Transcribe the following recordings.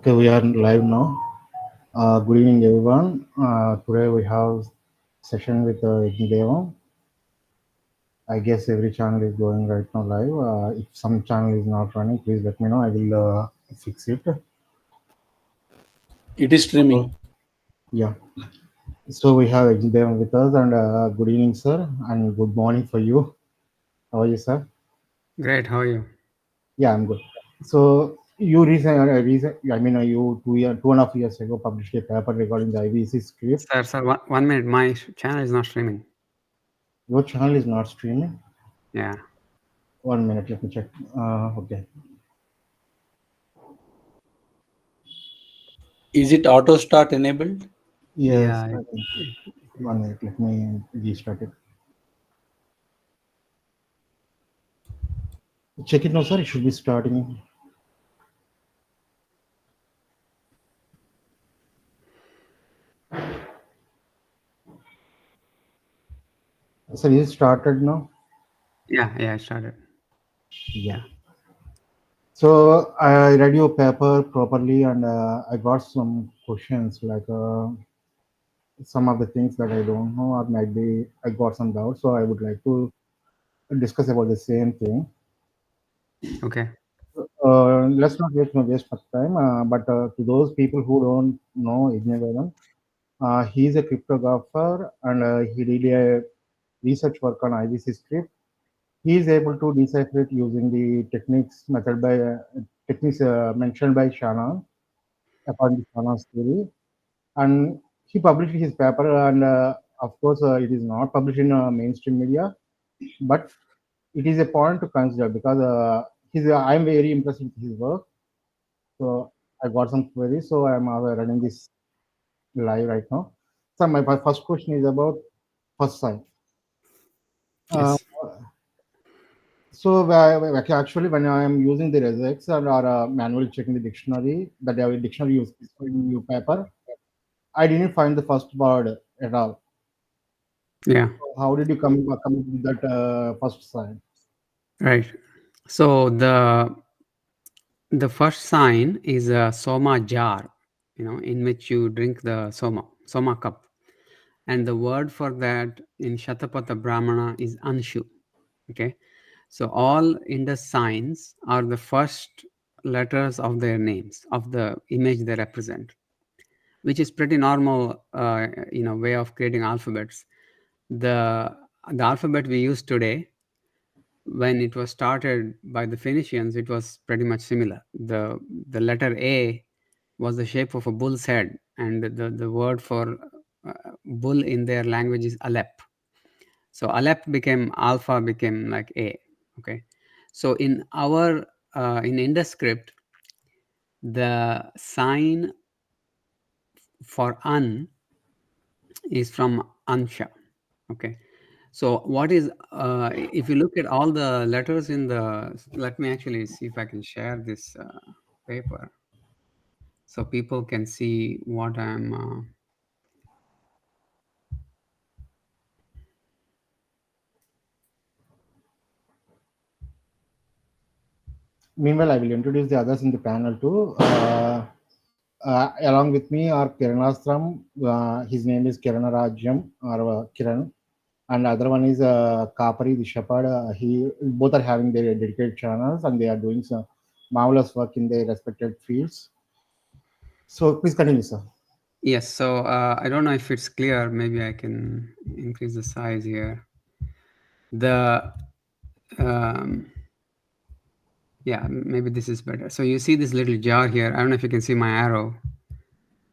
Okay, we are live now. Good evening, everyone. Today we have session with Devam. I guess every channel is going right now live. If some channel is not running, please let me know. I will fix it. It is streaming. Yeah. So we have Devam with us, and good evening, sir, and good morning for you. How are you, sir? Great. How are you? Yeah, I'm good. So you you 2.5 years ago published a paper regarding the IVC script. Sir, 1 minute. My channel is not streaming. Your channel is not streaming. Yeah. 1 minute, let me check. Okay. Is it auto start enabled? Yes. Yeah. 1 minute, let me restart it. Check it now, sir. It should be starting. Sir, is it started now? Yeah. I started. Yeah. So I read your paper properly, and I got some questions like some of the things that I don't know, or might be I got some doubts. So I would like to discuss about the same thing. Okay. Let's not waste much time. But to those people who don't know Yajna, he's a cryptographer, and he did a research work on IVC script. He is able to decipher it using the techniques mentioned by Shannon, according to Shannon's theory. And he published his paper, and of course, it is not published in mainstream media, but it is a point to consider because I'm very impressed with his work. So I got some queries, so I'm running this live right now. So my first question is about first sign. Uh, Yes. so actually, when I am using the regex or manually checking the dictionary, that the dictionary use in new paper, I didn't find the first word at all. Yeah. How did you come up with that first sign? Right. So the first sign is a soma jar, in which you drink the soma cup, and the word for that in Shatapatha Brahmana is anshu. Okay. So all Indus signs are the first letters of their names, of the image they represent, which is pretty normal, way of creating alphabets. The alphabet we use today, when it was started by the Phoenicians, it was pretty much similar. The letter A was the shape of a bull's head, and the word for bull in their language is Alep. So Alep became alpha, became like A. Okay. So in our in Indus script, the sign for an is from ansha. Okay. So what is if you look at all the letters in the, let me actually see if I can share this paper so people can see what I'm Meanwhile, I will introduce the others in the panel too. Along with me are Kiranaasthram. His name is Kiranaasthram or Kiran, and other one is Kapari the shepherd. He both are having their dedicated channels, and they are doing some marvelous work in their respected fields. So please continue, sir. Yes. So I don't know if it's clear. Maybe I can increase the size here. Yeah, maybe this is better. So you see this little jar here. I don't know if you can see my arrow.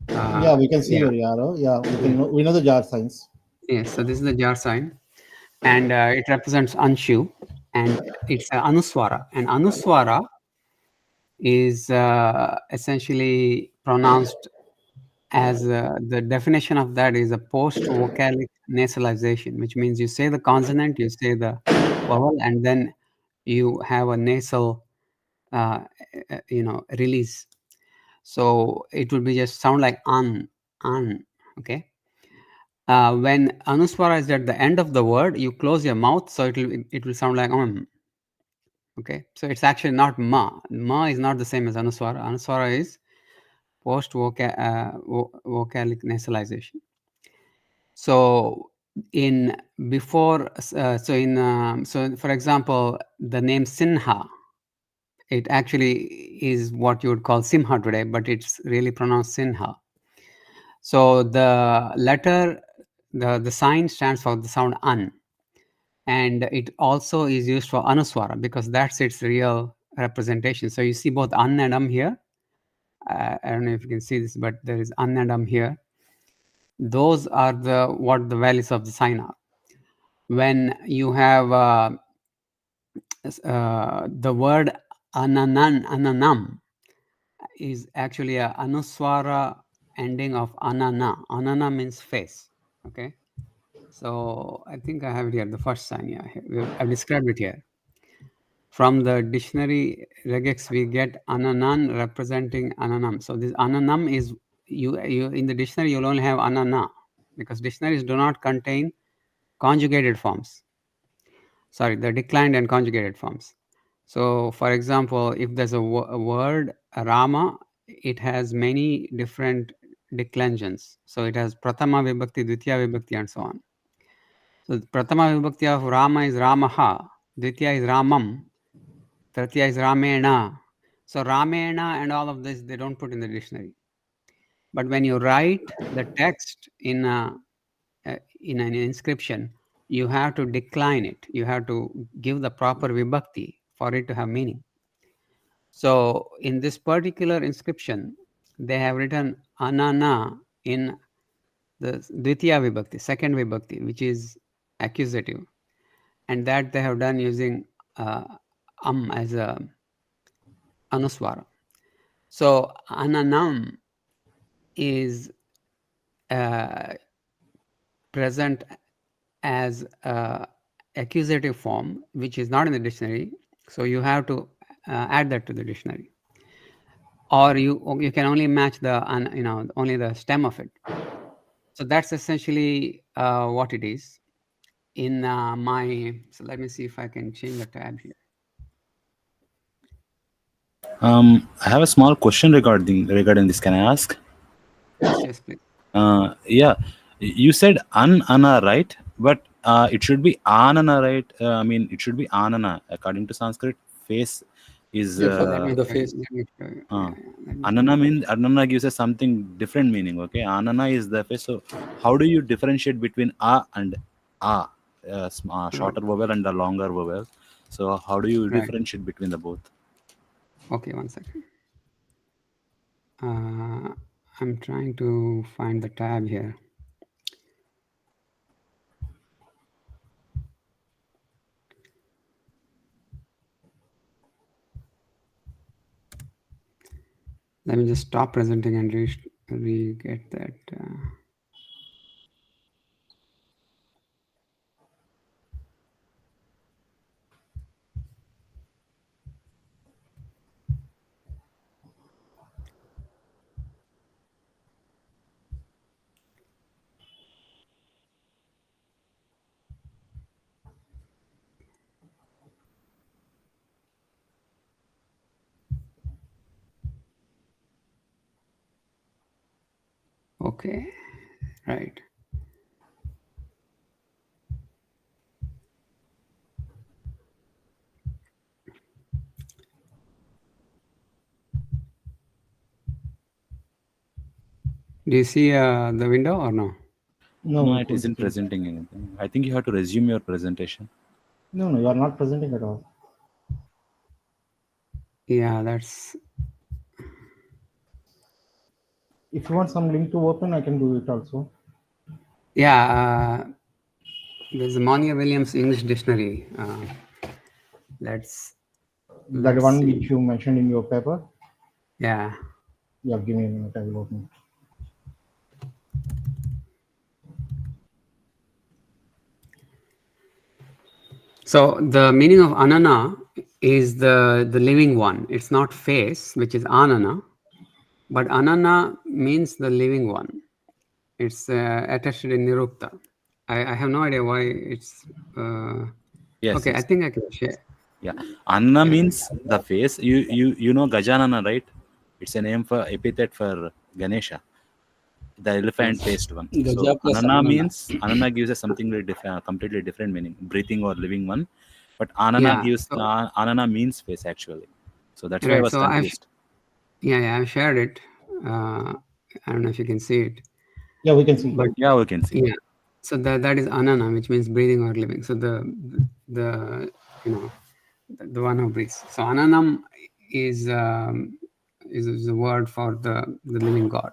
Yeah, we can see your arrow. Yeah, we know the jar signs. Yes. So this is the jar sign, and it represents anshu, and it's anuswara. And anuswara is essentially pronounced as the definition of that is a post-vocalic nasalization, which means you say the consonant, you say the vowel, and then you have a nasal, release. So it will be just sound like an. Okay. When anuswara is at the end of the word, you close your mouth, so it will sound like Okay. So it's actually not ma. Ma is not the same as anuswara. Anuswara is vocalic nasalization. So for example, the name Sinha, it actually is what you would call Simha today, but it's really pronounced Sinha. So the letter, the sign stands for the sound an, and it also is used for anuswara because that's its real representation. So you see both an and here. I don't know if you can see this, but there is an and here. Those are what the values of the sign are. When you have the word ananam is actually a anuswara ending of anana. Anana means face. Okay. So I think I have it here, the first sign. Yeah, I've described it here. From the dictionary regex, we get ananan representing ananam. So this ananam is you in the dictionary you'll only have anana because dictionaries do not contain conjugated forms. Sorry, the declined and conjugated forms. So for example, if there's a word Rama, it has many different declensions. So it has Prathama Vibhakti, Dvitiya Vibhakti, and so on. So Prathama Vibhakti of Rama is Ramaha, Dvitiya is Ramam, Tritiya is Ramena. So Ramena and all of this, they don't put in the dictionary. But when you write the text in an inscription, you have to decline it. You have to give the proper vibhakti for it to have meaning. So in this particular inscription, they have written anana in the Dvitiya Vibhakti, second Vibhakti, which is accusative. And that they have done using as a anuswara. So ananam is present as accusative form, which is not in the dictionary. So you have to add that to the dictionary, or you can only match the only the stem of it. So that's essentially what it is. In so let me see if I can change the tab here. I have a small question regarding this. Can I ask? Yes, please. Yeah, you said anana, right? But it should be anana, right? I mean, it should be anana. According to Sanskrit, face is the face. Anana gives us something different meaning. Okay, anana is the face. So how do you differentiate between a and a, shorter vowel and a longer vowel? So how do you differentiate between the both? Okay, one second. I'm trying to find the tab here. Let me just stop presenting and re-get that. Okay, right. Do you see the window or no? No, it isn't presenting anything. I think you have to resume your presentation. No, you are not presenting at all. Yeah, that's... If you want some link to open, I can do it also. Yeah, there's a Monier Williams English Dictionary. Let's one see. which you mentioned in your paper? Yeah. Yeah, give me a minute, I will open it. So the meaning of anana is the living one. It's not face, which is anana, but anana means the living one. It's attached in nirukta. I have no idea why it's... Yes. Okay, yes. I think I can share. Yeah, Anna means the face. You know Gajanana, right? It's a name for epithet for Ganesha, the elephant-faced one. Gaja So plus Anana Anana. means Anana gives us something very completely different meaning, breathing or living one. But Anana Yeah, gives so- Anana means face actually. So that's why I Right. was So confused. I've shared it. I don't know if you can see it, Yeah, we can see. but Yeah, we can see. yeah. So that is anana, which means breathing or living. So the the one who breathes. So ananam is a word for the living God.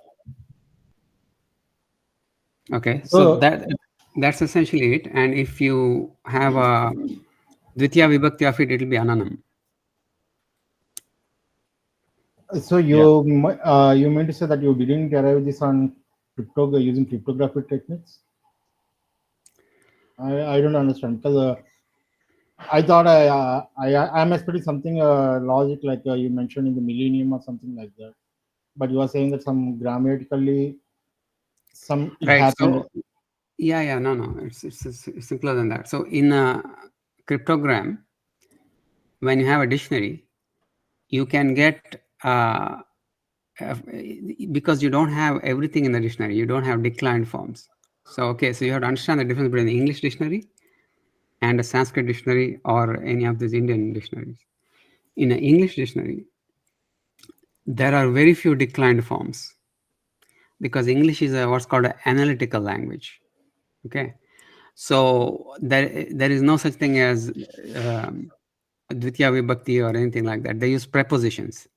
Okay, so that's essentially it. And if you have a Dvitiya Vibhakti of it, it will be ananam. So you you meant to say that you didn't derive this on using cryptographic techniques? I don't understand, because I thought I'm expecting something logic like you mentioned in the millennium or something like that. But you are saying that some grammatically it Right. happened. So no, it's simpler than that. So in a cryptogram, when you have a dictionary, you can get because you don't have everything in the dictionary, you don't have declined forms. So you have to understand the difference between the English dictionary and a Sanskrit dictionary or any of these Indian dictionaries. In an English dictionary, there are very few declined forms because English is what's called an analytical language. Okay, so there is no such thing as Dvitiya Vibhakti or anything like that. They use prepositions.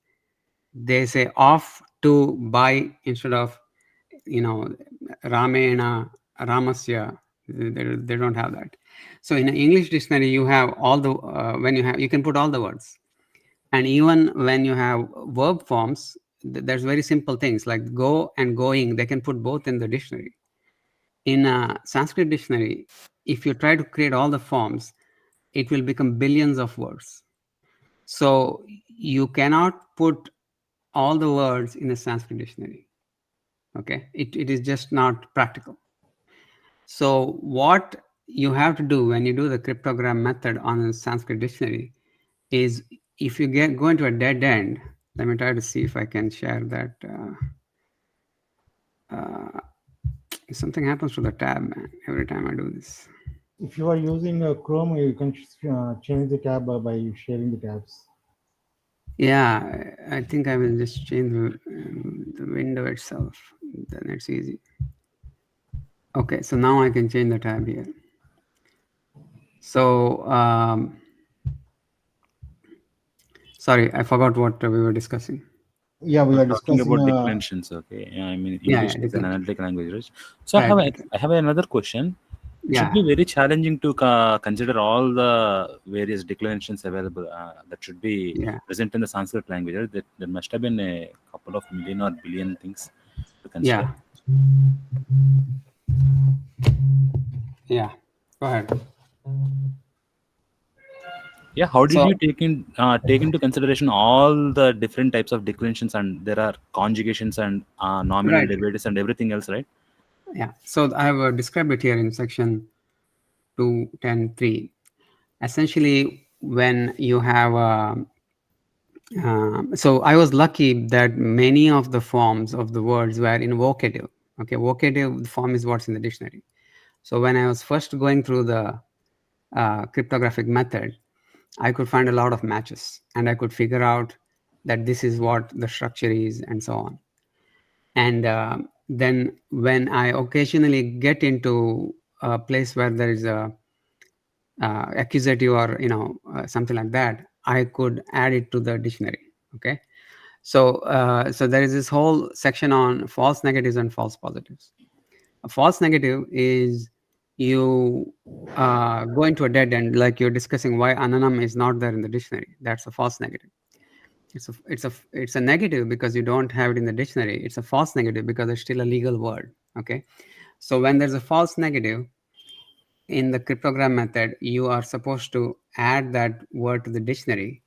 They say off, to, by instead of Ramena, Ramasya. They don't have that. So in an English dictionary, you have all the you can put all the words, and even when you have verb forms, there's very simple things like go and going. They can put both in the dictionary. In a Sanskrit dictionary, if you try to create all the forms, it will become billions of words. So you cannot put all the words in a Sanskrit dictionary. Okay, it is just not practical. So what you have to do when you do the cryptogram method on a Sanskrit dictionary is, if you go into a dead end, let me try to see if I can share that. Something happens to the tab, man, every time I do this. If you are using Chrome, you can change the tab by sharing the tabs. Yeah, I think I will just change the window itself. Then it's easy. Okay, so now I can change the tab here. So, sorry, I forgot what we were discussing. Yeah, we are Talking discussing about declinations. Okay, I mean English is an analytic language, right? So Right. I have another question. It should be very challenging to consider all the various declinations available that should be present in the Sanskrit language. Right? There must have been a couple of million or billion things to consider. Yeah. Go ahead. Yeah, how did you take into consideration all the different types of declinations, and there are conjugations and nominal derivatives and everything else, right? Yeah. So I have described it here in section 2.10.3. Essentially, when you have so I was lucky that many of the forms of the words were in vocative. Okay, vocative form is what's in the dictionary. So when I was first going through the cryptographic method, I could find a lot of matches, and I could figure out that this is what the structure is, and so on. And then when I occasionally get into a place where there is a accusative or something like that, I could add it to the dictionary. Okay, so so there is this whole section on false negatives and false positives. A false negative is you go into a dead end, like you're discussing why ananam is not there in the dictionary. That's a false negative. It's a negative because you don't have it in the dictionary. It's a false negative because it's still a legal word. Okay, so when there's a false negative in the cryptogram method, you are supposed to add that word to the dictionary,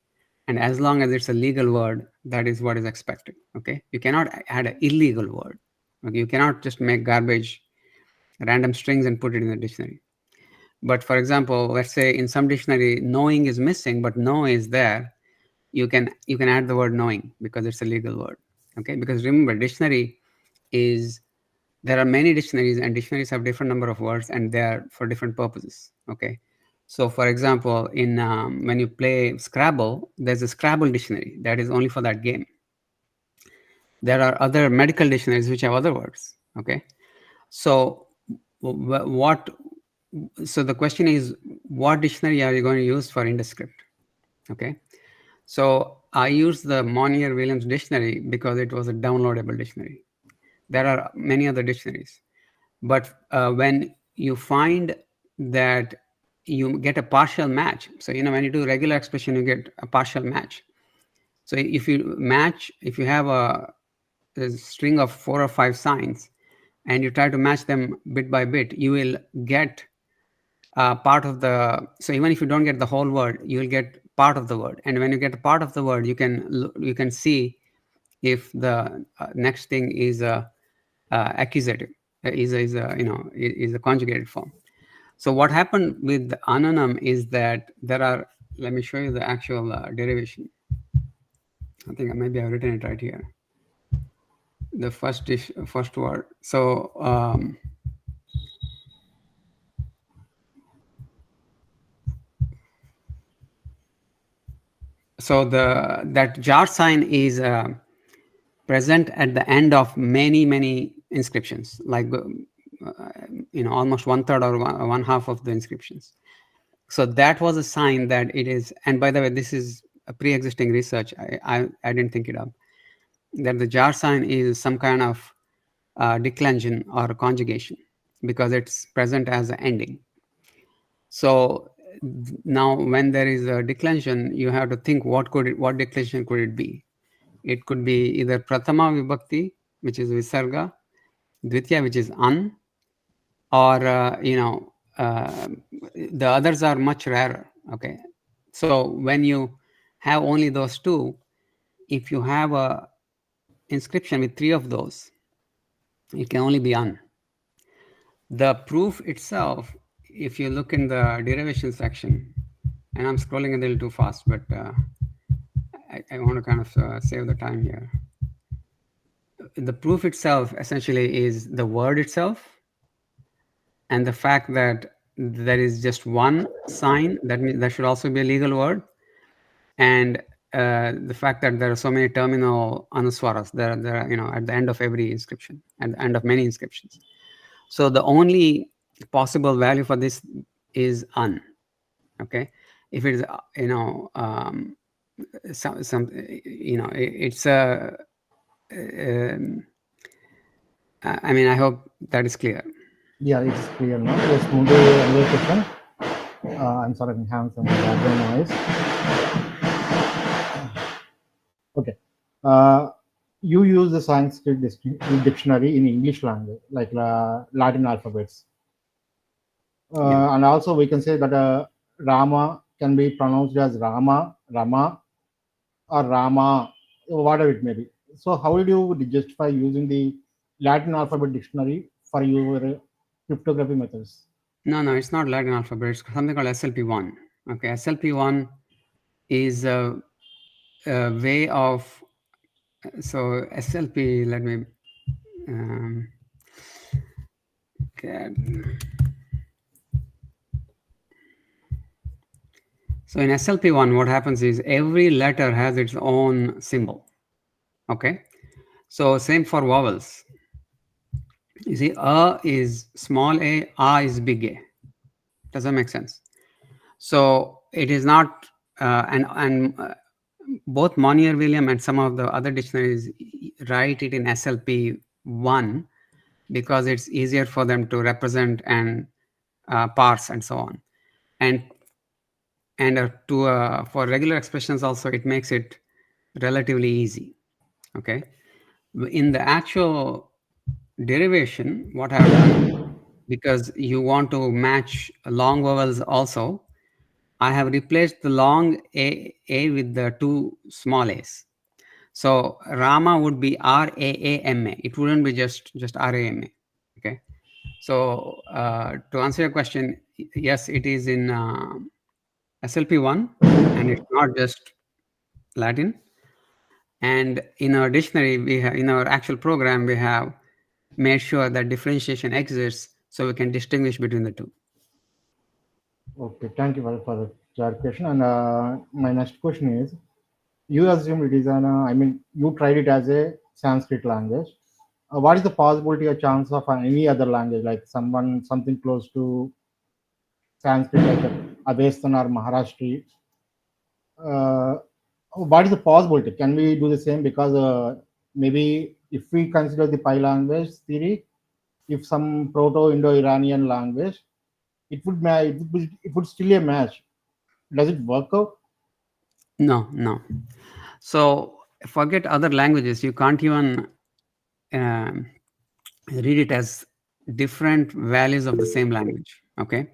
and as long as it's a legal word, that is what is expected. Okay, you cannot add an illegal word. Okay, you cannot just make garbage random strings and put it in the dictionary. But for example, let's say in some dictionary knowing is missing but no is there, you can add the word knowing because it's a legal word. Okay, because remember, dictionary is, there are many dictionaries, and dictionaries have different number of words, and they are for different purposes. Okay, so for example, in when you play Scrabble, there's a Scrabble dictionary that is only for that game. There are other medical dictionaries which have other words. Okay, so what? So the question is, what dictionary are you going to use for IndoScript? Okay, so I use the Monier-Williams dictionary because it was a downloadable dictionary. There are many other dictionaries, but when you find that you get a partial match, so when you do regular expression, you get a partial match. So if you match, if you have a string of 4 or 5 signs, and you try to match them bit by bit, you will get part of the, so even if you don't get the whole word, you will get part of the word. And when you get a part of the word, you can see if the next thing is a accusative, is a conjugated form. So what happened with the anonam is that there are, let me show you the actual derivation. I think maybe I've written it right here. The first word. So so that jar sign is present at the end of many inscriptions, like almost 1/3 or one half of the inscriptions. So that was a sign that it is, and by the way, this is a pre-existing research. I didn't think it up, that the jar sign is some kind of declension or conjugation, because it's present as an ending. So now when there is a declension, you have to think what declension could it be? It could be either prathama vibhakti, which is visarga, dvitiya, which is an, or the others are much rarer. Okay, so when you have only those two, if you have a inscription with 3 of those, it can only be an. The proof itself, if you look in the derivation section, and I'm scrolling a little too fast, but I want to kind of save the time here. The proof itself essentially is the word itself, and the fact that there is just one sign, that means there should also be a legal word, and the fact that there are so many terminal anuswaras, there are, at the end of every inscription, at the end of many inscriptions. So the only possible value for this is an. Okay, if it is it's a I mean, I hope that is clear. Yeah, it's clear now. Let's move to another question. I'm sorry, I'm having some background noise. Okay. You use the Sanskrit dictionary in English language, like Latin alphabets. Yeah. And also we can say that Rama can be pronounced as Rama, Rama, or Rama, whatever it may be. So how did you justify using the Latin alphabet dictionary for your cryptography methods? No, it's not Latin alphabet. It's something called SLP1. Okay, SLP1 is a way of, so SLP, let me get. So in SLP1, what happens is every letter has its own symbol. Okay, so same for vowels. You see, A is small a is big A. Does that make sense? So it is not, and both Monier-Williams and some of the other dictionaries write it in SLP1 because it's easier for them to represent and parse and so on. And for regular expressions also, it makes it relatively easy. Okay, in the actual derivation, what I've done, because you want to match long vowels also, I have replaced the long a with the 2 small a's. So Rama would be R-A-A-M-A. It wouldn't be just R-A-M-A. Okay. So to answer your question, yes, it is in SLP1, and it's not just Latin. And in our dictionary, we have, in our actual program, we have made sure that differentiation exists so we can distinguish between the two. Okay, thank you for the clarification. And my next question is, you assume it is an, you tried it as a Sanskrit language. What is the possibility or chance of any other language, like something close to Sanskrit, like Avestan or Maharashtra? What is the possibility? Can we do the same? Because maybe if we consider the pi language theory, if some Proto-Indo-Iranian language, it would still a match. Does it work out? No. So forget other languages. You can't even read it as different values of the same language. Okay.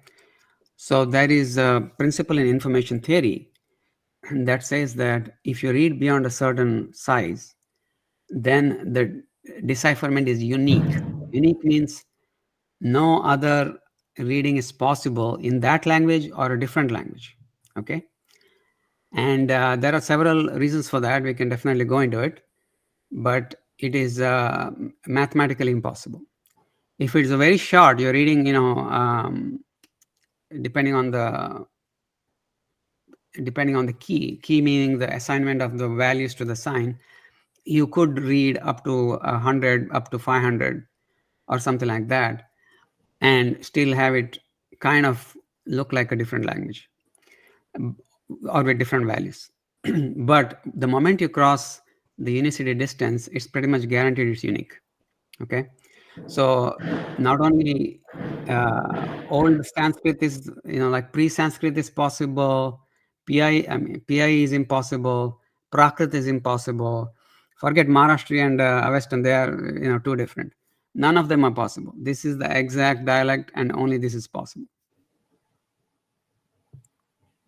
So there is a principle in information theory that says that if you read beyond a certain size, then the decipherment is unique. Unique means no other reading is possible in that language or a different language. Okay. And there are several reasons for that. We can definitely go into it, but it is mathematically impossible. If it's a very short, you're reading, depending on the key meaning the assignment of the values to the sign, you could read up to 100, up to 500 or something like that, and still have it kind of look like a different language or with different values. But the moment you cross the unicity distance, it's pretty much guaranteed it's unique. Okay. So not only old Sanskrit is, like pre-Sanskrit is possible, PI is impossible, Prakrit is impossible. Forget Maharashtra and Avestan, they are too different. None of them are possible. This is the exact dialect, and only this is possible.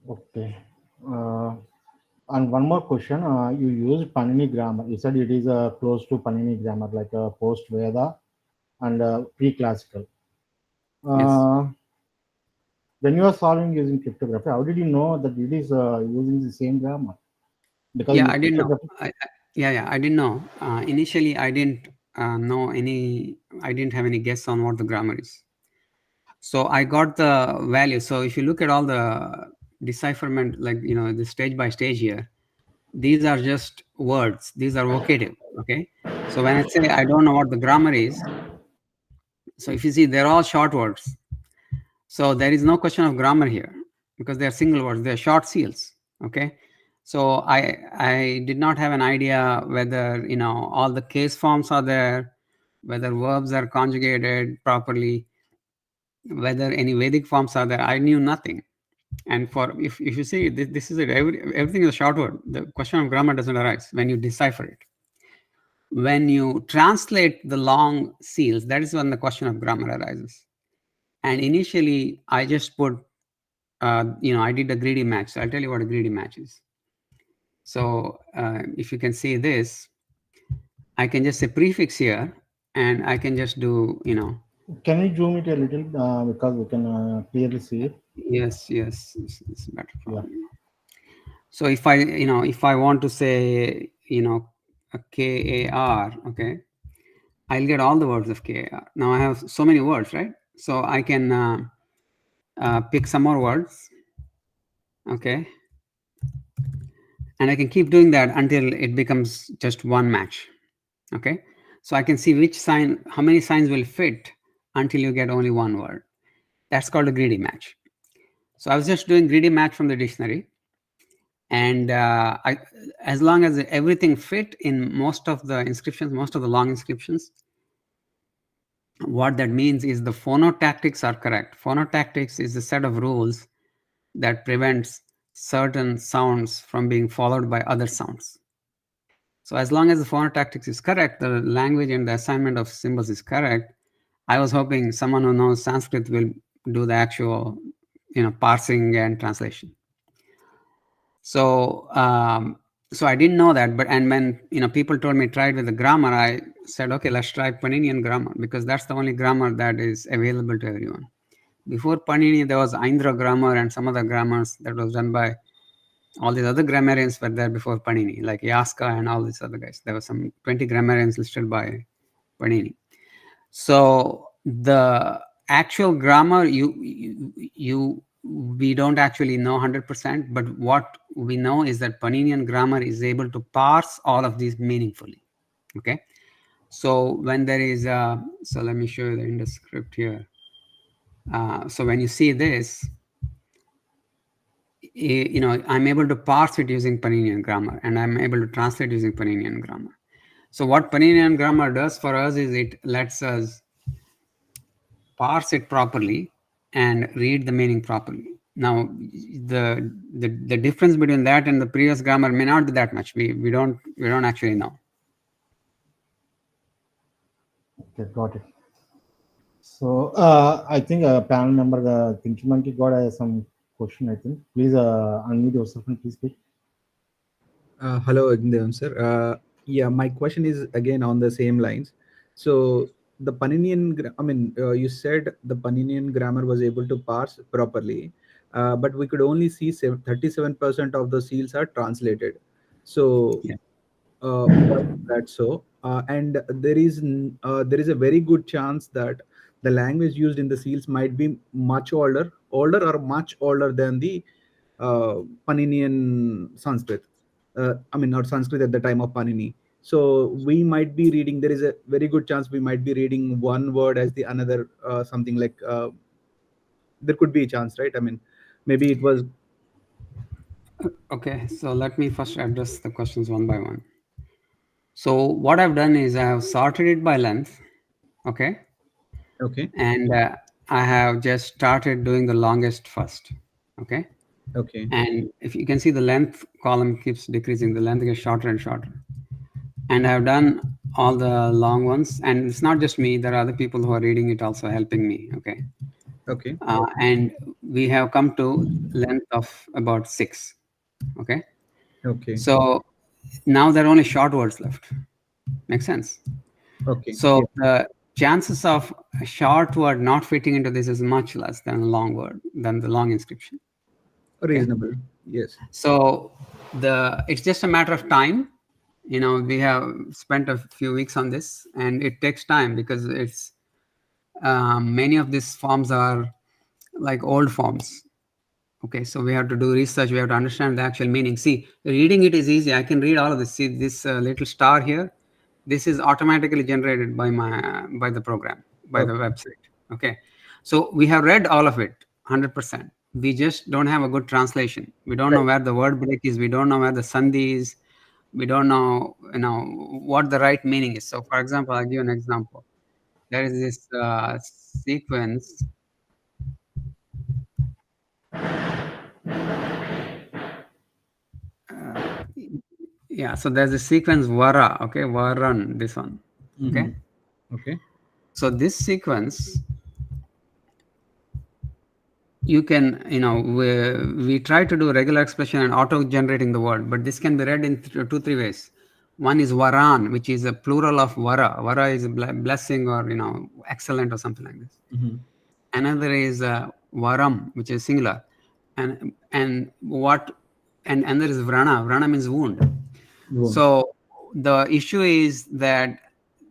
Okay. And one more question. You used Panini grammar. You said it is close to Panini grammar, like post-Veda and pre-classical. Yes. When you are solving using cryptography, how did you know that it is using the same grammar? Because Yeah, I didn't know. I didn't know. Initially, I didn't know I didn't have any guess on what the grammar is. So I got the value. So if you look at all the decipherment, like, the stage by stage here, these are just words. These are vocative. Okay. So when I say I don't know what the grammar is, so if you see, they're all short words. So there is no question of grammar here because they are single words. They are short seals. Okay. So I did not have an idea whether, all the case forms are there, whether verbs are conjugated properly, whether any Vedic forms are there. I knew nothing. And if you see, this is it. Everything is a short word. The question of grammar doesn't arise when you decipher it. When you translate the long seals, that is when the question of grammar arises. And initially, I just put, I did a greedy match. So I'll tell you what a greedy match is. So if you can see this, I can just say prefix here, and I can just do, Can you zoom it a little because we can clearly see it? Yes, it's better. Yeah. So if I want to say, a KAR, okay, I'll get all the words of KAR. Now I have so many words, right? So I can pick some more words, okay, and I can keep doing that until it becomes just one match, okay. So I can see how many signs will fit until you get only one word. That's called a greedy match. So I was just doing greedy match from the dictionary. And as long as everything fit in most of the inscriptions, most of the long inscriptions, what that means is the phonotactics are correct. Phonotactics is a set of rules that prevents certain sounds from being followed by other sounds. So as long as the phonotactics is correct, the language and the assignment of symbols is correct, I was hoping someone who knows Sanskrit will do the actual, parsing and translation. So so I didn't know that, and when people told me try it with the grammar, I said, okay, let's try Paninian grammar, because that's the only grammar that is available to everyone. Before Panini, there was Indra grammar and some other grammars that was done by All these other grammarians were there before Panini, like Yaska and all these other guys. There were some 20 grammarians listed by Panini. So the actual grammar, we don't actually know 100%, but what we know is that Paninian grammar is able to parse all of these meaningfully. Okay. So when there is so let me show you the Indus script here. So when you see this, I'm able to parse it using Paninian grammar, and I'm able to translate using Paninian grammar. So what Paninian grammar does for us is it lets us parse it properly and read the meaning properly. Now, the difference between that and the previous grammar may not be that much. We don't actually know. Okay, got it. So I think panel member Thinky Monkey got some question. I think please unmute yourself and please speak. Hello, Devam sir. Yeah, my question is again on the same lines. So the Paninian, you said the Paninian grammar was able to parse properly, but we could only see 37% of the seals are translated. So Yeah. why is that so? And there is a very good chance that the language used in the seals might be much older or much older than the Paninian Sanskrit. Not Sanskrit at the time of Panini. So we might be reading. There is a very good chance we might be reading one word as the another. Something like there could be a chance, right? I mean, maybe it was. Okay, so let me first address the questions one by one. So what I've done is I have sorted it by length. Okay. Okay. And I have just started doing the longest first. Okay. Okay. And if you can see, the length column keeps decreasing. The length gets shorter and shorter. And I've done all the long ones. And it's not just me. There are other people who are reading it also helping me. Okay. Okay. And we have come to length of about 6. Okay. Okay. So now there are only short words left. Makes sense? Okay. So the chances of a short word not fitting into this is much less than a long word, than the long inscription. Reasonable. Okay. Yes. So it's just a matter of time. We have spent a few weeks on this, and it takes time because it's many of these forms are like old forms. Okay, so we have to do research. We have to understand the actual meaning. See, reading it is easy. I can read all of this. See this little star here. This is automatically generated by the program, by the website. Okay, so we have read all of it 100%. We just don't have a good translation. We don't know where the word break is. We don't know where the sandhi is. We don't know, what the right meaning is. So, for example, I'll give you an example. There is this sequence. Yeah, so there's a sequence vara, okay, varan, this one, okay. Okay. So this sequence, you can, we try to do regular expression and auto-generating the word, but this can be read in 2-3 ways. One is varan, which is a plural of vara. Vara is a blessing or, excellent or something like this. Another is varam, which is singular. And there is vrana. Vrana means wound. So the issue is that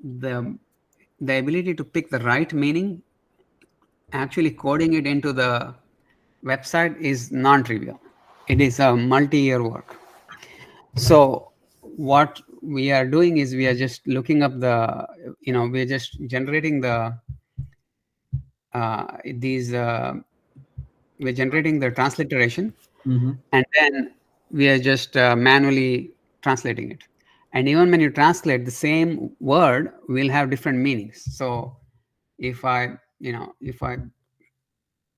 the ability to pick the right meaning, actually coding it into the website is non-trivial. It is a multi-year work. So what we are doing is we are just looking up we're just generating we're generating the transliteration, and then we are just manually translating it. And even when you translate, the same word will have different meanings. So if I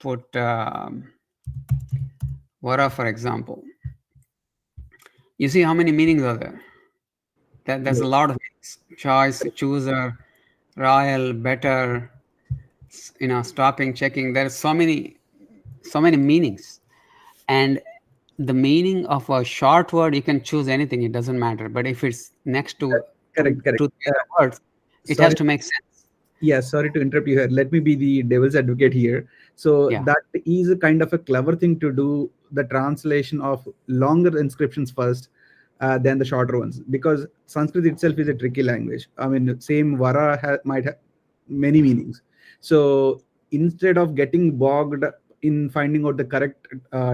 put vara, for example, you see how many meanings are there? There's a lot of meanings. Choice, chooser, royal, better, stopping, checking. There's so many meanings. And the meaning of a short word, you can choose anything. It doesn't matter. But if it's next to correct. 2-3 words, it has to make sense. Yeah, sorry to interrupt you here. Let me be the devil's advocate here. So that is a kind of a clever thing to do the translation of longer inscriptions first than the shorter ones, because Sanskrit itself is a tricky language. I mean, same vara might have many meanings. So instead of getting bogged in finding out the correct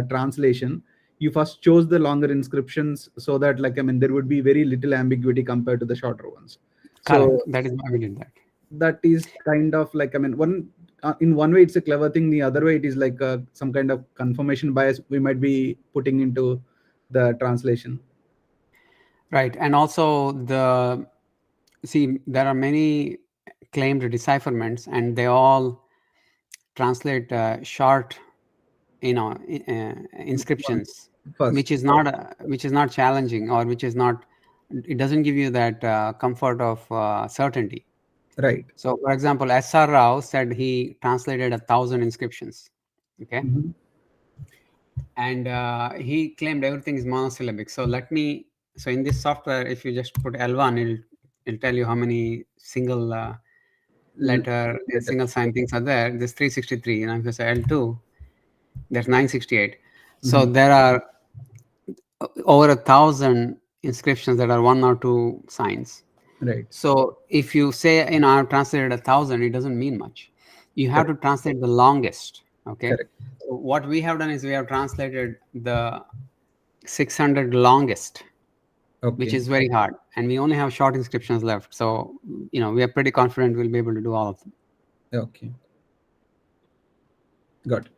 translation, you first chose the longer inscriptions so that, like, I mean, there would be very little ambiguity compared to the shorter ones. Correct. So That is why we did that. that is kind of like, I mean, in one way it's a clever thing, the other way it is like some kind of confirmation bias we might be putting into the translation. Right. And also there are many claimed decipherments, and they all translate short, inscriptions, First. which is not challenging, or it doesn't give you that comfort of certainty. Right. So, for example, S.R. Rao said he translated 1,000 inscriptions. Okay. Mhm. And he claimed everything is monosyllabic. So in this software, if you just put L1, it'll tell you how many single letter, single sign things are there. There's 363, and if you say L2, there's 968. So there are over 1,000 inscriptions that are 1 or 2 signs. Right. So if you say, I've translated 1,000, it doesn't mean much. You have to translate the longest. Okay. Correct. So what we have done is we have translated the 600 longest, which is very hard, and we only have short inscriptions left. So we are pretty confident we'll be able to do all of them. Okay. Got it.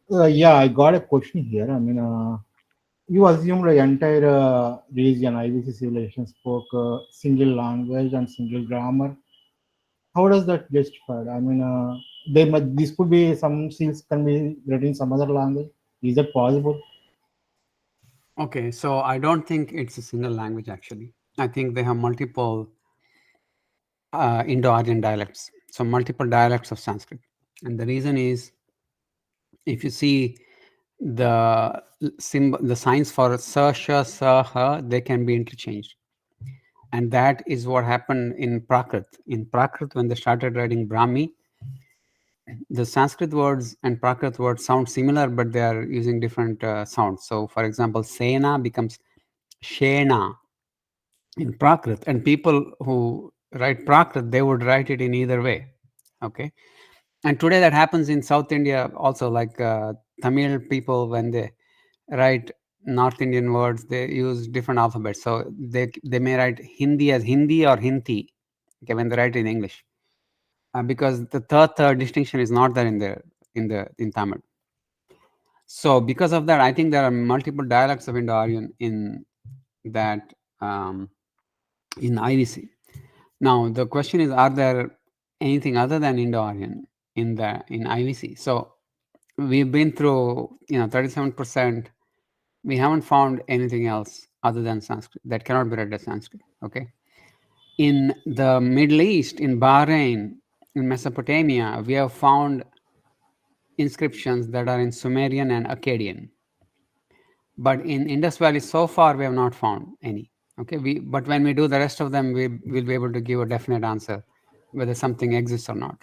Yeah, I got a question here. I mean, you assumed the entire region, IVC civilization, spoke single language and single grammar. How does that justified? I mean, this could be some seals can be written in some other language. Is that possible? Okay, so I don't think it's a single language, actually. I think they have multiple Indo-Aryan dialects, so multiple dialects of Sanskrit. And the reason is, if you see the signs for sa, sha, sa, ha, they can be interchanged. And that is what happened in Prakrit. In Prakrit, when they started writing Brahmi, the Sanskrit words and Prakrit words sound similar, but they are using different sounds. So, for example, Sena becomes Shena in Prakrit, and people who write Prakrit, they would write it in either way. Okay. And today that happens in South India also, like Tamil people, when they write North Indian words, they use different alphabets. So they may write Hindi as Hindi or Hindi, okay, when they write in English, because the third distinction is not there in Tamil. So because of that, I think there are multiple dialects of Indo-Aryan in that in IVC. Now the question is, are there anything other than Indo-Aryan in IVC? So we've been through 37%. We haven't found anything else other than Sanskrit that cannot be read as Sanskrit. Okay. In the Middle East, in Bahrain, in Mesopotamia, we have found inscriptions that are in Sumerian and Akkadian. But in Indus Valley, so far, we have not found any. Okay. But when we do the rest of them, we will be able to give a definite answer whether something exists or not.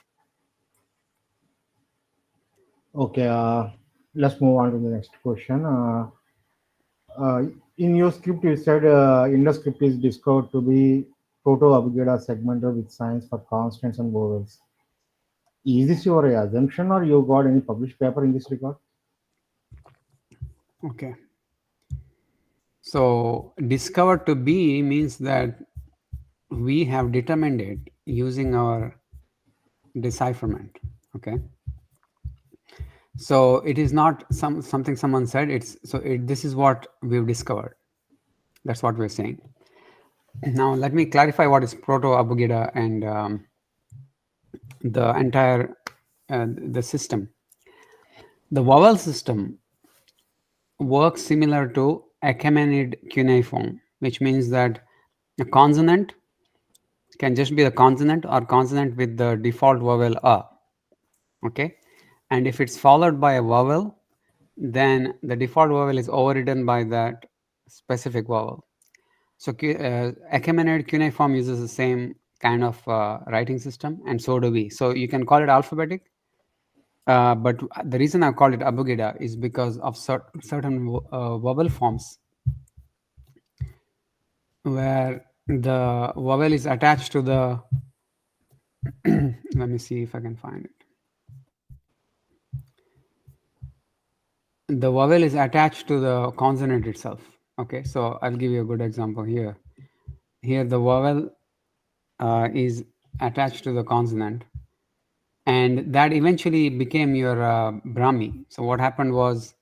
Okay. Let's move on to the next question. In your script, you said Indo-script is discovered to be Proto-abugida segmented with signs for constants and vowels. Is this your assumption, or you got any published paper in this regard? Okay. So discovered to be means that we have determined it using our decipherment. Okay. So it is not something someone said. This is what we've discovered. That's what we're saying. Now let me clarify what is Proto-abugida and the entire the system. The vowel system works similar to Achaemenid cuneiform, which means that a consonant can just be the consonant or consonant with the default vowel a. Okay. And if it's followed by a vowel, then the default vowel is overridden by that specific vowel. So Achaemenid cuneiform uses the same kind of writing system, and so do we. So you can call it alphabetic, But the reason I called it abugida is because of certain vowel forms where the vowel is attached to the let me see if I can find it. The vowel is attached to the consonant itself. Okay, so I'll give you a good example here. Here the vowel is attached to the consonant, and that eventually became your Brahmi. So what happened was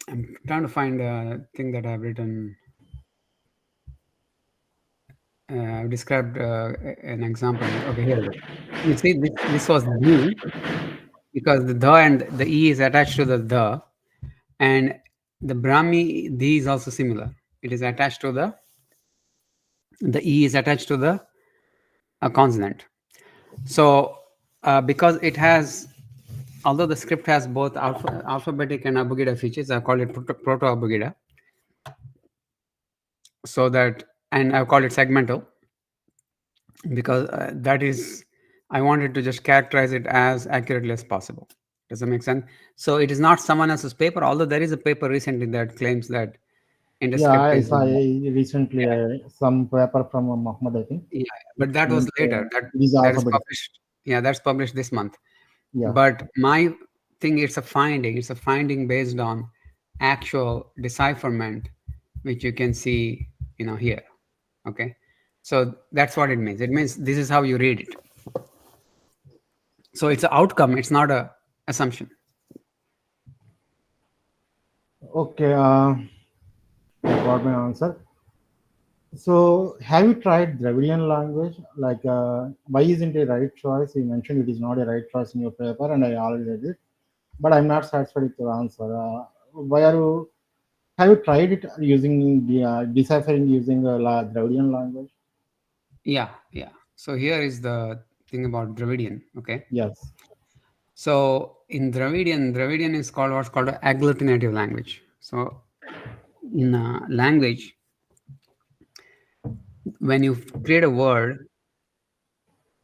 I'm trying to find a thing that I've written. I've described an example. Okay, here it is. You see, this was the, because the and the e is attached to the, and the Brahmi, the is also similar. It is attached to the e is attached to the consonant. So because it has, although the script has both alphabetic and abugida features, I call it proto-abugida. So that, and I call it segmental because that is, I wanted to just characterize it as accurately as possible. Does that make sense? So it is not someone else's paper, although there is a paper recently that claims that Yeah, I is saw recently some paper from Muhammad, I think. yeah, but that was later. That is is alphabetic. published. Yeah, that's published this month. Yeah. But my thing, it's a finding. It's a finding based on actual decipherment, which you can see, here. Okay, so that's what it means. It means this is how you read it. So it's an outcome. It's not a assumption. Okay, I got my answer. So, have you tried Dravidian language? Like, why isn't it a right choice? You mentioned it is not a right choice in your paper, and I already read it. But I'm not satisfied with your answer. Why are you? Have you tried it using the deciphering using Dravidian language? Yeah. So here is the thing about Dravidian. Okay. Yes. So in Dravidian is called what's called an agglutinative language. So in a language, when you create a word,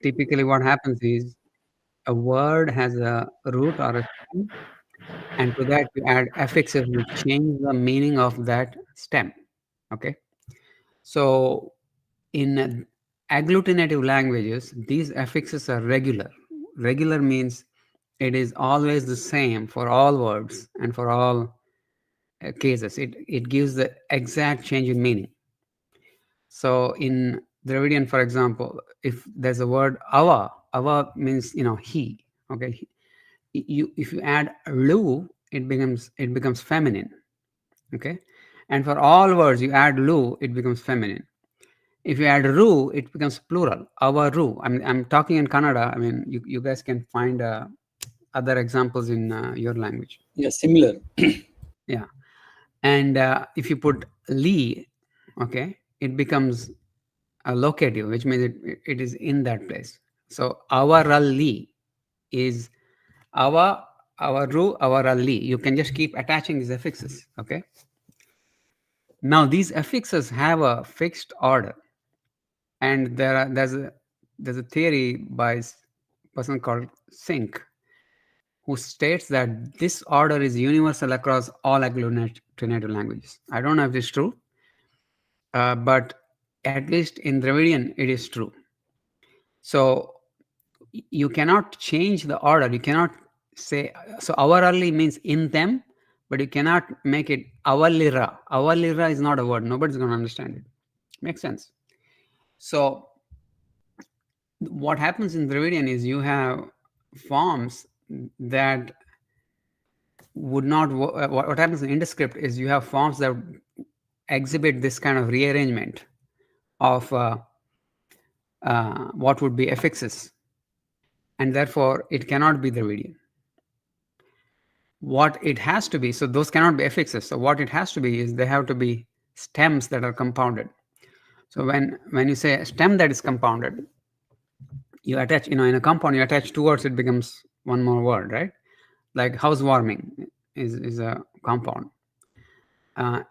typically what happens is a word has a root or a stem, and to that you add affixes which change the meaning of that stem. Okay. So in agglutinative languages, these affixes are regular. Regular means it is always the same for all words and for all cases. It gives the exact change in meaning. So in Dravidian, for example, if there's a word ava means he. Okay, if you add lu, it becomes feminine. Okay, and for all words you add lu, it becomes feminine. If you add ru, it becomes plural. Ava ru. I'm talking in Kannada. I mean, you guys can find other examples in your language. Yeah, similar. Yeah. And if you put li, okay, it becomes a locative, which means it is in that place. So avaralli is avaru, avaralli. You can just keep attaching these affixes. Okay. Now these affixes have a fixed order, and there's a theory by a person called Sink, who states that this order is universal across all agglutinative languages. I don't know if it's true, but at least in Dravidian, it is true. So you cannot change the order. You cannot say, so avaralli means in them, but you cannot make it avalira. Avalira is not a word. Nobody's going to understand it. Makes sense. So what happens in Dravidian is you have forms that would not, what happens in Indoscript is you have forms that exhibit this kind of rearrangement of what would be affixes, and therefore it cannot be Dravidian. What it has to be, so those cannot be affixes. So what it has to be is they have to be stems that are compounded. So when you say a stem that is compounded, you attach, in a compound, you attach two words, it becomes one more word, right? Like housewarming is a compound.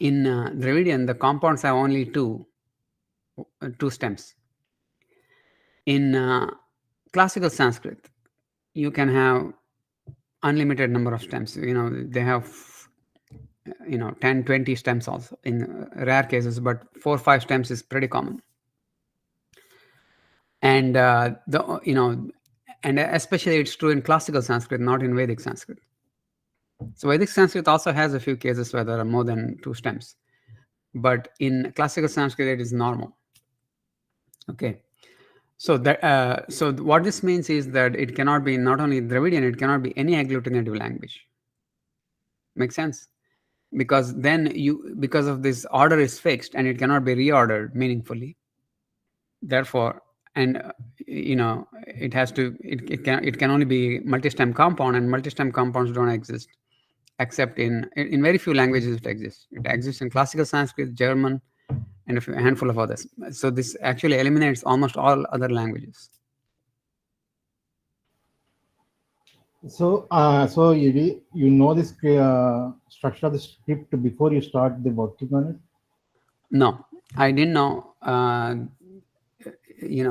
In Dravidian, the compounds have only two stems. In classical Sanskrit, you can have unlimited number of stems. They have 10, 20 stems also in rare cases, but 4 or 5 stems is pretty common. And and especially it's true in classical Sanskrit, not in Vedic Sanskrit. So Vedic Sanskrit also has a few cases where there are more than 2 stems, but in classical Sanskrit it is normal. Okay, so what this means is that it cannot be not only Dravidian, it cannot be any agglutinative language. Makes sense? Because then because of this order is fixed and it cannot be reordered meaningfully. Therefore, and it has to it can only be multi-stem compound, and multi-stem compounds don't exist except in very few languages. It exists in classical Sanskrit, German, and a handful of others. So this actually eliminates almost all other languages. So you know this structure of the script before you start the working on it? No, I didn't know.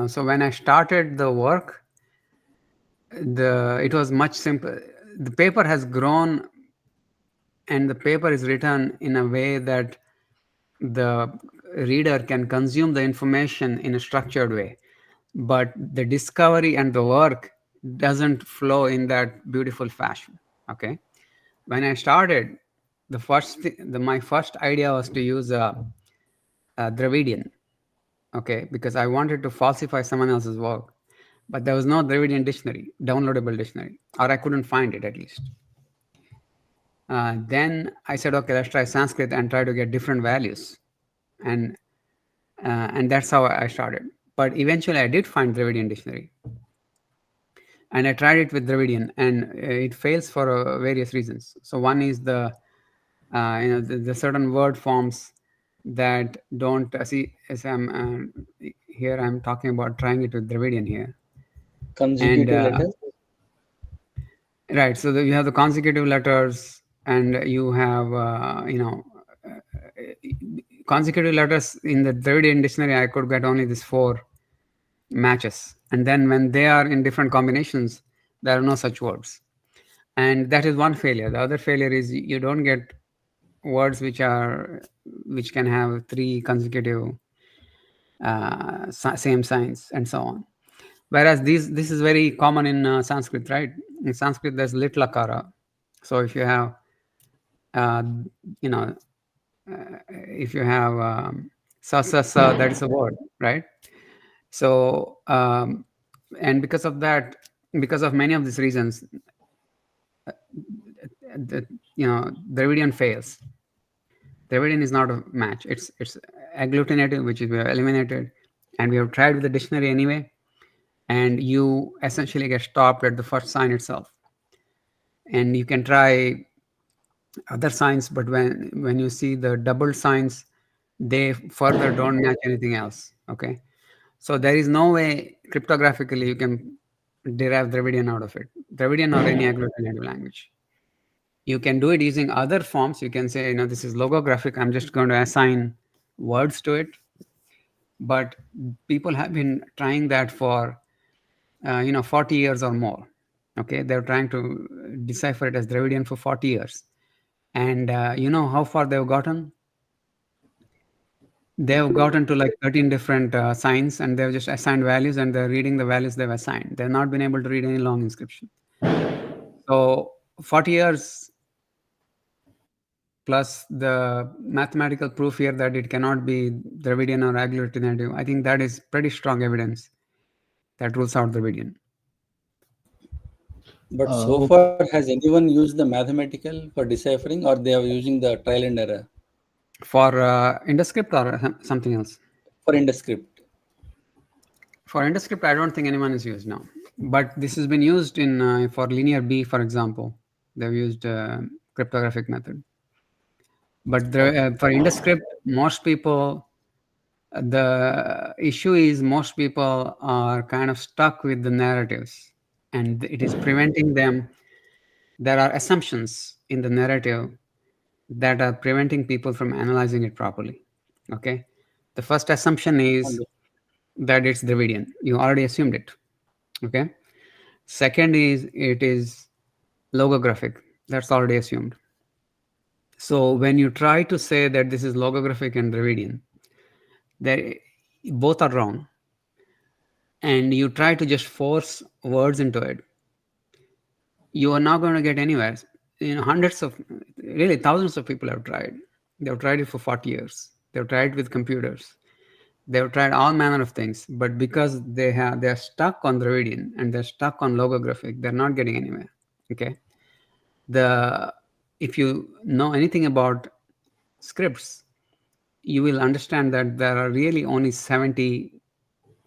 So when I started the work, it was much simpler. The paper has grown, and the paper is written in a way that the reader can consume the information in a structured way, but the discovery and the work doesn't flow in that beautiful fashion. Okay, when I started, my first idea was to use a Dravidian. Okay, because I wanted to falsify someone else's work, but there was no Dravidian dictionary, downloadable dictionary, or I couldn't find it at least. Then I said, okay, let's try Sanskrit and try to get different values, and that's how I started. But eventually, I did find Dravidian dictionary, and I tried it with Dravidian, and it fails for various reasons. So one is the certain word forms that don't see. As I'm here, I'm talking about trying it with Dravidian here. Consecutive letters. Right. So you have the consecutive letters, and you have consecutive letters in the Dravidian dictionary. I could get only these 4 matches, and then when they are in different combinations, there are no such words, and that is one failure. The other failure is you don't get words which can have 3 consecutive same signs and so on. Whereas this is very common in Sanskrit, right? In Sanskrit, there's lit lakara. So if you have, if you have sa, that is a word, right? So, and because of that, because of many of these reasons, Dravidian fails. Dravidian is not a match. It's agglutinative, which we have eliminated, and we have tried with the dictionary anyway. And you essentially get stopped at the first sign itself. And you can try other signs, but when you see the double signs, they further don't match anything else. Okay, so there is no way cryptographically you can derive Dravidian out of it. Dravidian or any agglutinative language. You can do it using other forms. You can say, this is logographic. I'm just going to assign words to it. But people have been trying that for 40 years or more. Okay, they're trying to decipher it as Dravidian for 40 years. And you know how far they've gotten? They've gotten to like 13 different signs, and they've just assigned values, and they're reading the values they've assigned. They've not been able to read any long inscription. So 40 years plus the mathematical proof here that it cannot be Dravidian or agglutinative, I think that is pretty strong evidence that rules out Dravidian. But so far, has anyone used the mathematical for deciphering, or they are using the trial and error? For IndoScript or something else? For IndoScript. For IndoScript, I don't think anyone is used now. But this has been used in for linear B, for example. They've used cryptographic method. But for IndoScript, most people, the issue is most people are kind of stuck with the narratives, and it is preventing them. There are assumptions in the narrative that are preventing people from analyzing it properly. Okay, the first assumption is that it's Dravidian. You already assumed it. Okay. Second is it is logographic. That's already assumed. So when you try to say that this is logographic and Dravidian, both are wrong. And you try to just force words into it, you are not going to get anywhere. Hundreds of, really thousands of people have tried. They've tried it for 40 years. They've tried it with computers. They've tried all manner of things, but because they're stuck on Dravidian and they're stuck on logographic, they're not getting anywhere. Okay. If you know anything about scripts, you will understand that there are really only 70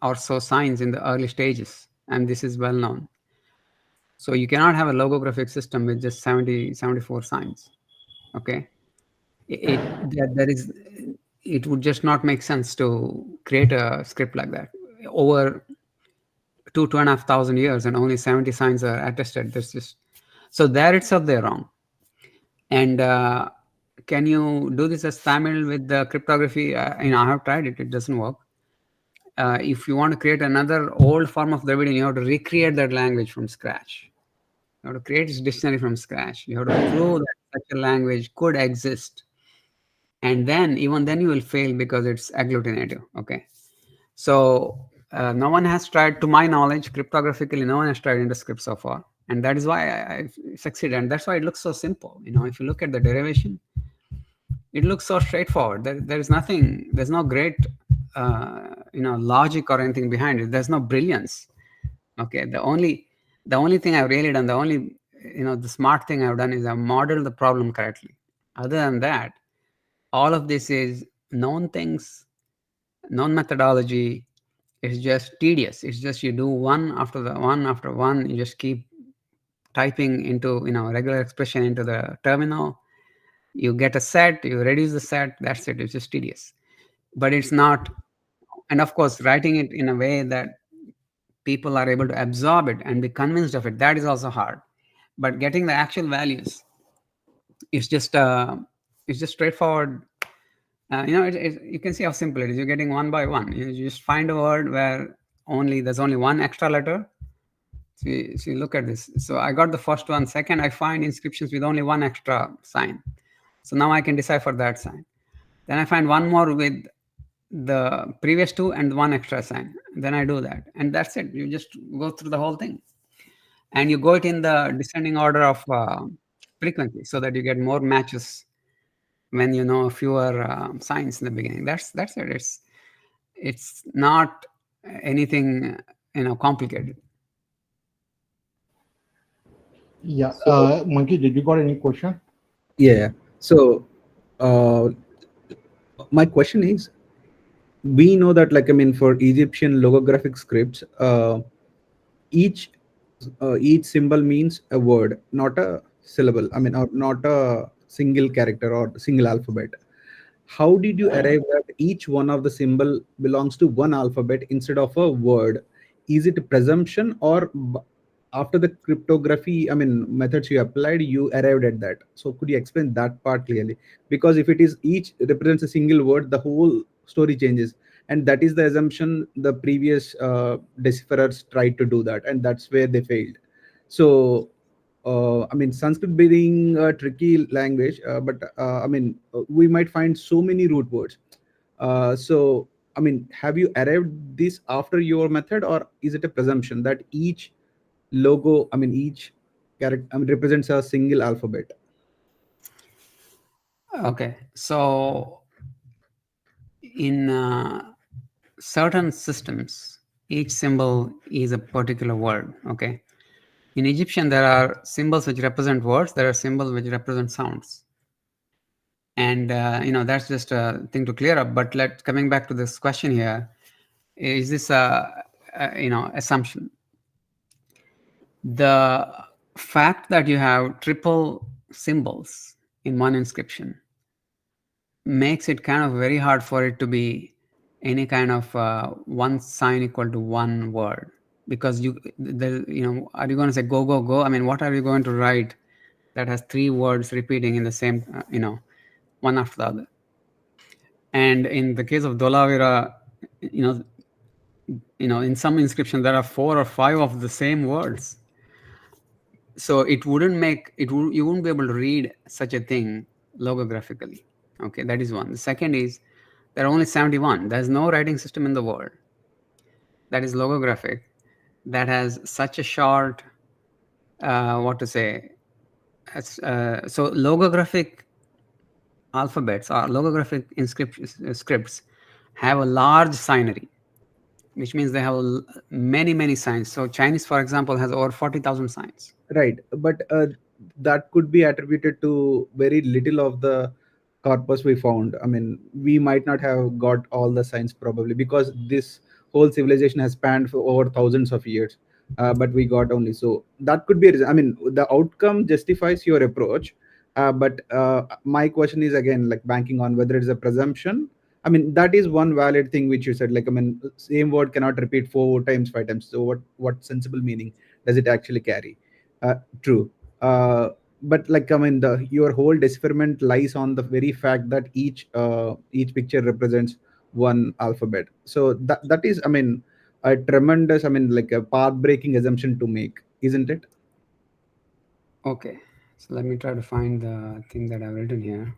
or so signs in the early stages, and this is well known. So you cannot have a logographic system with just 74 signs. Okay. It would just not make sense to create a script like that over 2,500 years, and only 70 signs are attested. So there itself they're wrong. And can you do this as Tamil with the cryptography? I have tried it. It doesn't work. If you want to create another old form of Dravidian, you have to recreate that language from scratch. You have to create this dictionary from scratch. You have to prove that such a language could exist. And then, even then, you will fail because it's agglutinative. Okay. So no one has tried, to my knowledge, cryptographically, no one has tried into script so far. And that is why I succeeded. And that's why it looks so simple. If you look at the derivation, it looks so straightforward. There's nothing, there's no great, logic or anything behind it. There's no brilliance. Okay. The only thing I've really done, the smart thing I've done is I've modeled the problem correctly. Other than that, all of this is known things, known methodology. It's just tedious. It's just you do one after one. You just keep typing into, regular expression into the terminal. You get a set, you reduce the set, that's it. It's just tedious. But it's not, and of course, writing it in a way that people are able to absorb it and be convinced of it, that is also hard. But getting the actual values, it's just straightforward. You can see how simple it is. You're getting one by one. You just find a word where there's only one extra letter. So you look at this. So I got the first one. Second, I find inscriptions with only one extra sign. So now I can decipher that sign. Then I find one more with the previous two and one extra sign. Then I do that. And that's it. You just go through the whole thing. And you go it in the descending order of frequency so that you get more matches when you know fewer signs in the beginning. That's it. It's not anything complicated. Yeah. Monkey, did you got any question? Yeah. So my question is, we know that for Egyptian logographic scripts, each symbol means a word, not a syllable. Or not a single character or single alphabet. How did you arrive that each one of the symbol belongs to one alphabet instead of a word? Is it a presumption, or after the cryptography methods you applied, you arrived at that? So could you explain that part clearly? Because if it is each represents a single word, the whole story changes, and that is the assumption the previous decipherers tried to do that, and that's where they failed. So Sanskrit being a tricky language, but we might find so many root words. So have you arrived this after your method, or is it a presumption that each logo, each character represents a single alphabet? Okay, so in certain systems, each symbol is a particular word. Okay, in Egyptian, there are symbols which represent words. There are symbols which represent sounds. And that's just a thing to clear up. But coming back to this question here, is this a assumption? The fact that you have triple symbols in one inscription makes it kind of very hard for it to be any kind of one sign equal to one word, because are you going to say go go go? What are you going to write that has three words repeating in the same one after the other? And in the case of Dolavira, in some inscription there are 4 or 5 of the same words. So it wouldn't make it. You wouldn't be able to read such a thing logographically. Okay, that is one. The second is there are only 71. There's no writing system in the world that is logographic that has such a short, what to say, so logographic alphabets or logographic scripts have a large signary, which means they have many signs. So Chinese, for example, has over 40,000 signs. Right, but that could be attributed to very little of the corpus we found. I mean, we might not have got all the signs probably because this whole civilization has spanned for over thousands of years, but we got only. So that could be a reason. I mean, the outcome justifies your approach, but my question is again like banking on whether it's a presumption. I mean, that is one valid thing which you said. Like, I mean, same word cannot repeat 4 times, 5 times. So what sensible meaning does it actually carry? True. But like, I mean, your whole decipherment lies on the very fact that each picture represents one alphabet. So that is, I mean, a tremendous, I mean, like a path-breaking assumption to make, isn't it? Okay, so let me try to find the thing that I've written here.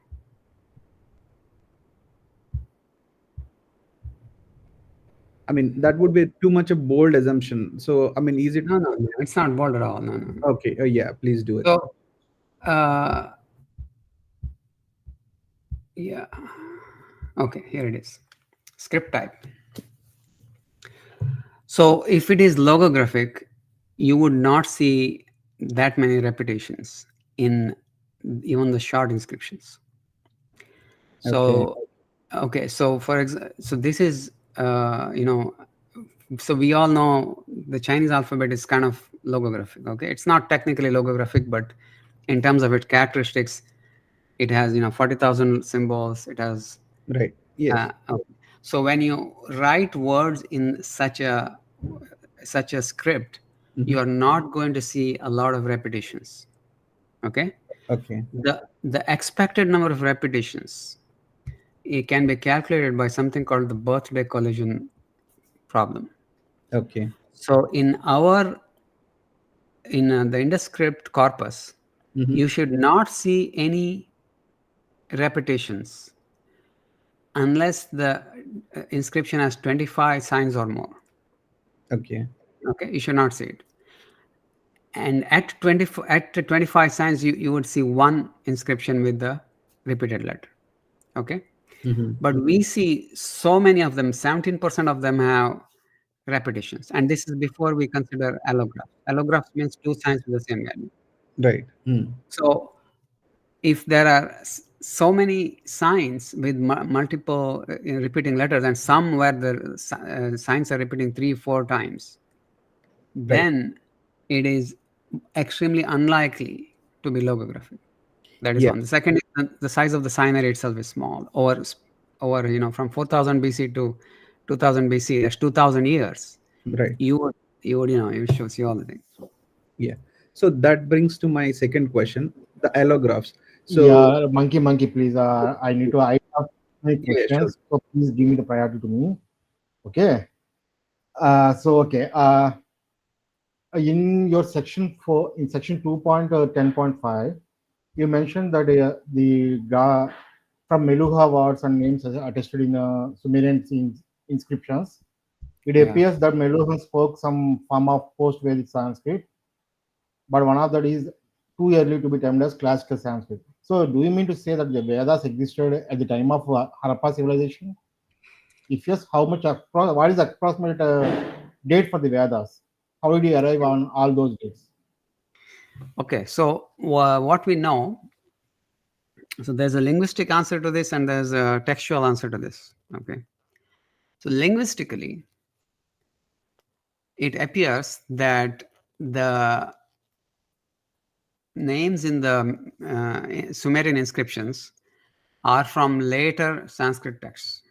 I mean, that would be too much a bold assumption. So, I mean, is it? No, it's not bold at all. No. Okay. Yeah, please do it. So, yeah. Okay, here it is. Script type. So, if it is logographic, you would not see that many repetitions in even the short inscriptions. So, okay. So, for example, so this is so we all know the Chinese alphabet is kind of logographic. Okay, it's not technically logographic, but in terms of its characteristics, it has 40,000 symbols. It has right. Yes. Okay. So when you write words in such a script, you are not going to see a lot of repetitions. Okay. Okay. The expected number of repetitions, it can be calculated by something called the birthday collision problem. Okay. So in the Indus script corpus, you should not see any repetitions unless the inscription has 25 signs or more. Okay. Okay, you should not see it. And at 25 signs, you would see one inscription with the repeated letter. Okay. But we see so many of them, 17% of them have repetitions. And this is before we consider allographs. Allographs means 2 signs with the same value. Right. So if there are so many signs with multiple repeating letters and some where the signs are repeating 3-4 times, then it is extremely unlikely to be logographic. That is one. The second is the size of the signary itself is small. Over from 4000 BC to 2000 BC, that's 2000 years. Right. You should see all the things. Yeah. So that brings to my second question, the allographs. So yeah, monkey, please. I need to. I have many questions, sure. so please give me the priority to me. Okay. In your section 4, in section 2.10.5, you mentioned that from Meluha words and names attested in Sumerian inscriptions, it appears that Meluhans spoke some form of post-Vedic Sanskrit, but one of that is too early to be termed as classical Sanskrit. So, do you mean to say that the Vedas existed at the time of Harappa civilization? If yes, how much? What is the approximate date for the Vedas? How did you arrive on all those dates? Okay, so what we know, so there's a linguistic answer to this and there's a textual answer to this. Okay, so linguistically, it appears that the names in the Sumerian inscriptions are from later Sanskrit texts,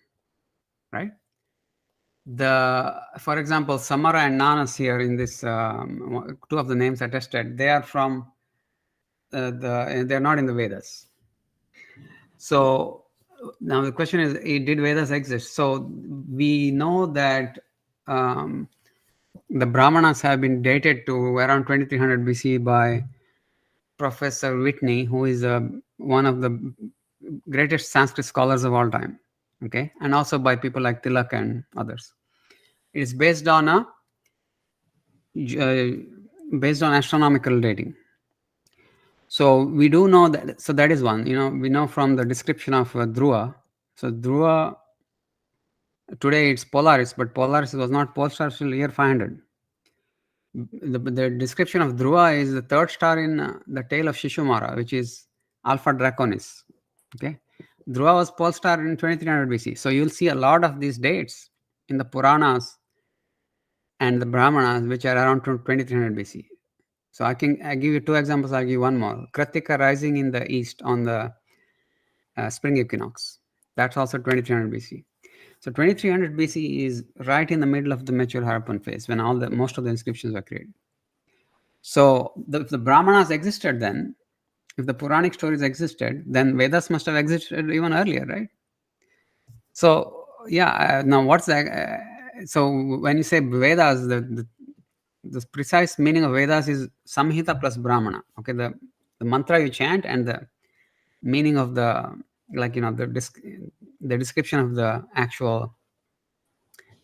right? For example, Samara and Nanas here in this 2 of the names attested, they are from they're not in the Vedas. So now the question is, did Vedas exist? So we know that the Brahmanas have been dated to around 2300 BC by Professor Whitney, who is one of the greatest Sanskrit scholars of all time. Okay, and also by people like Tilak and others. It is based on astronomical dating. So we do know that. So that is one. We know from the description of Dhruva. So Dhruva, today it's Polaris, but Polaris was not pole star till year 500. The description of Dhruva is the third star in the tail of Shishumara, which is Alpha Draconis. Okay, Dhruva was pole star in 2300 BC. So you'll see a lot of these dates in the Puranas and the Brahmanas, which are around 2300 BC. So I give you two examples. I'll give you one more. Kritika rising in the east on the spring equinox. That's also 2300 BC. So 2300 BC is right in the middle of the mature Harappan phase when most of the inscriptions were created. So if the Brahmanas existed then, if the Puranic stories existed, then Vedas must have existed even earlier, right? So yeah, now what's that? So when you say Vedas, the precise meaning of Vedas is Samhita plus Brahmana. Okay, the mantra you chant and the meaning of the description of the actual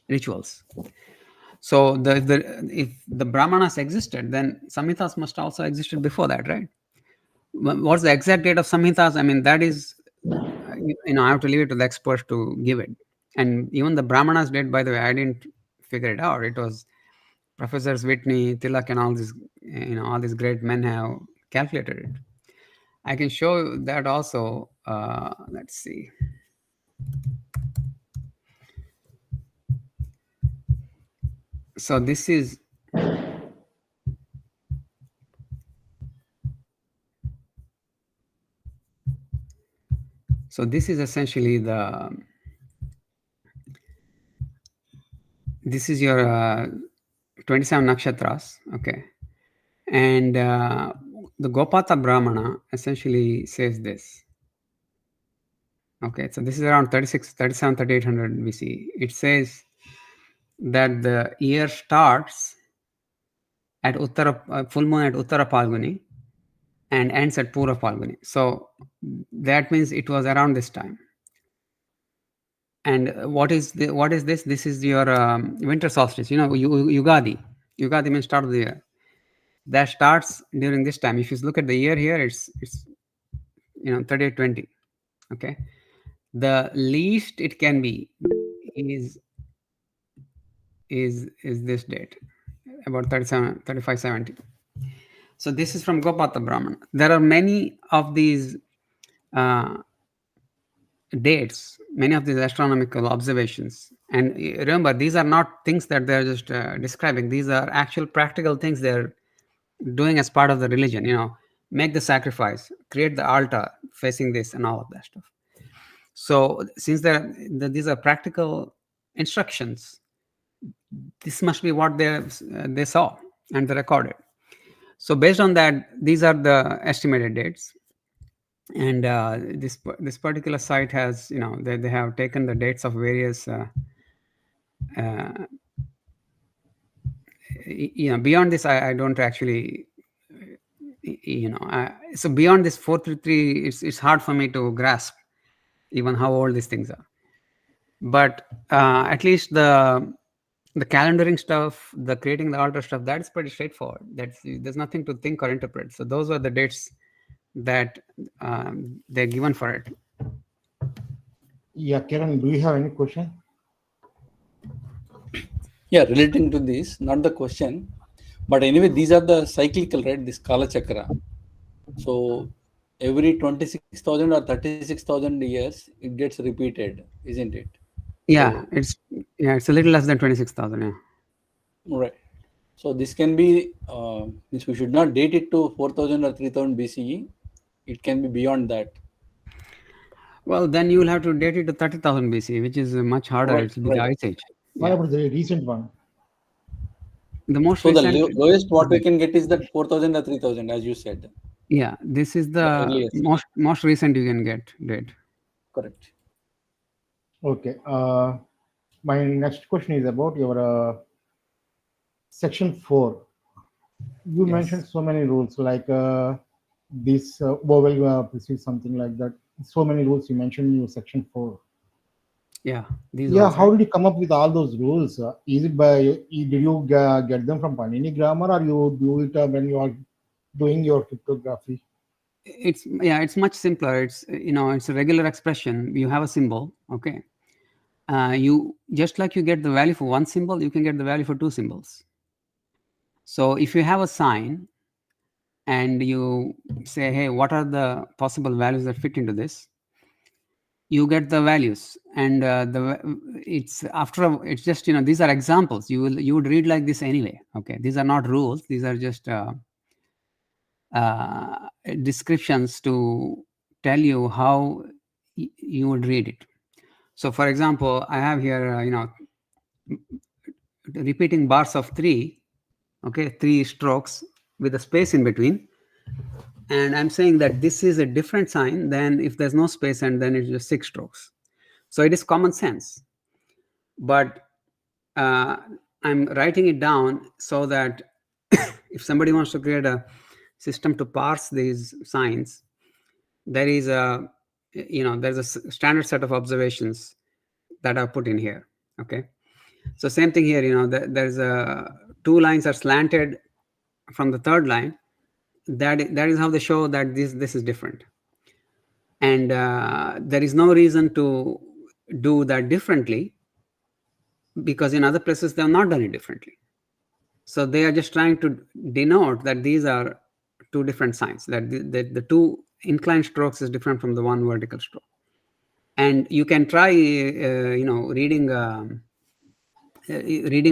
rituals. So if the Brahmanas existed, then Samhitas must also existed before that, right? What's the exact date of Samhitas? I mean, that is, I have to leave it to the experts to give it. And even the Brahmanas date, by the way, I didn't figure it out. It was Professors Whitney, Tilak, and all these great men have calculated it. I can show that also. Let's see. So this is essentially this is your 27 nakshatras, okay, and the Gopata Brahmana essentially says this. Okay, so this is around 3800 BC. It says that the year starts at full moon at Uttara Palguni and ends at Pura Palguni. So that means it was around this time. And what is this? This is your winter solstice. Yugadi. Yugadi means start of the year. That starts during this time. If you look at the year here, it's 3820. Okay, the least it can be is this date, about 3570. So this is from Gopata Brahmana. There are many of these dates, many of these astronomical observations. And remember, these are not things that they're just describing. These are actual practical things they're doing as part of the religion. Make the sacrifice, create the altar facing this, and all of that stuff. So since these are practical instructions, this must be what they saw and they recorded. So based on that, these are the estimated dates. And this particular site has, they have taken the dates of various, beyond this, I don't actually, so beyond this 433, it's hard for me to grasp even how old these things are. But at least the calendaring stuff, the creating the altar stuff, that is pretty straightforward. There's nothing to think or interpret. So those are the dates that they're given for it. Yeah, Kiran, do you have any question? Yeah, relating to this, not the question, but anyway, these are the cyclical, right? This Kala Chakra. So every 26,000 or 36,000 years, it gets repeated, isn't it? Yeah, it's a little less than 26,000. Yeah. Right. So this can be, we should not date it to 4,000 or 3,000 BCE. It can be beyond that. Well, then you will have to date it to 30,000 BC, which is much harder. Right, It will be the Ice Age. What about the recent one? The most So recent, the lowest what we can get is that 4,000 or 3,000, as you said. Yeah, this is the most recent you can get date. Correct. Okay. my next question is about your section 4. You Yes. mentioned so many rules, like this vowel precedes something like that. So many rules you mentioned in your section 4. Yeah, these Yeah, ones, how right? did you come up with all those rules? Is it by, did you get them from Panini grammar, or you do it when you are doing your cryptography? It's much simpler. It's it's a regular expression. You have a symbol, okay. You just like you get the value for one symbol, you can get the value for two symbols. So if you have a sign and you say, hey, what are the possible values that fit into this? You get the values, and it's just these are examples. You would read like this anyway. Okay, these are not rules. These are just descriptions to tell you how you would read it. So, for example, I have here repeating bars of 3. Okay, 3 strokes with a space in between. And I'm saying that this is a different sign than if there's no space and then it's just 6 strokes. So it is common sense. But I'm writing it down so that if somebody wants to create a system to parse these signs, there is there's a standard set of observations that are put in here. Okay. So same thing here, there's 2 lines are slanted from the third line. That is how they show that this is different. And there is no reason to do that differently, because in other places they have not done it differently. So they are just trying to denote that these are 2 different signs, that the 2 inclined strokes is different from the 1 vertical stroke. And you can try reading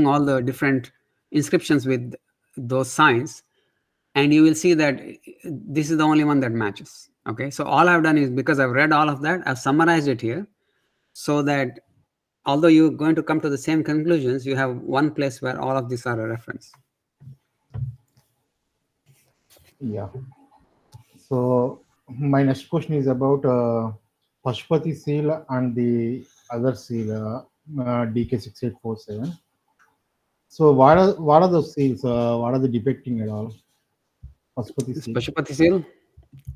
all the different inscriptions with those signs, and you will see that this is the only one that matches. Okay, so all I've done is, because I've read all of that, I've summarized it here, so that although you're going to come to the same conclusions, you have one place where all of these are a reference. Yeah. So my next question is about Pashupati seal and the other seal, DK6847. So what are those seals? What are they depicting at all? Pashupati seal. Pashupati seal?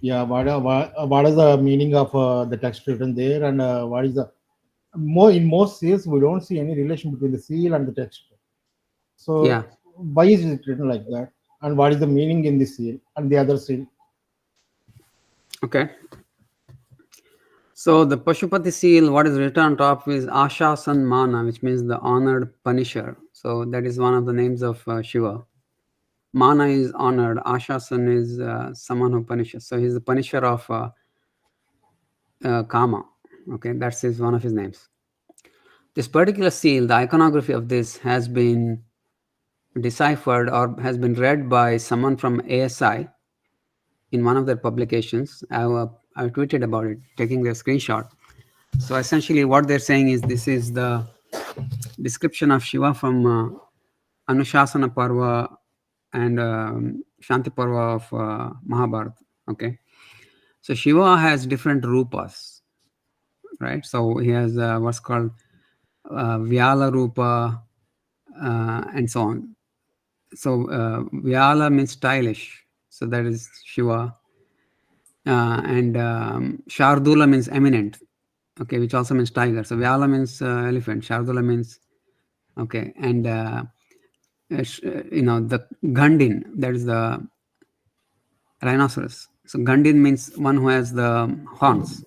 Yeah. What is the meaning of the text written there, and what is the in most seals we don't see any relation between the seal and the text. So Yeah. why is it written like that? And what is the meaning in the seal and the other seal? Okay. So the Pashupati seal, what is written on top is Ashasan Mana, which means the honored punisher. So that is one of the names of Shiva. Mana is honored. Ashasan is someone who punishes. So he's the punisher of Kama. Okay, that's one of his names. This particular seal, the iconography of this has been deciphered or has been read by someone from ASI in one of their publications. I tweeted about it, taking the screenshot. So essentially what they're saying is, this is the description of Shiva from Anushasana Parva and Shanti Parva of Mahabharata. Okay, so Shiva has different rupas, right? So he has what's called Vyala Rupa and so on. So Vyala means stylish, so that is Shiva. And Shardula means eminent, okay, which also means tiger. So Vyala means elephant, Shardula means, okay, and the Gandin, that is the rhinoceros. So Gandin means one who has the horns,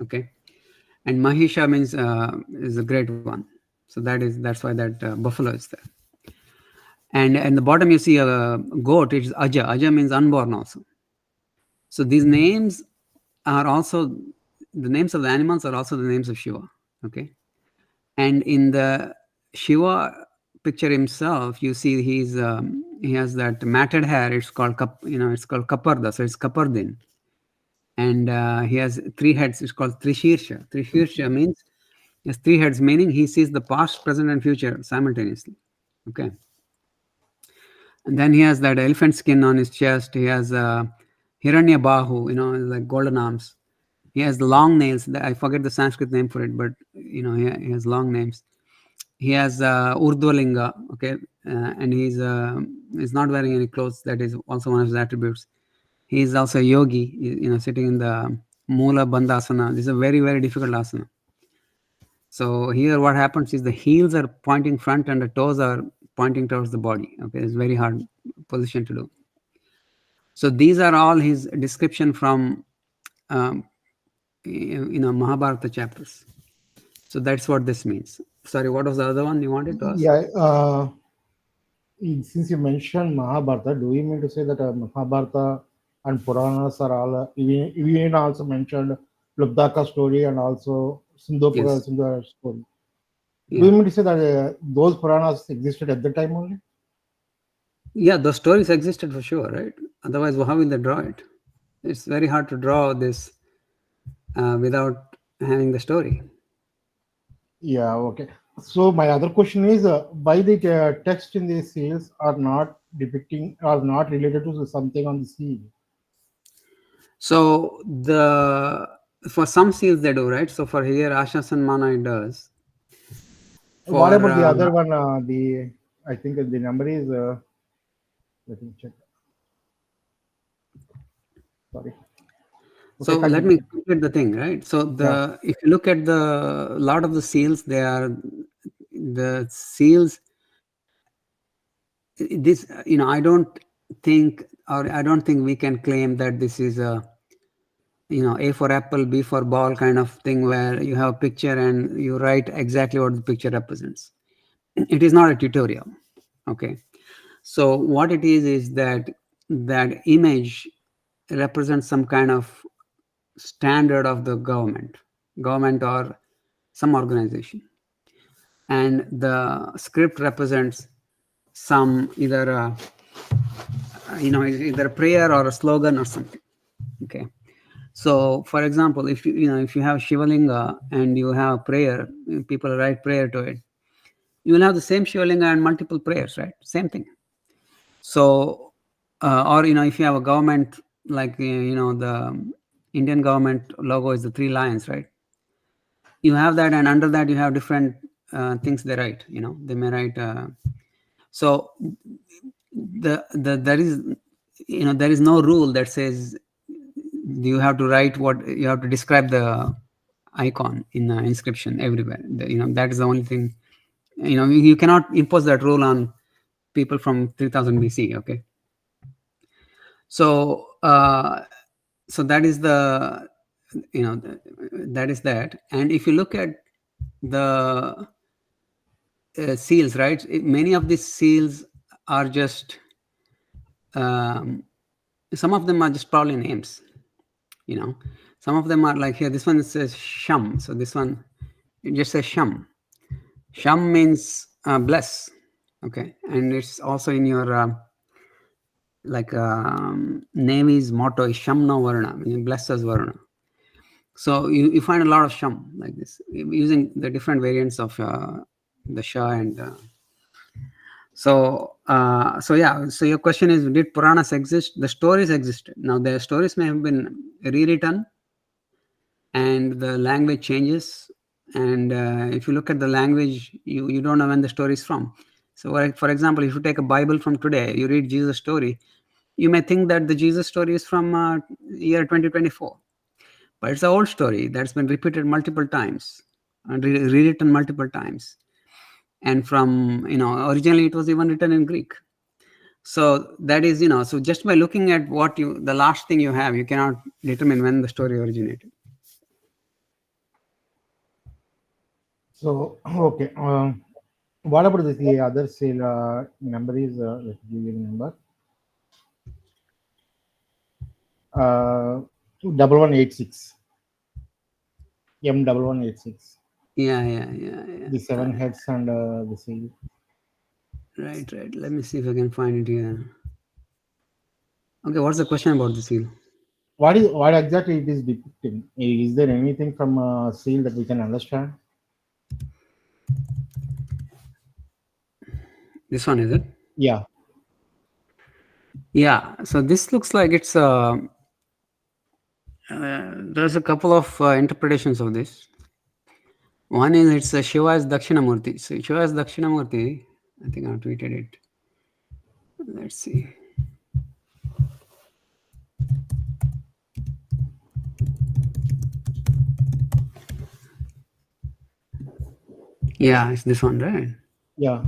okay, and Mahisha means is a great one. So that's why that buffalo is there. And in the bottom you see a goat. It's Aja. Aja means unborn also. So these names are also the names of the animals are also the names of Shiva. Okay, and in the Shiva picture himself, you see he has that matted hair. It's called Kaparda. So it's Kapardin, and he has 3 heads. It's called Trishirsha. Trishirsha means he has 3 heads, meaning he sees the past, present, and future simultaneously. Okay. And then he has that elephant skin on his chest. He has Hiranya Bahu, like golden arms. He has the long nails. I forget the Sanskrit name for it, but he has long names. he has Urdhvalinga, okay, and he's not wearing any clothes. That is also one of his attributes. He is also a yogi, sitting in the Mula Bandhasana. This is a very, very difficult asana. So here what happens is the heels are pointing front and the toes are pointing towards the body. Okay, it's very hard position to do. So these are all his description from Mahabharata chapters. So that's what this means. Sorry, what was the other one you wanted to ask? Yeah, since you mentioned Mahabharata, do you mean to say that Mahabharata and Puranas are all, even also mentioned Lubdaka story and also Sindhupura Sindhura story? Yeah. Do you mean to say that those Puranas existed at the time only? Yeah, those stories existed for sure, right? Otherwise, how will they draw it? It's very hard to draw this without having the story. Yeah, okay. So my other question is, why the text in these seals are not depicting, are not related to something on the seal? So for some seals they do, right? So for here, Ashasanmana it does. What about the other one? I think the number is. Let me check. Sorry. So let me complete the thing, right? So if you look at the lot of the seals, they are the seals. This, I don't think we can claim that this is a, A for apple, B for ball kind of thing where you have a picture and you write exactly what the picture represents. It is not a tutorial. Okay. So what it is that image represents some kind of standard of the government or some organization, and the script represents some either a prayer or a slogan or something. Okay. So for example, if you have Shivalinga and you have prayer, people write prayer to it, you will have the same Shivalinga and multiple prayers, right? Same thing. So or if you have a government like the Indian government logo is the 3 lions, right? You have that, and under that you have different things they write. They may write. So there is no rule that says you have to write what you have to describe the icon in the inscription everywhere. That is the only thing. You cannot impose that rule on people from 3000 BC. Okay. So that is the that is that. And if you look at the seals, right? Many of these seals are just some of them are just probably names. Some of them are like here. This one says Sham. So this one it just says Sham. Sham means bless. Okay, and it's also in your Navy's motto is Shamna Varna, meaning bless us Varna. So you find a lot of Sham like this, using the different variants of the Shah and so your question is, did Puranas exist? The stories existed. Now the stories may have been rewritten and the language changes, and if you look at the language, you don't know when the story is from. So for example, if you take a Bible from today, you read Jesus' story, you may think that the Jesus story is from year 2024, but it's an old story that's been repeated multiple times and rewritten multiple times. And from, originally it was even written in Greek. So that is, so just by looking at the last thing you have, you cannot determine when the story originated. So, okay. What about the other seal number is, let me give you the number. 1186. M1186. Yeah. The 7 heads and the seal. Right. Let me see if I can find it here. Okay, what's the question about the seal? What exactly it is depicting? Is there anything from seal that we can understand? This one, is it? Yeah. Yeah. So this looks like it's there's a couple of interpretations of this. One is it's Shiva as Dakshinamurti. So Shiva as Dakshinamurti, I think I've tweeted it. Let's see. Yeah, it's this one, right? Yeah.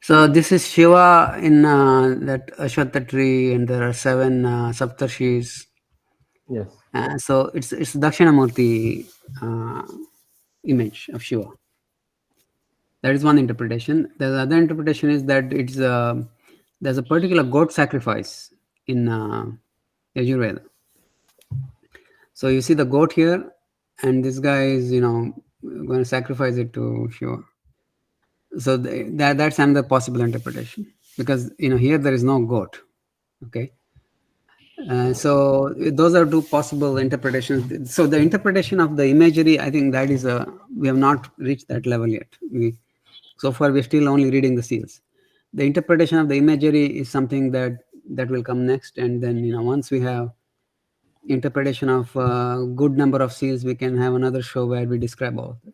So this is Shiva in that Ashwatha tree, and there are 7 Saptarshis. Yes. So it's Dakshinamurti image of Shiva. That is one interpretation. The other interpretation is that it's there's a particular goat sacrifice in Yajurveda. So you see the goat here, and this guy is going to sacrifice it to Shiva. So that's another possible interpretation, because here there is no goat. Okay. So those are 2 possible interpretations. So the interpretation of the imagery, I think that is we have not reached that level yet. So far we're still only reading the seals. The interpretation of the imagery is something that will come next, and then once we have interpretation of good number of seals, we can have another show where we describe all of it.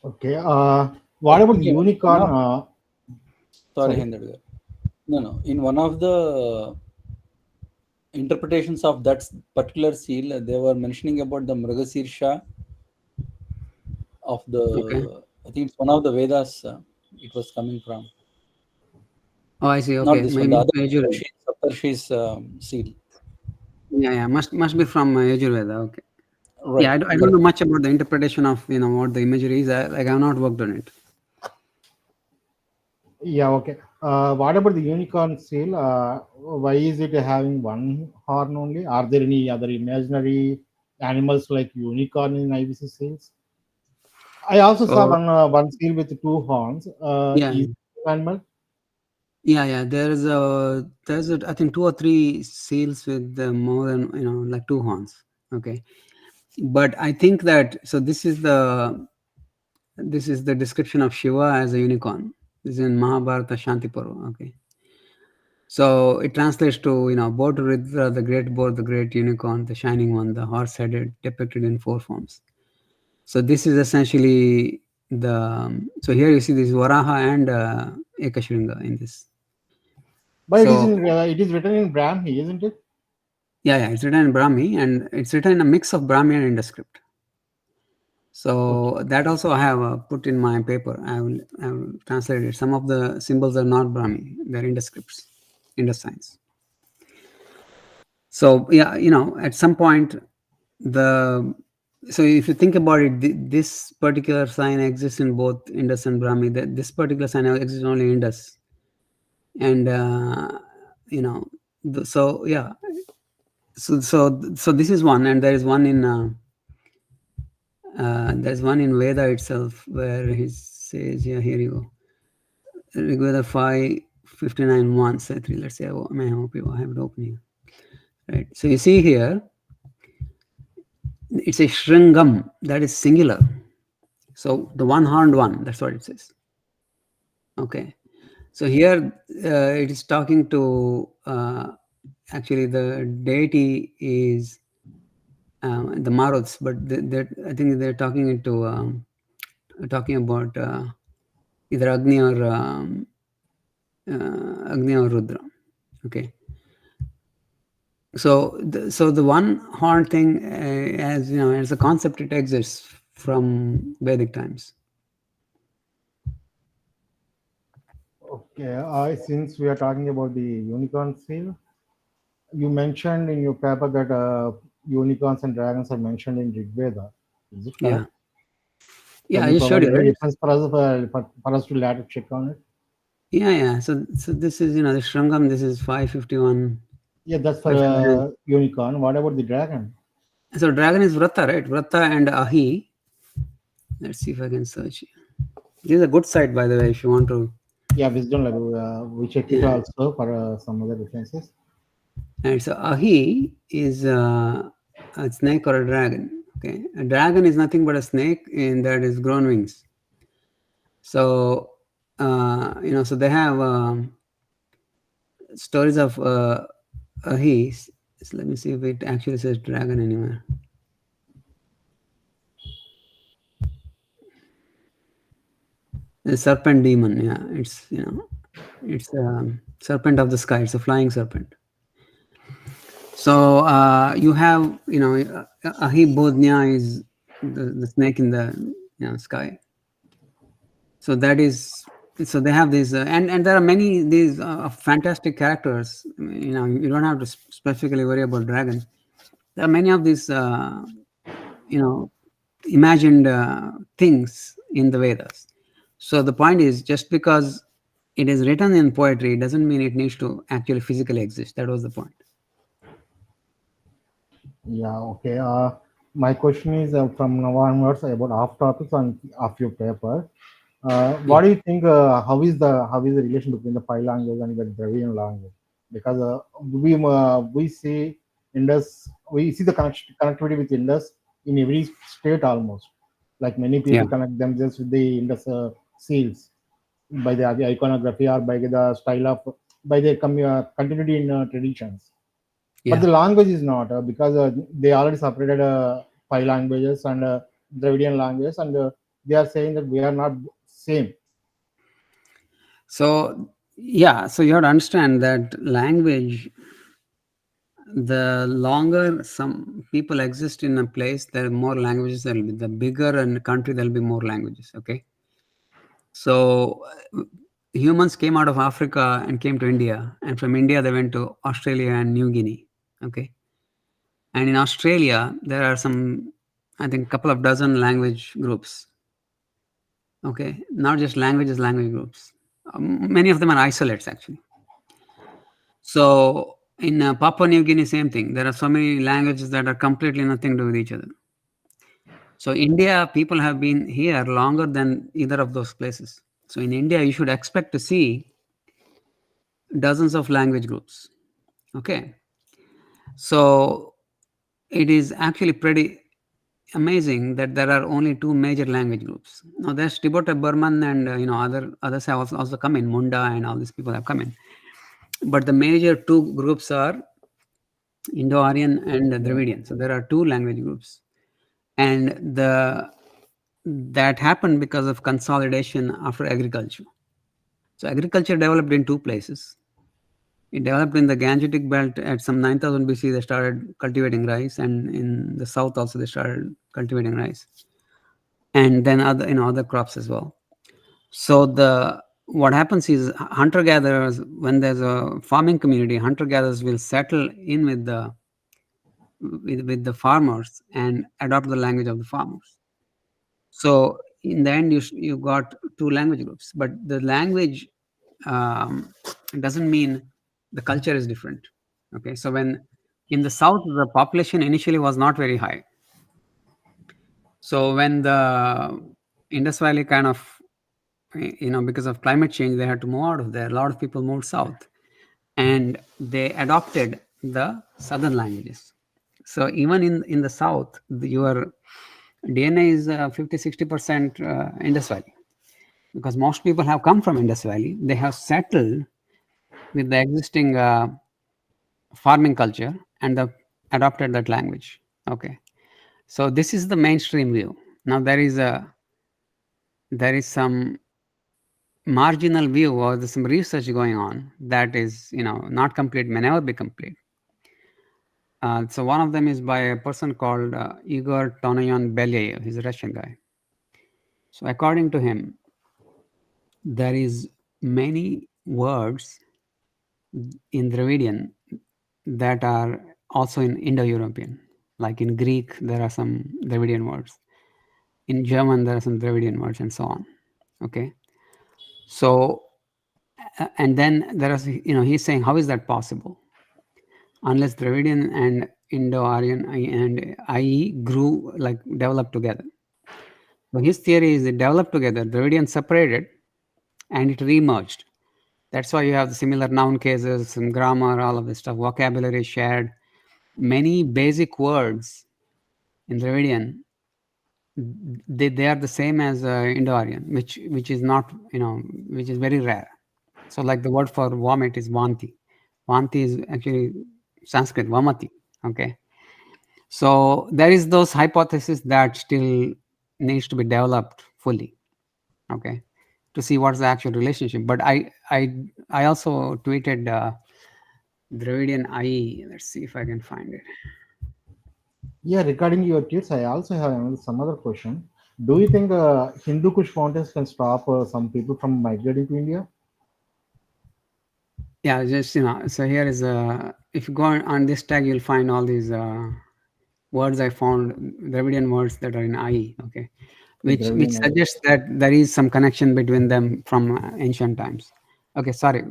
Okay. What about the unicorn? Sorry, Hendra. No. In one of the interpretations of that particular seal, they were mentioning about the Mrigasirsha of the. Okay. I think it's one of the Vedas. It was coming from. Oh, I see. Okay. Not this one. The other Yajurveda. Saptarshi's seal. Yeah. Must be from Yajurveda. Okay. Right. Yeah, I don't know much about the interpretation of what the imagery is. I've not worked on it. Yeah. Okay. What about the unicorn seal? Why is it having 1 horn only? Are there any other imaginary animals like unicorn in IVC seals? I also saw one seal with 2 horns. Yeah. Is it an animal? Yeah. There's I think 2 or 3 seals with more than like 2 horns. Okay, but I think that this is the description of Shiva as a unicorn. This is in Mahabharata Shanti Parva. Okay, so it translates to Bodhridra, the great boar, the great unicorn, the shining one, the horse-headed, depicted in 4 forms. So this is essentially so here you see this Varaha and Ekashringa in this. But it is written in Brahmi, isn't it? Yeah, it's written in Brahmi, and it's written in a mix of Brahmi and Indo-script. So that also I have put in my paper. I will translate it. Some of the symbols are not Brahmi; they're Indo-scripts, Indo-signs. So yeah, at some point, so if you think about it, this particular sign exists in both Indus and Brahmi. This particular sign exists only in Indus, and so yeah. So this is one, and there is one in there's one in Veda itself where he says, here you go, Rigveda 5:59 1. Let's say I hope you have it open here. Right. So you see here, it's a Shringam, that is singular. So the 1-horned one, that's what it says. Okay. So here it is talking to actually the deity is the Maruts, but I think they're talking about either Agni or Rudra. Okay. So the 1-horn thing, as a concept, it exists from Vedic times. Okay. Since we are talking about the unicorn seal, you mentioned in your paper that unicorns and dragons are mentioned in Rigveda. Is it correct? Yeah, I showed you, right? For us to later check on it. Yeah. So this is the Shrangam. This is 5:51. Yeah, that's for unicorn. What about the dragon? So dragon is Vrata, right? Vrata and Ahi. Let's see if I can search. This is a good site, by the way, if you want to. Yeah, wisdom level. We checked it also for some other references. And so Ahi is a snake or a dragon. Okay, a dragon is nothing but a snake, and that is grown wings. So so they have stories of Ahi. So let me see if it actually says dragon anywhere. The serpent demon, yeah, it's it's a serpent of the sky. It's a flying serpent. So you have Ahibodhnya is the snake in the sky. So that is, so they have these and there are many these fantastic characters. You don't have to specifically worry about dragons. There are many of these imagined things in the Vedas. So the point is, just because it is written in poetry doesn't mean it needs to actually physically exist. That was the point. Yeah, okay. My question is from now onwards about off topics on off your paper. What do you think? How is the relation between the Pi language and the Dravidian language? Because we see Indus, we see the connectivity with Indus in every state almost. Like many people connect themselves with the Indus seals by the iconography or by the style of by the continuity in traditions. But the language is not because they already separated Pi languages and Dravidian languages, and they are saying that we are not same. So yeah, so you have to understand that language, the longer some people exist in a place, there are more languages. There will be, the bigger a country, there will be more languages. Okay. So humans came out of Africa and came to India, and from India they went to Australia and New Guinea. Okay. And in Australia, there are some, I think, couple of dozen language groups. Okay. Not just languages, language groups. Many of them are isolates actually. So in Papua New Guinea, same thing. There are so many languages that are completely nothing to do with each other. So India, people have been here longer than either of those places. So in India, you should expect to see dozens of language groups. Okay. So it is actually pretty amazing that there are only two major language groups. Now there's Tibeto-Burman and others have also come in. Munda and all these people have come in. But the major two groups are Indo-Aryan and Dravidian. So there are two language groups, and that happened because of consolidation after agriculture. So agriculture developed in two places. It developed in the Gangetic belt at some 9000 BC. They started cultivating rice, and in the south also they started cultivating rice, and then other crops as well. So what happens is hunter-gatherers, when there's a farming community, hunter-gatherers will settle in with the farmers and adopt the language of the farmers. So in the end, you got two language groups, but the language doesn't mean the culture is different. Okay, so when in the south, the population initially was not very high. So when the Indus Valley kind of, because of climate change, they had to move out of there. A lot of people moved south, and they adopted the southern languages. So even in the south, your DNA is 50-60% Indus Valley, because most people have come from Indus Valley. They have settled with the existing farming culture and adopted that language. Okay, so this is the mainstream view. Now there is some marginal view, or there's some research going on that is not complete, may never be complete. So one of them is by a person called Igor Tonoyan Belyayev. He's a Russian guy. So according to him, there is many words in Dravidian that are also in Indo-European. Like in Greek, there are some Dravidian words. In German, there are some Dravidian words, and so on. Okay. So, and then there is, he's saying, how is that possible? Unless Dravidian and Indo-Aryan and IE developed together. So his theory is they developed together, Dravidian separated, and it re-merged. That's why you have the similar noun cases, some grammar, all of this stuff, vocabulary shared. Many basic words in Dravidian, they are the same as Indo-Aryan, which is not, which is very rare. So like the word for vomit is vanti. Vanti is actually Sanskrit, vamati. Okay. So there is those hypotheses that still needs to be developed fully. Okay. to see what's the actual relationship. But I also tweeted Dravidian IE. Let's see if I can find it. Yeah, regarding your tweets, I also have some other question. Do you think Hindu Kush fountains can stop some people from migrating to India? Yeah, just so here is if you go on this tag, you'll find all these words I found, Dravidian words that are in IE. Okay, which suggests that there is some connection between them from ancient times. Okay, sorry.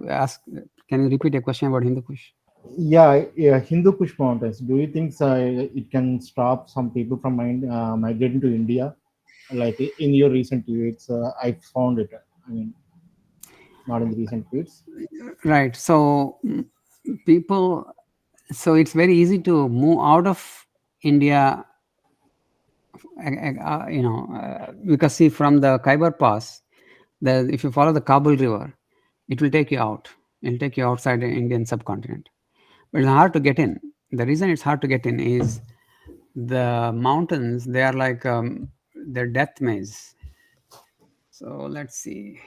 Can you repeat a question about Hindu Kush? Yeah, Hindu Kush mountains. Do you think it can stop some people from migrating to India? Like in your recent tweets, I found it. I mean, not in the recent tweets. Right. So people, so it's very easy to move out of India. Because see, from the Khyber Pass, if you follow the Kabul River, it will take you out. It'll take you outside the Indian subcontinent. But it's hard to get in. The reason it's hard to get in is the mountains, they are like they're death maze. So let's see.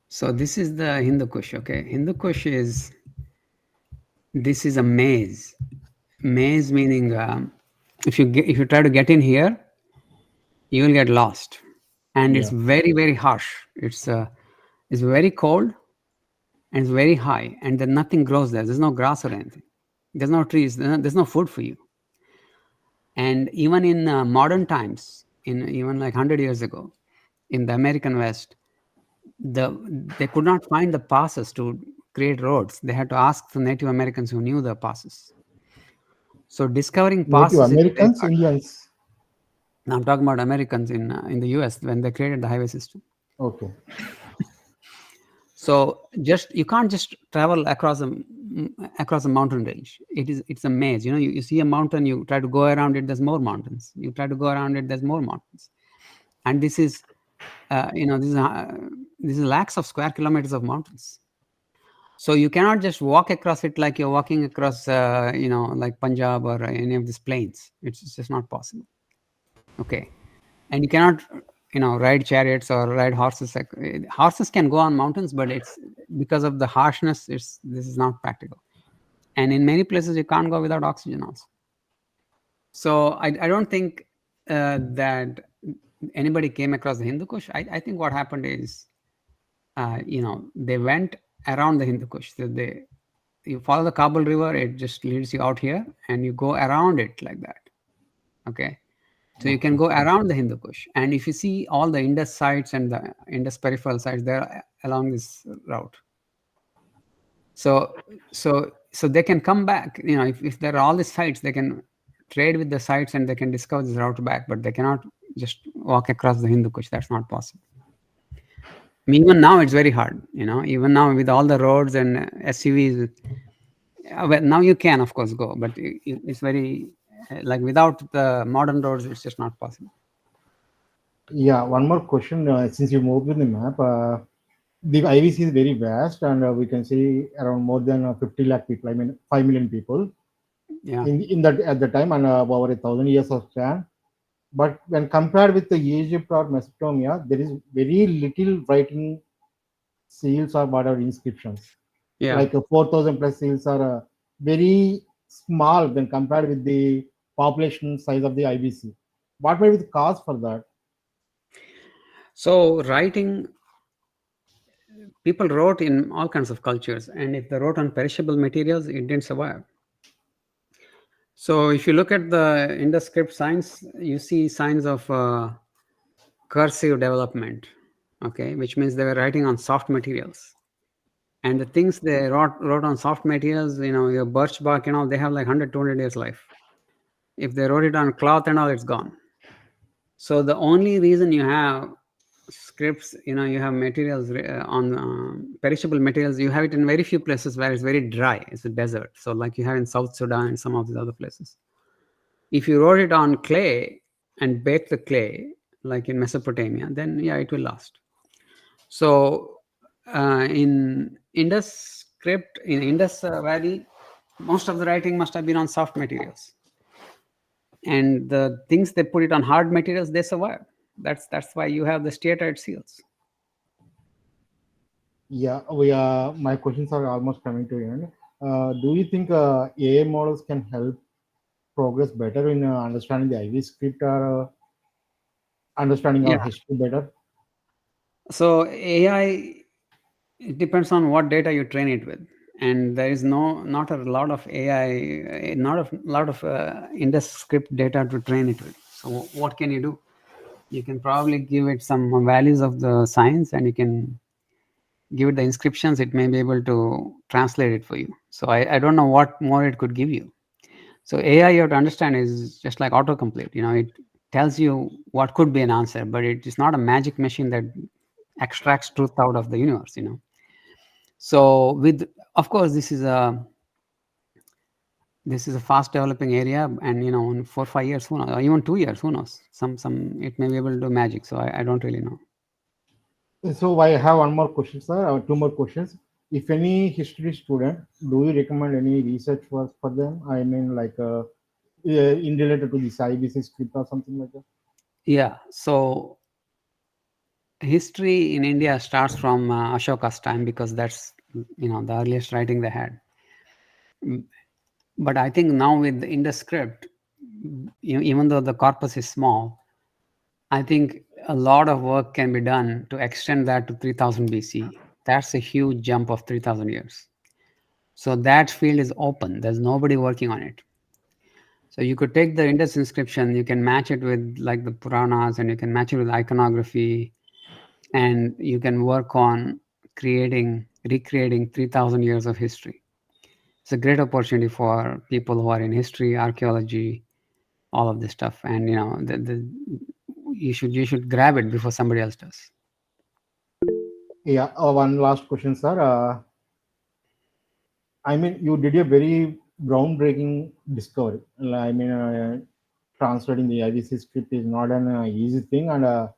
So this is the Hindu Kush. Okay, Hindu Kush is, this is a maze. Maze meaning if you try to get in here, you will get lost, and it's very, very harsh. It's very cold, and it's very high, and then nothing grows there. There's no grass or anything. There's no trees. There's no food for you. And even in modern times, even like 100 years ago, in the American West, they could not find the passes to create roads. They had to ask the Native Americans who knew the passes. So discovering passes. Native Americans, Indians. Now I'm talking about Americans in the US when they created the highway system. Okay. So you can't just travel across a mountain range. It's a maze. You see a mountain, you try to go around it, there's more mountains. You try to go around it, there's more mountains. And this is lakhs of square kilometers of mountains. So you cannot just walk across it like you're walking across like Punjab or any of these plains. It's just not possible. Okay. And you cannot ride chariots or ride horses. Horses can go on mountains, but it's because of the harshness, this is not practical. And in many places you can't go without oxygen also. So I don't think that anybody came across the Hindu Kush. I think what happened is they went around the Hindu Kush. So you follow the Kabul River, it just leads you out here, and you go around it like that. Okay. So you can go around the Hindu Kush, and if you see all the Indus sites and the Indus peripheral sites, they're along this route. So they can come back. If there are all these sites, they can trade with the sites and they can discover this route back, but they cannot just walk across the Hindu Kush. That's not possible. Even now, it's very hard. Even now with all the roads and SUVs, well, now you can of course go, but it's very. Like without the modern roads, it's just not possible. Yeah, one more question. Since you moved with the map, the IVC is very vast, and we can see around more than 50 lakh people. I mean, 5 million people. Yeah. In that at the time, and over 1,000 years of span. But when compared with the Egypt or Mesopotamia, there is very little writing seals or whatever inscriptions. Yeah. Like 4,000 plus seals are very small when compared with the population size of the IVC. What may be the cause for that? So writing, people wrote in all kinds of cultures, and if they wrote on perishable materials, it didn't survive. So if you look at the Indus script signs, you see signs of cursive development, okay, which means they were writing on soft materials. And the things they wrote on soft materials, your birch bark and all, they have like 100, 200 years life. If they wrote it on cloth and all, it's gone. So the only reason you have scripts, you have materials on perishable materials, you have it in very few places where it's very dry. It's a desert. So like you have in South Sudan and some of these other places. If you wrote it on clay and baked the clay, like in Mesopotamia, then yeah, it will last. So in Indus script, in Indus Valley, most of the writing must have been on soft materials, and the things they put it on hard materials, they survive. That's why you have the steatite seals. Yeah, my questions are almost coming to an end. Do you think AI models can help progress better in understanding the IV script or understanding our Yeah. history better? So AI, it depends on what data you train it with, and there is not a lot of AI, not a lot of Indus script data to train it with. So what can you do? You can probably give it some values of the signs, and you can give it the inscriptions. It may be able to translate it for you. So I don't know what more it could give you. So AI, you have to understand, is just like autocomplete. It tells you what could be an answer, but it is not a magic machine that extracts truth out of the universe. So of course, this is a fast developing area, and in 4 or 5 years, who knows, or even 2 years, who knows? Some it may be able to do magic. So I don't really know. So I have one more question, sir. Two more questions. If any history student, do you recommend any research work for them? I mean, like in related to this IVC script or something like that. Yeah. So history in India starts from Ashoka's time, because that's the earliest writing they had. But I think now with the Indus script, even though the corpus is small, I think a lot of work can be done to extend that to 3000 BC. That's a huge jump of 3000 years. So that field is open. There's nobody working on it. So you could take the Indus inscription, you can match it with like the Puranas, and you can match it with iconography, and you can work on recreating 3000 years of history. It's a great opportunity for people who are in history, archaeology, all of this stuff. And you should grab it before somebody else does. Yeah. One last question, sir. I mean, you did a very groundbreaking discovery. I mean, translating the IVC script is not an easy thing. And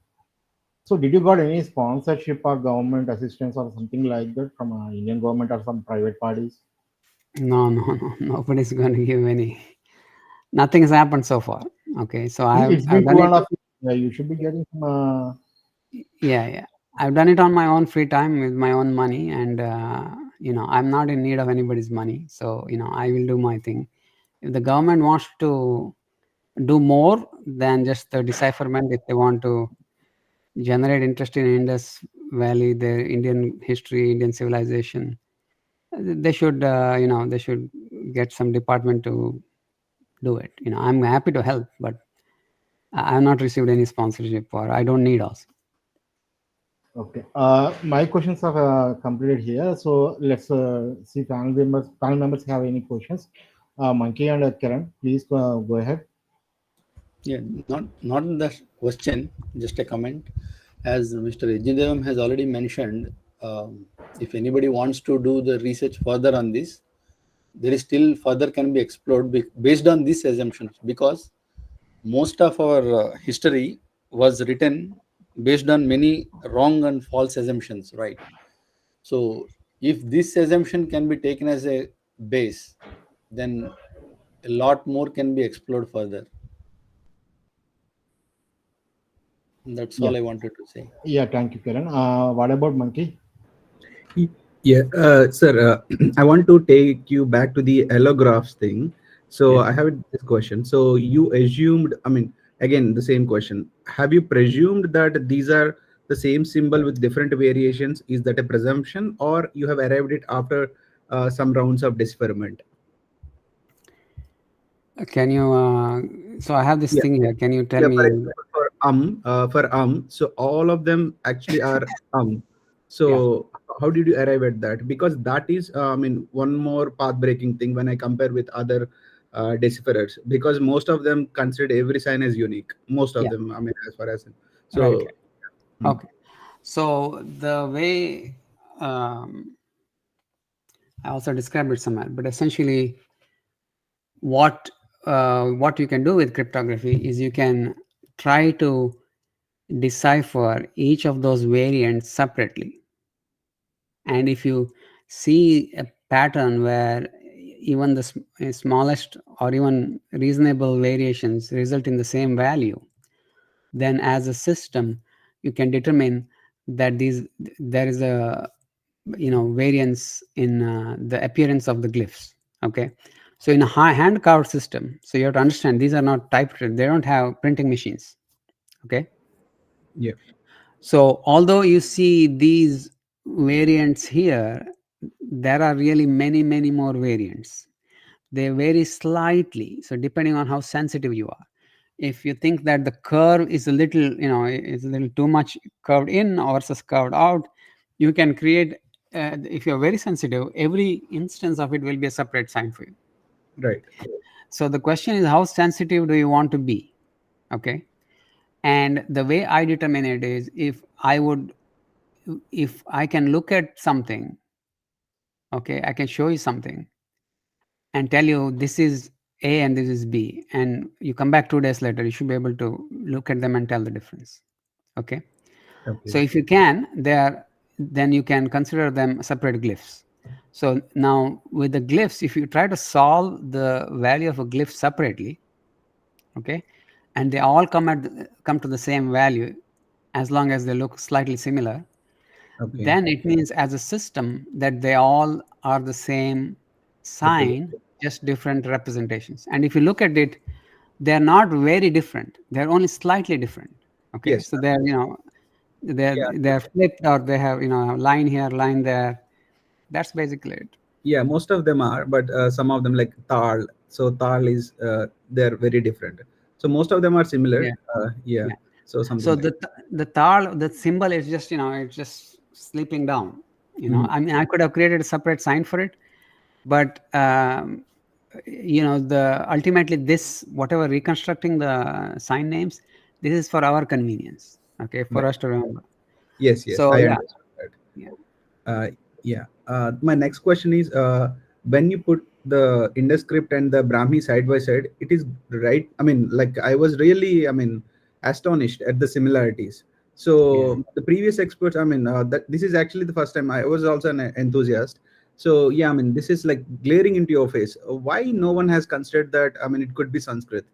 so, did you got any sponsorship or government assistance or something like that from Indian government or some private parties? No, nobody's going to give any. Nothing has happened so far. Okay, so It's I've been done two it. and a half years. Yeah, you should be getting some. Yeah. I've done it on my own free time with my own money, and I'm not in need of anybody's money. So I will do my thing. If the government wants to do more than just the decipherment, if they want to generate interest in Indus Valley, their Indian history, Indian civilization, they should they should get some department to do it. I'm happy to help, but I have not received any sponsorship, or I don't need also. Okay. My questions are completed here. So let's see if panel members have any questions. Monkey and Kiran, please go ahead. Yeah, not the question, just a comment. As Mr. Devam has already mentioned, if anybody wants to do the research further on this, there is still further can be explored based on these assumptions, because most of our history was written based on many wrong and false assumptions, right? So if this assumption can be taken as a base, then a lot more can be explored further. That's all I wanted to say. Yeah, thank you, Kiran. What about Monkey? Yeah, sir, I want to take you back to the allographs thing. So Yes. I have this question. So you assumed, I mean, again, the same question. Have you presumed that these are the same symbol with different variations? Is that a presumption, or you have arrived it after some rounds of decipherment? Can you? So I have this Yeah. thing here. Can you tell Yeah, me? for example, so all of them actually are So Yeah. how did you arrive at that? Because that is, I mean, one more path-breaking thing when I compare with other decipherers, because most of them consider every sign as unique. Most of Yeah. them, I mean, as far as Right. so. Okay. So the way I also described it somewhere, but essentially, what you can do with cryptography is you can try to decipher each of those variants separately. And if you see a pattern where even the smallest or even reasonable variations result in the same value, then as a system, you can determine that there is a variance in the appearance of the glyphs. Okay, so in a hand carved system, so you have to understand these are not typewritten; they don't have printing machines. Okay. Yeah. So although you see these variants here, there are really many more variants. They vary slightly. So depending on how sensitive you are. If you think that the curve is a little, is a little too much curved in versus curved out, you can create, if you're very sensitive, every instance of it will be a separate sign for you. Right. So the question is, how sensitive do you want to be? Okay. And the way I determine it is if I can look at something, okay, I can show you something and tell you this is A and this is B, and you come back 2 days later, you should be able to look at them and tell the difference. Okay. So if you can, then you can consider them separate glyphs. So now with the glyphs, if you try to solve the value of a glyph separately, okay, and they all come to the same value, as long as they look slightly similar, then it means as a system that they all are the same sign, just different representations. And if you look at it, they're not very different. They're only slightly different. Okay. Yes. So they're, they're flipped, or they have, line here, line there. That's basically it. Yeah, most of them are, but some of them like Tal. So Tal is they're very different. So most of them are similar. Yeah. So something. So like the Tal, the symbol is just, it's just sleeping down. I mean, I could have created a separate sign for it, but ultimately this, whatever reconstructing the sign names, this is for our convenience. Okay, for us to remember. Yes. So I understand that. My next question is, when you put the Indus script and the Brahmi side by side, it is right. I mean, like I was really, astonished at the similarities. So the previous experts, that this is actually the first time I was also an enthusiast. So yeah, this is like glaring into your face. Why no one has considered that? It could be Sanskrit,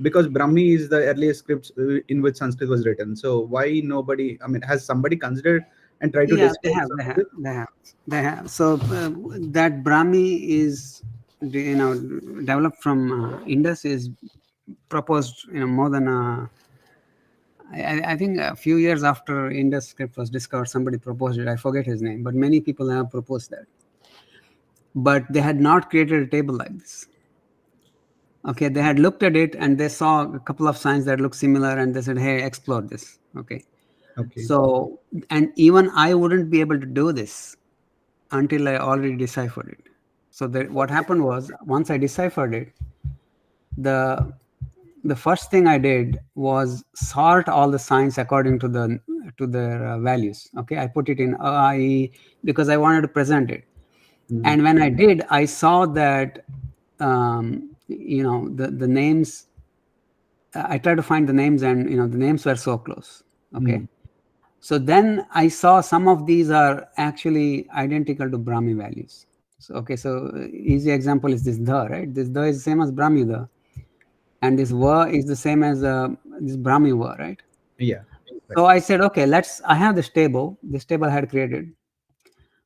because Brahmi is the earliest scripts in which Sanskrit was written. So why nobody? Has somebody considered and tried to? Yeah, they have. So that Brahmi is, developed from Indus, is proposed, more than I think a few years after Indus script was discovered, somebody proposed it. I forget his name, but many people have proposed that. But they had not created a table like this. Okay, they had looked at it and they saw a couple of signs that look similar, and they said, "Hey, explore this." Okay. So, and even I wouldn't be able to do this until I already deciphered it. So what happened was, once I deciphered it, the first thing I did was sort all the signs according to their values. Okay, I put it in I because I wanted to present it. And when I did, I saw that the names. I tried to find the names, and the names were so close. Okay. So then I saw some of these are actually identical to Brahmi values. So, okay, so easy example is this the, right? This the is the same as Brahmi the, and this va is the same as this Brahmi va, right? Yeah. So I said, okay, I have this table I had created.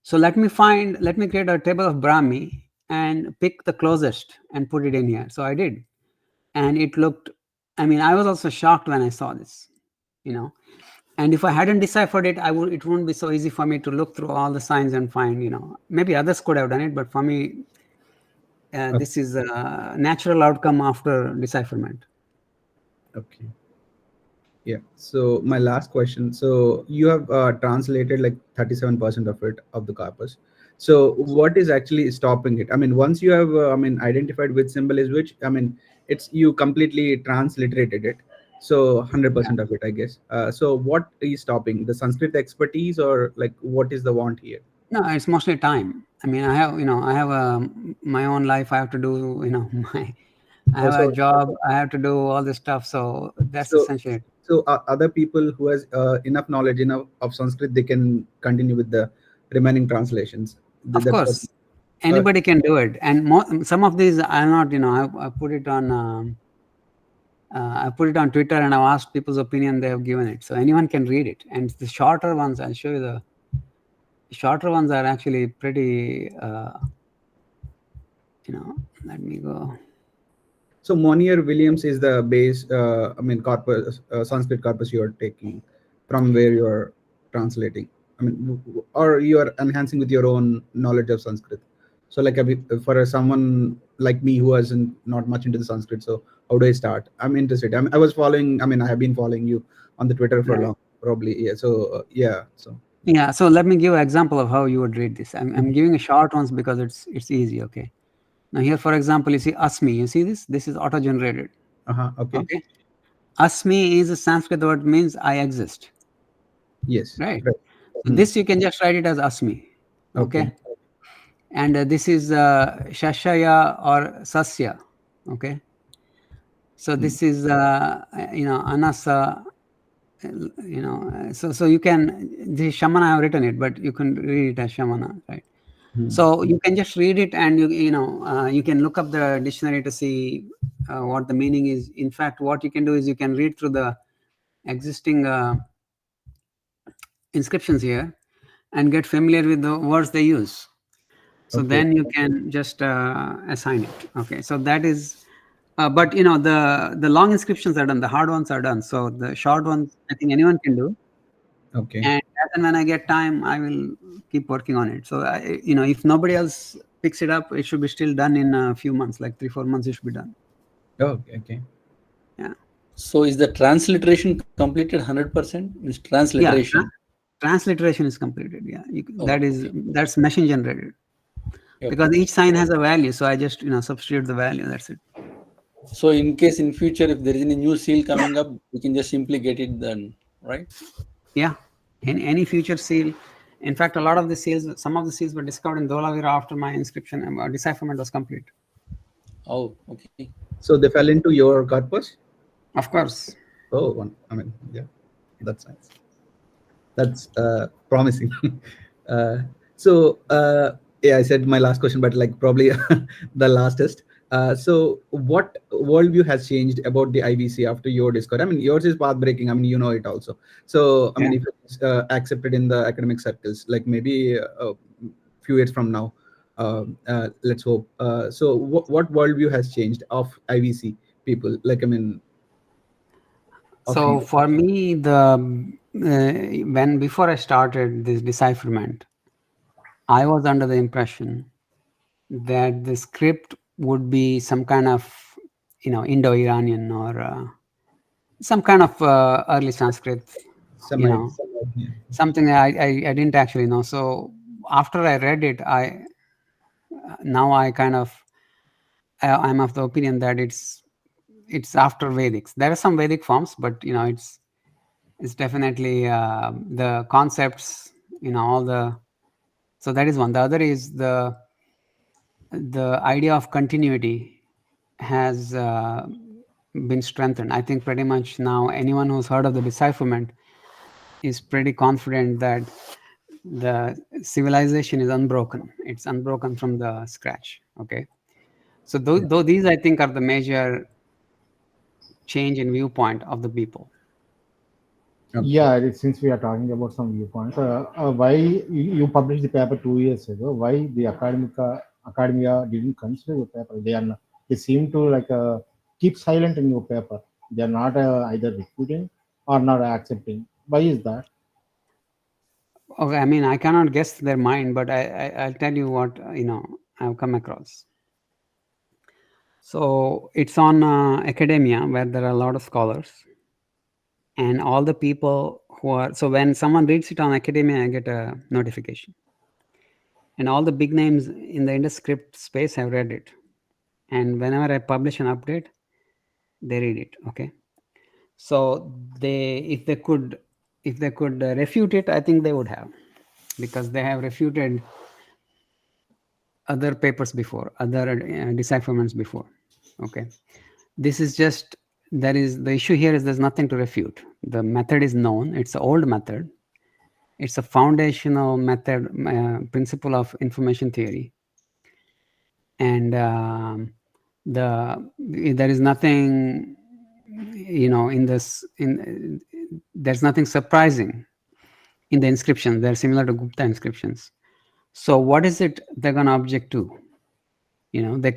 So let me create a table of Brahmi and pick the closest and put it in here. So I did. And it looked, I was also shocked when I saw this, And if I hadn't deciphered it, it wouldn't be so easy for me to look through all the signs and find, maybe others could have done it, but for me, this is a natural outcome after decipherment. Okay. Yeah. So my last question. So you have translated like 37% of it, of the corpus. So what is actually stopping it? Once you have, identified which symbol is which, it's you completely transliterated it. So 100% of it, I guess. So what is stopping? The Sanskrit expertise, or like what is the want here? No, it's mostly time. I have my own life. I have to do, I have a job. I have to do all this stuff. So that's essentially it. So other people who has enough knowledge of Sanskrit, they can continue with the remaining translations. Of course. Anybody can do it, and some of these are not. I put it on. I put it on Twitter, and I've asked people's opinion. They have given it, so anyone can read it. And the shorter ones, I'll show you the shorter ones are actually pretty. Let me go. So Monier Williams is the base. Corpus, Sanskrit corpus you are taking from where you are translating. Or you are enhancing with your own knowledge of Sanskrit. So, like for someone like me who isn't not much into the Sanskrit, so how do I start? I'm interested. I was following. I have been following you on the Twitter for long, probably. Yeah. So So let me give an example of how you would read this. I'm giving a short ones because it's easy. Okay. Now here, for example, you see Asmi. You see this? This is auto-generated. Okay. Asmi is a Sanskrit word, means I exist. Yes. Right. So this you can just write it as Asmi. Okay. And this is Shashaya or Sasya. Okay. So this is Anasa. So you can, the Shamana I have written it, but you can read it as Shamana, right? So you can just read it, and you can look up the dictionary to see what the meaning is. In fact, what you can do is you can read through the existing inscriptions here and get familiar with the words they use. So then you can just assign it. Okay, so that is. But the long inscriptions are done. The hard ones are done. So the short ones, I think anyone can do. Okay. And when I get time, I will keep working on it. So if nobody else picks it up, it should be still done in a few months, like 3-4 months. It should be done. Okay. Yeah. So is the transliteration completed 100%? Means transliteration. Yeah, transliteration is completed. Yeah, that's machine generated. Because each sign has a value, so I just substitute the value. That's it. So in case in future, if there is any new seal coming up, we can just simply get it done, right? Yeah, any future seal. In fact, a lot of the seals, some of the seals were discovered in Dholavira after my inscription decipherment was complete. Oh, okay. So they fell into your corpus? Of course. Oh, yeah, that's nice. That's promising. Yeah, I said my last question, but like probably the lastest. So what worldview has changed about the IVC after your discovery? Yours is path-breaking. You know it also. So, if it's accepted in the academic circles, like maybe a few years from now, let's hope. So what worldview has changed of IVC people? So for me, before I started this decipherment, I was under the impression that the script would be some kind of, Indo-Iranian or some kind of early Sanskrit, something I didn't actually know. So after I read it, I'm of the opinion that it's after Vedics. There are some Vedic forms, but it's definitely the concepts, so that is one. The other is the idea of continuity has been strengthened. I think pretty much now anyone who's heard of the decipherment is pretty confident that the civilization is unbroken. It's unbroken from the scratch. Okay. So though these I think are the major change in viewpoint of the people. Yeah, since we are talking about some viewpoints, why you published the paper 2 years ago? Why the academia didn't consider your paper? They seem to keep silent in your paper. They are not either refuting or not accepting. Why is that? Okay, I cannot guess their mind, but I'll tell you what I've come across. So it's on academia where there are a lot of scholars, and all the people who are, so when someone reads it on academia, I get a notification, and all the big names in the IndoScript space have read it, and whenever I publish an update, they read it. Okay, so if they could refute it, I think they would have, because they have refuted other papers before, other decipherments before. Okay, this is just, the issue here is there's nothing to refute. The method is known. It's an old method. It's a foundational method, principle of information theory. and there is nothing, there's nothing surprising in the inscriptions. They're similar to Gupta inscriptions. So what is it they're going to object to? They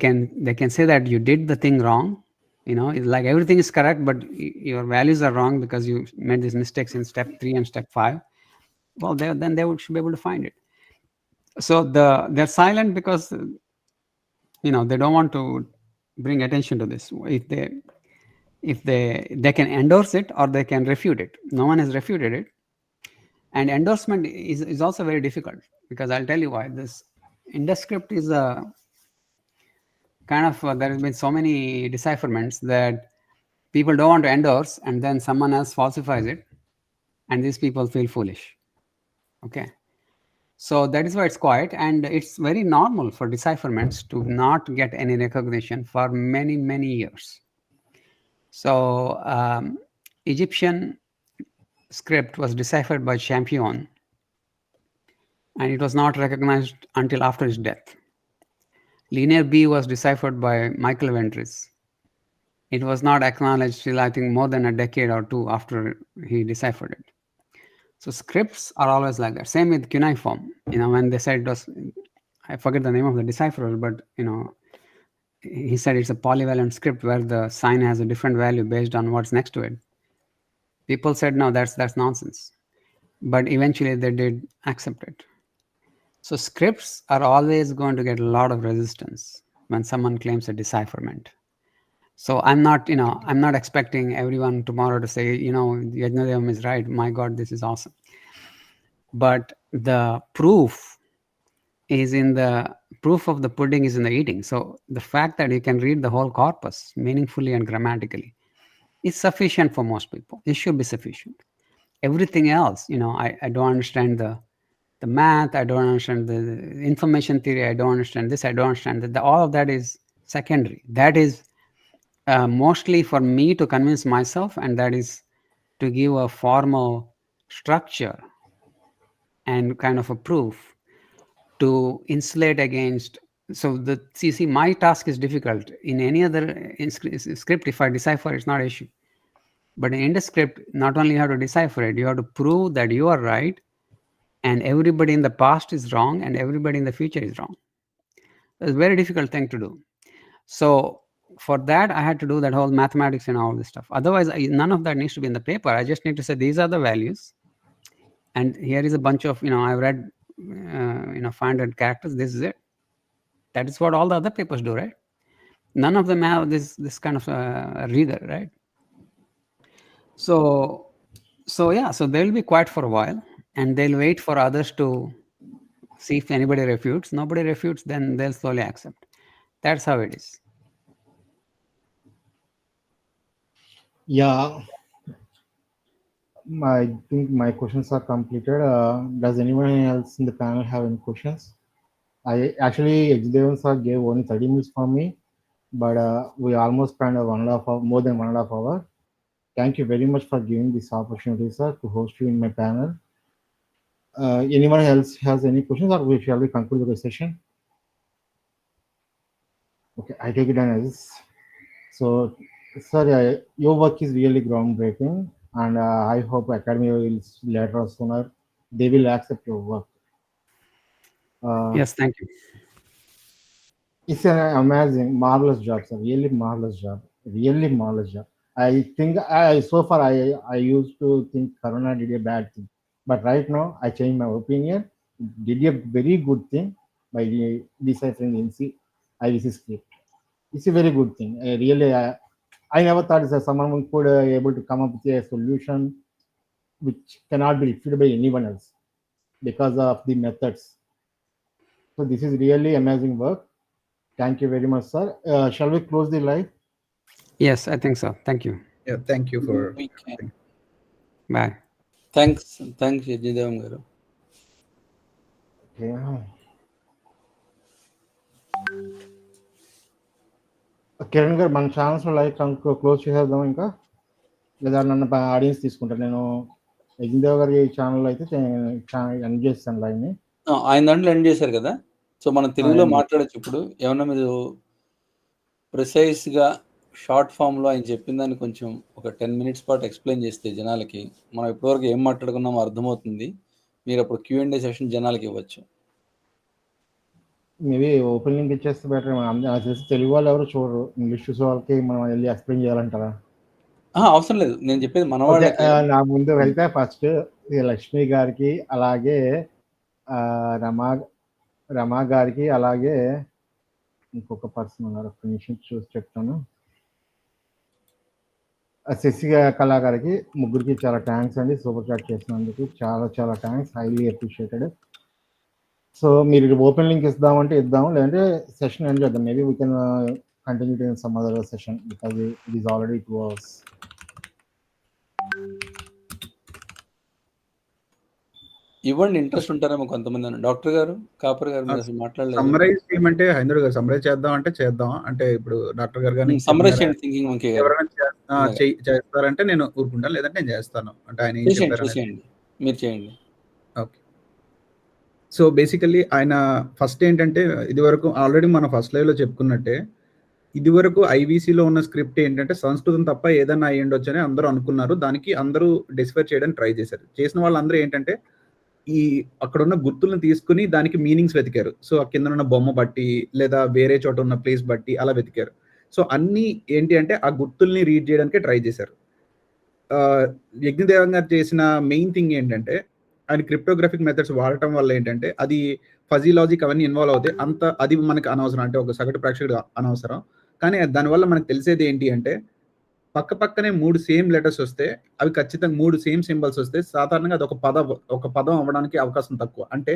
can say that you did the thing wrong. It's like everything is correct, but your values are wrong because you made these mistakes in step 3 and step 5. Well, then they should be able to find it. So they're silent because they don't want to bring attention to this. If they can endorse it or they can refute it. No one has refuted it. And endorsement is also very difficult, because I'll tell you why. This IndoScript is a kind of there has been so many decipherments that people don't want to endorse, and then someone else falsifies it, and these people feel foolish. Okay, so that is why it's quiet, and it's very normal for decipherments to not get any recognition for many, many years. So Egyptian script was deciphered by Champion, and it was not recognized until after his death. Linear B was deciphered by Michael Ventris. It was not acknowledged till, I think, more than a decade or two after he deciphered it. So scripts are always like that. Same with cuneiform. When they said it was, I forget the name of the decipherer, but he said it's a polyvalent script where the sign has a different value based on what's next to it. People said, no, that's nonsense. But eventually they did accept it. So scripts are always going to get a lot of resistance when someone claims a decipherment. So I'm not expecting everyone tomorrow to say, Yajna Devam is right. My God, this is awesome. But the proof is proof of the pudding is in the eating. So the fact that you can read the whole corpus meaningfully and grammatically is sufficient for most people. It should be sufficient. Everything else, I don't understand the math, I don't understand the information theory, I don't understand this, I don't understand that. All of that is secondary. That is mostly for me to convince myself, and that is to give a formal structure and kind of a proof to insulate against. So see, my task is difficult. In any other script, if I decipher, it's not an issue. But in IndoScript, not only you have to decipher it, you have to prove that you are right, and everybody in the past is wrong, and everybody in the future is wrong. It's a very difficult thing to do. So for that, I had to do that whole mathematics and all this stuff. Otherwise, none of that needs to be in the paper. I just need to say, these are the values. And here is a bunch of, I've read, 500 characters. This is it. That is what all the other papers do, right? None of them have this kind of reader, right? So they'll be quiet for a while, and they'll wait for others to see if anybody refutes. Nobody refutes, then they'll slowly accept. That's how it is. Yeah, I think my questions are completed. Does anyone else in the panel have any questions? Actually, Devam sir gave only 30 minutes for me, but we almost spent more than 1.5 hours. Thank you very much for giving this opportunity, sir, to host you in my panel. Anyone else has any questions, or shall we conclude the session? Okay, I take it as so. Sir, your work is really groundbreaking, and I hope Academy will later or sooner they will accept your work. Yes, thank you. It's an amazing, marvelous job, sir. Really marvelous job. Really marvelous job. I think so far I used to think Corona did a bad thing, but right now I changed my opinion. Did a very good thing by deciphering the IVC script. It's a very good thing. I never thought that someone could able to come up with a solution which cannot be refuted by anyone else because of the methods. So this is really amazing work. Thank you very much, sir. Shall we close the live? Yes, I think so. Thank you. Yeah, thank you for. We can. Bye. Thanks, Yajna Devam garu. Yeah. Kiran గారు మన channels live close చేసేద్దాం ఇంకా, లేదా నన్ను audience తీసుకుంటాను. నేను యజ్ఞదేవ్ గారి channel అయితే ఎండ్ చేస్తాను లైవ్ని. ఆయన దాంట్లో ఎండ్ చేశారు కదా. సో మనం తెలుగులో మాట్లాడచ్చు. ఇప్పుడు ఏమన్నా మీరు ప్రిసైజ్గా షార్ట్ ఫామ్లో ఆయన చెప్పిన దాన్ని కొంచెం ఒక 10 minutes పాటు ఎక్స్ప్లెయిన్ చేస్తే జనాలకి మనం ఇప్పటివరకు ఏం మాట్లాడుకున్నామో అర్థమవుతుంది. మీరు అప్పుడు Q&A సెషన్ జనాలకి ఇవ్వచ్చు. మేబీ ఓపెన్ లింక్ ఇచ్చేస్తే బెటర్. నాకు తెలిసి తెలుగు వాళ్ళు ఎవరు చూడరు, ఇంగ్లీష్ చూసే వాళ్ళకి మనం వెళ్ళి ఎక్స్ప్లెయిన్ చేయాలంటారా? అవసరం లేదు, నేను చెప్పేది మన వాళ్ళకి. నా ముందు వెళ్తే ఫస్ట్ లక్ష్మి గారికి, అలాగే రమా గారికి, అలాగే ఇంకొక పర్సన్ ఉన్నారు, ఒక నిమిషం చూసి చెప్తాను. శశి కళాగారికి, ముగ్గురికి చాలా థ్యాంక్స్ అండి సూపర్ చాట్ చేసినందుకు. చాలా చాలా థ్యాంక్స్, హైలీ అప్రిషియేటెడ్. సో మీరు ఓపెన్ లింక్ ఇద్దామంటే ఇద్దాం, లేదంటే సెషన్ ఎండ్ చేద్దాం. Maybe we can continue in some other session because it is already 2 hours. ఇవ్వండి, ఇంట్రెస్ట్ ఉంటారేమో కొంతమంది. డాక్టర్ గారు, కాపర్ గారు మీరు అసలు మాట్లాడలేదు. సమ్మరైజ్ చేయమంటే హైందర్ గారు సమ్మరైజ్ చేద్దాం అంటే చేద్దాం. అంటే ఇప్పుడు డాక్టర్ గారు కానీ సమ్మరైజ్ చేయండి థింకింగ్ మంకీ గారు. ఎవరైనా చేస్తారంటే నేను ఊరుకుంటాను, లేదంటే నేను చేస్తాను. అంటే ఆయన ఏం చెప్పారు మీరు చేయండి. ఓకే. సో బేసికల్లీ ఆయన ఫస్ట్ ఏంటంటే, ఇది వరకు ఆల్రెడీ మనం ఫస్ట్ లైవ్ లో చెప్పుకున్నట్టే, ఇది వరకు ఐవీసీలో ఉన్న స్క్రిప్ట్ ఏంటంటే సంస్కృతం తప్ప ఏదైనా అయ్యి ఉండొచ్చు అని అందరూ అనుకున్నారు. దానికి అందరూ డిస్ఫర్ చేయడానికి ట్రై చేశారు. చేసిన వాళ్ళందరూ ఏంటంటే ఈ అక్కడ ఉన్న గుర్తులను తీసుకుని దానికి మీనింగ్స్ వెతికారు. సో ఆ కింద ఉన్న బొమ్మ బట్టి, లేదా వేరే చోట ఉన్న ప్లేస్ బట్టి అలా వెతికారు. సో అన్ని ఏంటి అంటే ఆ గుర్తుల్ని రీడ్ చేయడానికి ట్రై చేశారు. యజ్ఞదేవం గారు చేసిన మెయిన్ థింగ్ ఏంటంటే, ఆయన క్రిప్టోగ్రఫిక్ మెథడ్స్ వాడటం వల్ల ఏంటంటే అది ఫజీ లాజిక్ అవన్నీ ఇన్వాల్వ్ అవుతాయి. అది మనకు అనవసరం, అంటే ఒక సగటు ప్రేక్షకుడు అనవసరం. కానీ దానివల్ల మనకు తెలిసేది ఏంటి అంటే, పక్క పక్కనే 3 సేమ్ లెటర్స్ వస్తే, అవి ఖచ్చితంగా 3 సేమ్ సింబల్స్ వస్తే సాధారణంగా అది ఒక పదం అవ్వడానికి అవకాశం తక్కువ. అంటే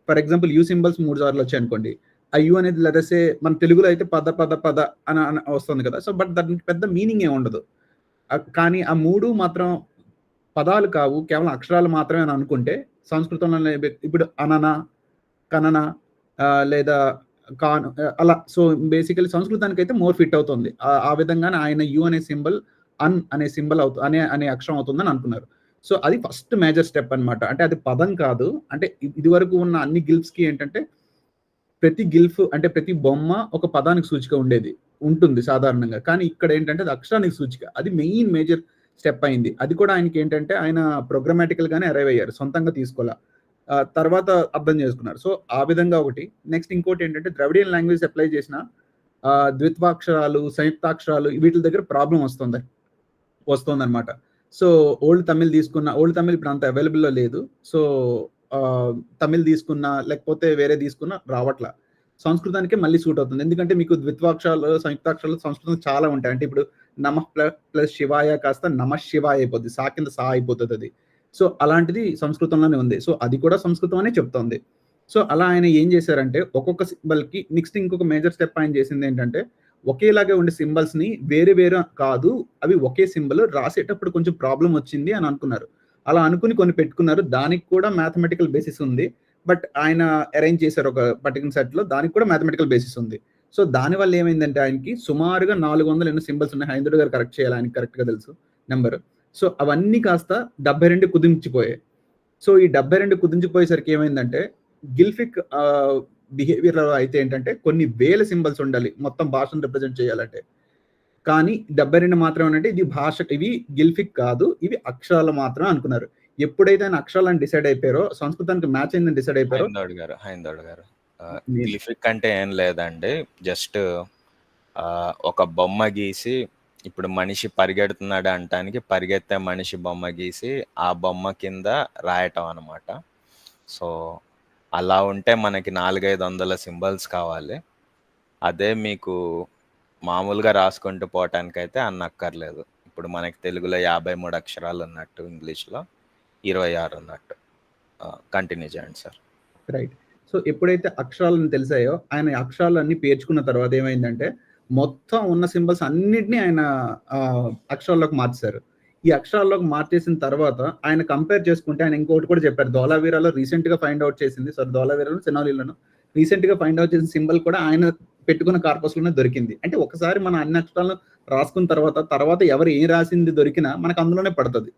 ఫర్ ఎగ్జాంపుల్ యూ సింబల్స్ 3 సార్లు వచ్చాయి అనుకోండి, ఆ యూ అనేది లెటర్సే మన తెలుగులో అయితే పద పద పద అని వస్తుంది కదా. సో బట్ దానికి పెద్ద మీనింగ్ ఏమి ఉండదు. కానీ ఆ 3 మాత్రం పదాలు కావు, కేవలం అక్షరాలు మాత్రమే అని అనుకుంటే, సంస్కృతంలో ఇప్పుడు అనన, కనన లేదా కాను అలా. సో బేసికలీ సంస్కృతానికి అయితే మోర్ ఫిట్ అవుతుంది. ఆ విధంగానే ఆయన యు అనే సింబల్ అనే సింబల్ అనే అక్షరం అవుతుందని అనుకున్నారు. సో అది ఫస్ట్ మేజర్ స్టెప్ అనమాట. అంటే అది పదం కాదు. అంటే ఇది వరకు ఉన్న అన్ని గిల్ఫ్స్ కి ఏంటంటే ప్రతి గిల్ఫ్ అంటే ప్రతి బొమ్మ ఒక పదానికి సూచిక ఉంటుంది సాధారణంగా. కానీ ఇక్కడ ఏంటంటే అది అక్షరానికి సూచిక. అది మెయిన్ మేజర్ స్టెప్ అయింది. అది కూడా ఆయనకి ఏంటంటే ఆయన ప్రోగ్రామాటికల్ గానే అరైవ్ అయ్యారు, సొంతంగా తీసుకోవాలా. తర్వాత అర్థం చేసుకున్నారు. సో ఆ విధంగా ఒకటి. నెక్స్ట్ ఇంకోటి ఏంటంటే ద్రవిడియన్ లాంగ్వేజ్ అప్లై చేసిన ద్విత్వాక్షరాలు, సంయుక్తాక్షరాలు వీటి దగ్గర ప్రాబ్లం వస్తుంది అనమాట. సో ఓల్డ్ తమిళ్ ఇప్పుడు అంత అవైలబుల్లో లేదు. సో తమిళ్ తీసుకున్నా లేకపోతే వేరే తీసుకున్నా రావట్లా. సంస్కృతానికి మళ్ళీ సూట్ అవుతుంది. ఎందుకంటే మీకు ద్విత్వాక్షరాలు, సంయుక్తాక్షరాలు సంస్కృతం చాలా ఉంటాయి. అంటే ఇప్పుడు నమః ప్లస్ శివాయ కాస్త నమః శివాయ అయిపోద్ది, సా కింద సా అయిపోతుంది అది. సో అలాంటిది సంస్కృతంలోనే ఉంది. సో అది కూడా సంస్కృతం అనే చెప్తోంది. సో అలా ఆయన ఏం చేశారంటే ఒక్కొక్క సింబల్ కి నెక్స్ట్ ఇంకొక మేజర్ స్టెప్ ఆయన చేసింది ఏంటంటే, ఒకేలాగే ఉండే సింబల్స్ ని వేరే కాదు, అవి ఒకే సింబల్ రాసేటప్పుడు కొంచెం ప్రాబ్లం వచ్చింది అని అనుకున్నారు. అలా అనుకుని కొన్ని పెట్టుకున్నారు. దానికి కూడా మ్యాథమెటికల్ బేసిస్ ఉంది. బట్ ఆయన అరేంజ్ చేశారు ఒక పర్టికులర్ సెట్ లో, దానికి కూడా మ్యాథమెటికల్ బేసిస్ ఉంది. సో దానివల్ల ఏమైందంటే ఆయనకి సుమారుగా 400 ఎన్నో సింబల్స్ ఉన్నాయి. హైందర్ గారు కరెక్ట్ చేయాలి, ఆయనకి కరెక్ట్ గా తెలుసు నెంబర్. సో అవన్నీ కాస్త 72 కుదించిపోయాయి. సో ఈ 72 కుదించిపోయేసరికి ఏమైందంటే, గిల్ఫిక్ బిహేవియర్ అయితే ఏంటంటే కొన్ని వేల సింబల్స్ ఉండాలి మొత్తం భాషను రిప్రజెంట్ చేయాలంటే. కానీ 72 మాత్రమే అంటే ఇది భాష, ఇవి గిల్ఫిక్ కాదు, ఇవి అక్షరాలు మాత్రమే అనుకున్నారు. ఎప్పుడైతే ఆయన అక్షరాలను డిసైడ్ అయిపోయారో, సంస్కృతానికి మ్యాచ్ అయిందని డిసైడ్ అయిపోయారో. హైందోడ్ గారు గిల్ఫిక్ అంటే ఏం లేదండి, జస్ట్ ఒక బొమ్మ గీసి, ఇప్పుడు మనిషి పరిగెడుతున్నాడు అంటానికి పరిగెత్తే మనిషి బొమ్మ గీసి ఆ బొమ్మ కింద రాయటం అనమాట. సో అలా ఉంటే మనకి 400-500 సింబల్స్ కావాలి. అదే మీకు మామూలుగా రాసుకుంటూ పోవటానికైతే అన్నక్కర్లేదు. ఇప్పుడు మనకి తెలుగులో 53 అక్షరాలు ఉన్నట్టు, ఇంగ్లీష్లో 26 ఉన్నట్టు. కంటిన్యూ చేయండి సార్. రైట్. సో ఎప్పుడైతే అక్షరాలను తెలిసాయో, ఆయన అక్షరాలన్నీ పేర్చుకున్న తర్వాత ఏమైందంటే, మొత్తం ఉన్న సింబల్స్ అన్నిటినీ ఆయన అక్షరాల్లోకి మార్చారు. ఈ అక్షరాల్లోకి మార్చేసిన తర్వాత ఆయన కంపేర్ చేసుకుంటే, ఆయన ఇంకోటి కూడా చెప్పారు. ధోలావీరాలో రీసెంట్ గా ఫైండ్ అవుట్ చేసింది, ధోలావీరాలో సెనాలిలోను రీసెంట్ గా ఫైండ్ అవుట్ చేసిన సింబల్ కూడా ఆయన పెట్టుకున్న కార్పస్ లోనే దొరికింది. అంటే ఒకసారి మన అన్ని అక్షరాలను రాసుకున్న తర్వాత ఎవరు ఏం రాసింది దొరికినా మనకు అందులోనే పడుతుంది.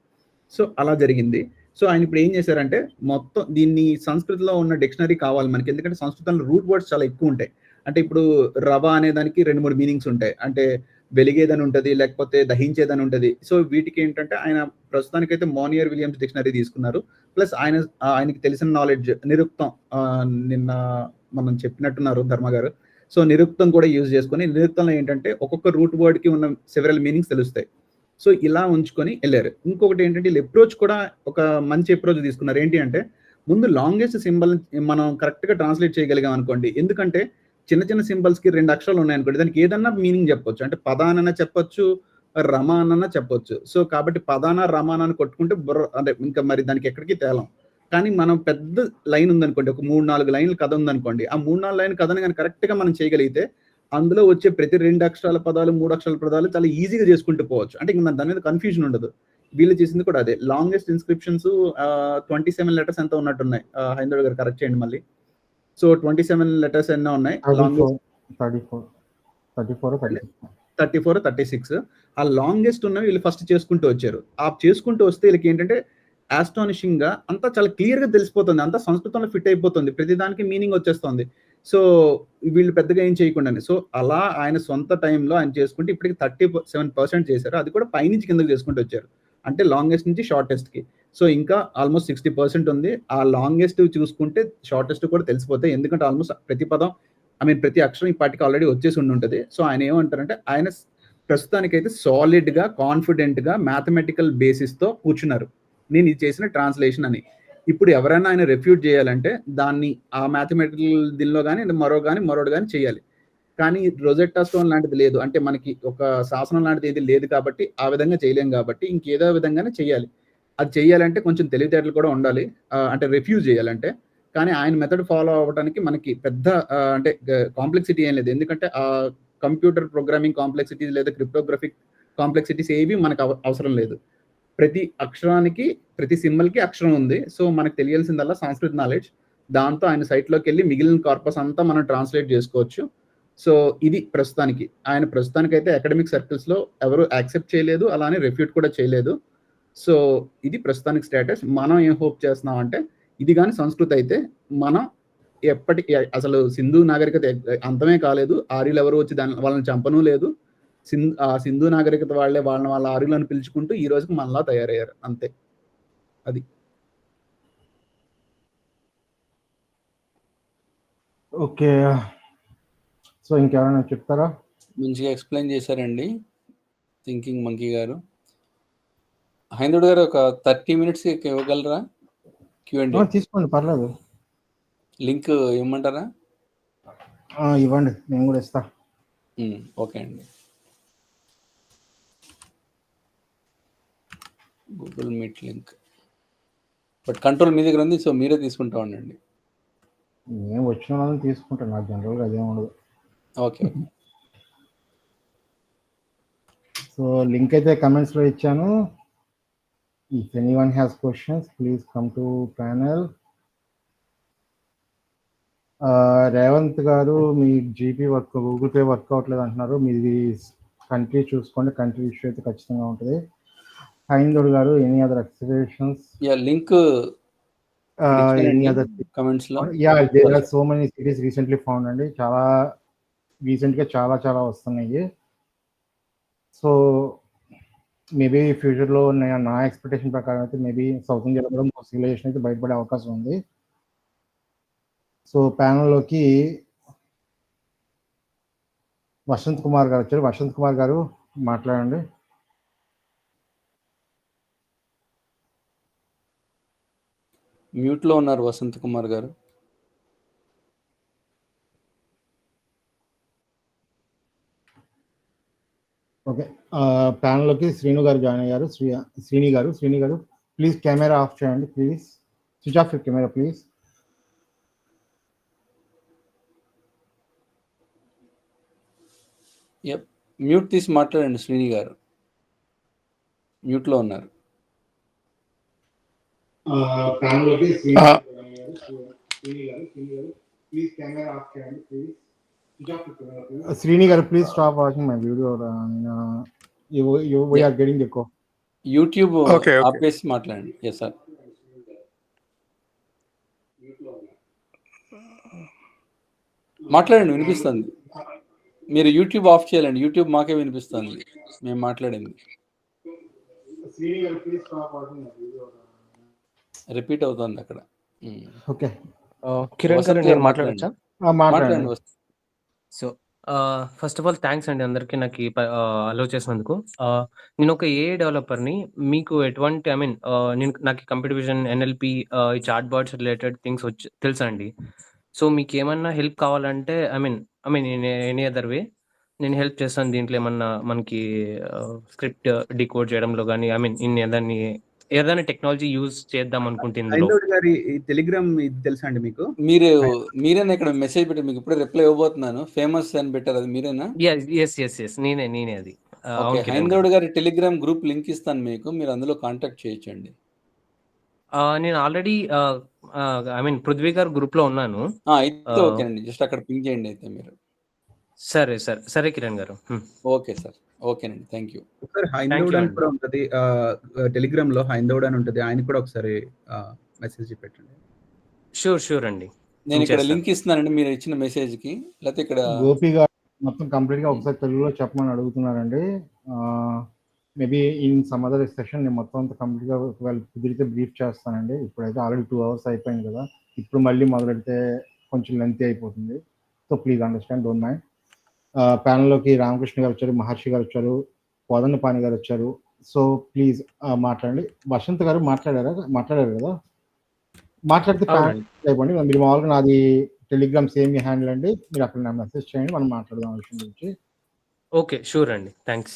సో అలా జరిగింది. సో ఆయన ఇప్పుడు ఏం చేశారంటే మొత్తం దీన్ని సంస్కృతిలో ఉన్న డిక్షనరీ కావాలి మనకి, ఎందుకంటే సంస్కృతంలో రూట్ వర్డ్స్ చాలా ఎక్కువ ఉంటాయి. అంటే ఇప్పుడు రవ అనే దానికి 2-3 మీనింగ్స్ ఉంటాయి. అంటే వెలిగేదని ఉంటుంది, లేకపోతే దహించేదని ఉంటుంది. సో వీటికి ఏంటంటే ఆయన ప్రస్తుతానికైతే మోనియర్ విలియమ్స్ డిక్షనరీ తీసుకున్నారు. ప్లస్ ఆయనకి తెలిసిన నాలెడ్జ్ నిరుక్తం, నిన్న మనం చెప్పినట్టున్నారు ధర్మ గారు. సో నిరుక్తం కూడా యూజ్ చేసుకొని, నిరుక్తంలో ఏంటంటే ఒక్కొక్క రూట్ వర్డ్ కి ఉన్న సెవెరల్ మీనింగ్స్ తెలుస్తాయి. సో ఇలా ఉంచుకొని వెళ్ళారు. ఇంకొకటి ఏంటంటే వీళ్ళు అప్రోచ్ కూడా ఒక మంచి అప్రోచ్ తీసుకున్నారు. ఏంటి అంటే ముందు లాంగెస్ట్ సింబల్ మనం కరెక్ట్ గా ట్రాన్స్లేట్ చేయగలిగాం అనుకోండి. ఎందుకంటే చిన్న చిన్న సింబల్స్ కి 2 అక్షరాలు ఉన్నాయనుకోండి, దానికి ఏదన్నా మీనింగ్ చెప్పొచ్చు. అంటే పదానన్నా చెప్పొచ్చు, రమానన్నా చెప్పొచ్చు. సో కాబట్టి పదాన రమానాన్ని కొట్టుకుంటే అంటే ఇంకా మరి దానికి ఎక్కడికి తేలం. కానీ మనం పెద్ద లైన్ ఉందనుకోండి, ఒక 3-4 లైన్ల కథ ఉందనుకోండి, ఆ 3-4 లైన్ కథని కానీ కరెక్ట్ గా మనం చేయగలిగితే అందులో వచ్చే ప్రతి 2 అక్షరాల పదాలు, 3 అక్షరాల పదాలు చాలా ఈజీగా చేసుకుంటూ పోవచ్చు. అంటే ఇంకా దాని మీద కన్ఫ్యూజన్ ఉండదు. వీళ్ళు చేసింది కూడా అదే. లాంగెస్ట్ ఇన్స్క్రిప్షన్స్ 27 లెటర్స్ ఎంత ఉన్నట్టున్నాయి. హైందవ్ గారు కరెక్ట్ చేయండి మళ్ళీ. సో 27 లెటర్స్ ఎన్నో ఉన్నాయి. 34, 36. ఆ లాంగెస్ట్ ఉన్నవి వీళ్ళు ఫస్ట్ చేసుకుంటూ వచ్చారు. ఆ చేసుకుంటూ వస్తే వీళ్ళకి ఏంటంటే ఆస్టానిషింగ్ గా అంతా చాలా క్లియర్ గా తెలిసిపోతుంది, అంతా సంస్కృతంలో ఫిట్ అయిపోతుంది, ప్రతి దానికి మీనింగ్ వచ్చేస్తుంది. సో వీళ్ళు పెద్దగా ఏం చేయకుండానే, సో అలా ఆయన సొంత టైంలో ఆయన చేసుకుంటే ఇప్పటికి 37% చేశారు. అది కూడా పైనుంచి కిందకి చేసుకుంటూ వచ్చారు, అంటే లాంగెస్ట్ నుంచి షార్టెస్ట్ కి. సో ఇంకా ఆల్మోస్ట్ 60% ఉంది. ఆ లాంగెస్ట్ చూసుకుంటే షార్టెస్ట్ కూడా తెలిసిపోతాయి, ఎందుకంటే ఆల్మోస్ట్ ప్రతి పదం, ప్రతి అక్షరం ఈ పాటికి ఆల్రెడీ వచ్చేసి ఉంటుంది. సో ఆయన ఏమంటారంటే ఆయన ప్రస్తుతానికైతే సాలిడ్ గా, కాన్ఫిడెంట్ గా, మ్యాథమెటికల్ బేసిస్ తో కూర్చున్నారు, నేను ఇది చేసిన ట్రాన్స్లేషన్ అని. ఇప్పుడు ఎవరైనా ఆయన రెఫ్యూట్ చేయాలంటే దాన్ని ఆ మ్యాథమెటికల్ దీనిలో కానీ మరోడు కానీ చేయాలి. కానీ రోజెట్టా స్టోన్ లాంటిది లేదు, అంటే మనకి ఒక శాసనం లాంటిది ఏది లేదు కాబట్టి ఆ విధంగా చేయలేం కాబట్టి ఇంకేదో విధంగానే చేయాలి. అది చేయాలంటే కొంచెం తెలివితేటలు కూడా ఉండాలి, అంటే రిఫ్యూజ్ చేయాలంటే. కానీ ఆయన మెథడ్ ఫాలో అవ్వడానికి మనకి పెద్ద అంటే కాంప్లెక్సిటీ ఏం లేదు, ఎందుకంటే ఆ కంప్యూటర్ ప్రోగ్రామింగ్ కాంప్లెక్సిటీస్ లేదా క్రిప్టోగ్రఫిక్ కాంప్లెక్సిటీస్ ఏవి మనకు అవసరం లేదు. ప్రతి అక్షరానికి, ప్రతి సింబల్కి అక్షరం ఉంది. సో మనకు తెలియాల్సిందల్లా సంస్కృత నాలెడ్జ్. దాంతో ఆయన సైట్లోకి వెళ్ళి మిగిలిన కార్పస్ అంతా మనం ట్రాన్స్లేట్ చేసుకోవచ్చు. సో ఇది ప్రస్తుతానికి అయితే అకాడమిక్ సర్కిల్స్లో ఎవరు యాక్సెప్ట్ చేయలేదు, అలానే రెఫ్యూట్ కూడా చేయలేదు. సో ఇది ప్రస్తుతానికి స్టేటస్. మనం ఏం హోప్ చేస్తున్నాం అంటే ఇది కానీ సంస్కృత అయితే మనం ఎప్పటికీ అసలు సింధు నాగరికత అంతమే కాలేదు, ఆర్యులు ఎవరు వచ్చి వాళ్ళని చంపను లేదు, సింధు నాగరికత వాళ్ళ ఆర్యులను పిలుచుకుంటూ ఈ రోజుకి మనలా తయారయ్యారు, అంతే. అది ఓకే. సో ఇంకెవరైనా చెప్తారా? మంచిగా ఎక్స్ప్లెయిన్ చేశారండి థింకింగ్ మంకీ గారు. హైందవుడు గారు ఒక 30 minutes ఇవ్వగలరా? Q&A తీసుకోండి, పర్లేదు. లింక్ ఇవ్వమంటారా? ఇవ్వండి, నేను కూడా ఇస్తా. ఓకే అండి. Google Meet link, but control మీ దగ్గర ఉంది, సో మీరే తీసుకుంటా ఉండండి. నేను వచ్చిన వాళ్ళని తీసుకుంటాను, నాకు జనరల్గా అదే ఉండదు. ఓకే. సో లింక్ అయితే కమెంట్స్లో ఇచ్చాను. If anyone has questions please come to panel. Revanth గారు, మీ GP work, Google Pay work అవ్వట్లేదు అంటున్నారు. మీది కంట్రీ చూసుకోండి, కంట్రీ ఇష్యూ అయితే ఖచ్చితంగా ఉంటుంది. హైందవుడు గారు, any other explanations? Link any other comments లో? There are so many cities recently found అండి, చాలా రీసెంట్గా చాలా వస్తున్నాయి. సో మేబీ ఫ్యూచర్లో నా ఎక్స్పెక్టేషన్ ప్రకారం అయితే మేబీ సౌత్ ఇండియాలో కూడా సివిలైజేషన్ అయితే బయటపడే అవకాశం ఉంది. సో ప్యానల్లోకి వసంత్ కుమార్ గారు వచ్చారు. వసంత్ కుమార్ గారు మాట్లాడండి. మ్యూట్లో ఉన్నారు వసంత్ కుమార్ గారు. ఓకే, ప్యానల్లోకి శ్రీను గారు జాయిన్ అయ్యారు. శ్రీని గారు ప్లీజ్ కెమెరా ఆఫ్ చేయండి, please switch off your camera please. Mute తీసి మాట్లాడండి. శ్రీని గారు మ్యూట్లో ఉన్నారు. శ్రీని గారు please stop watching my video, we are getting echo. YouTube okay okay ఆపేసి మాట్లాడండి. Yes sir. మాట్లాడండి, వినిపిస్తుంది. మీరు యూట్యూబ్ ఆఫ్ చేయాలండి. యూట్యూబ్ మాకే వినిపిస్తుంది మేము మాట్లాడింది. రిపీట్ అవుతుంది అక్కడ. ఓకే కిరణ్ గారు నేను మాట్లాడచ్చా? మాట్లాడండి. So first of all thanks అండి అందరికి నాకు అలో చేసినందుకు. నేను ఒక ఏఐ డెవలపర్ని. మీకు ఎటువంటి ఐ మీన్ నేను నాకు కంప్యూటర్ విజన్, ఎన్ఎల్పి, ఈ చాట్ బాట్స్ రిలేటెడ్ థింగ్స్ తెలుసా అండి. సో మీకు ఏమన్నా హెల్ప్ కావాలంటే I mean any other way నేను హెల్ప్ చేస్తాను. దీంట్లో ఏమన్నా మనకి స్క్రిప్ట్ డికోడ్ చేయడంలో కానీ ఐ మీన్ ఏదైనా టెక్నాలజీ యూజ్ చేద్దాం అనుకుంటే ఇందులో. గారి టెలిగ్రామ్ ఇది తెలుసా అండి మీకు? మీరేనా ఇక్కడ మెసేజ్ పెట్టి మీకు ఇప్పుడే రిప్లై ఇవ్వబోతున్నాను. ఫేమస్ అని పెట్టారు, అది మీరేనా? ఎస్ నేనే అది. హైందవుడు గారి టెలిగ్రామ్ గ్రూప్ లింక్ ఇస్తాను మీకు, మీరు అందులో కాంటాక్ట్ చేయొచ్చండి. నేను ఆల్రెడీ ఐ మీన్ పృథ్వీ గారు గ్రూప్ లో ఉన్నాను. అయితే ఓకేనండి, జస్ట్ అక్కడ పింక్ చేయండి అయితే మీరు. సరే కిరణ్ గారు. ఓకే సార్, ఓకేనండి, థ్యాంక్ యూ. హైందవుడు అని కూడా ఉంటుంది టెలిగ్రామ్ లో, హైందవుడు అని ఉంటుంది, ఆయన కూడా ఒకసారి మెసేజ్ పెట్టండి. షూర్ అండి. నేను ఇక్కడ లింక్ ఇస్తున్నానండి మీరు ఇచ్చిన మెసేజ్ కి. లేకపోతే ఇక్కడ గోపి గారు మొత్తం కంప్లీట్ గా ఒకసారి తెలుగులో చెప్పమని అడుగుతున్నారండి. Maybe in some other session నేను మొత్తం అంతా కంప్లీట్ గా కుదిరితే బ్రీఫ్ చేస్తానండి. ఇప్పుడైతే ఆల్రెడీ 2 hours అయిపోయింది కదా, ఇప్పుడు మళ్ళీ మొదలెడితే కొంచెం లెంతీ అయిపోతుంది. So please understand, don't mind. ప్యానల్లోకి రామకృష్ణ గారు వచ్చారు, మహర్షి గారు వచ్చారు, కోదండపాణి గారు వచ్చారు. సో ప్లీజ్ మాట్లాడండి. వసంత్ గారు మాట్లాడారు కదా, మాట్లాడితే ప్యానల్ అయిపోండి. మీరు మామూలుగా నాది టెలిగ్రామ్ సేమ్ హ్యాండిల్ అండి, మీరు అక్కడ నా మెసేజ్ చేయండి, మనం మాట్లాడదాం విషయం గురించి. ఓకే షూర్ అండి, థ్యాంక్స్.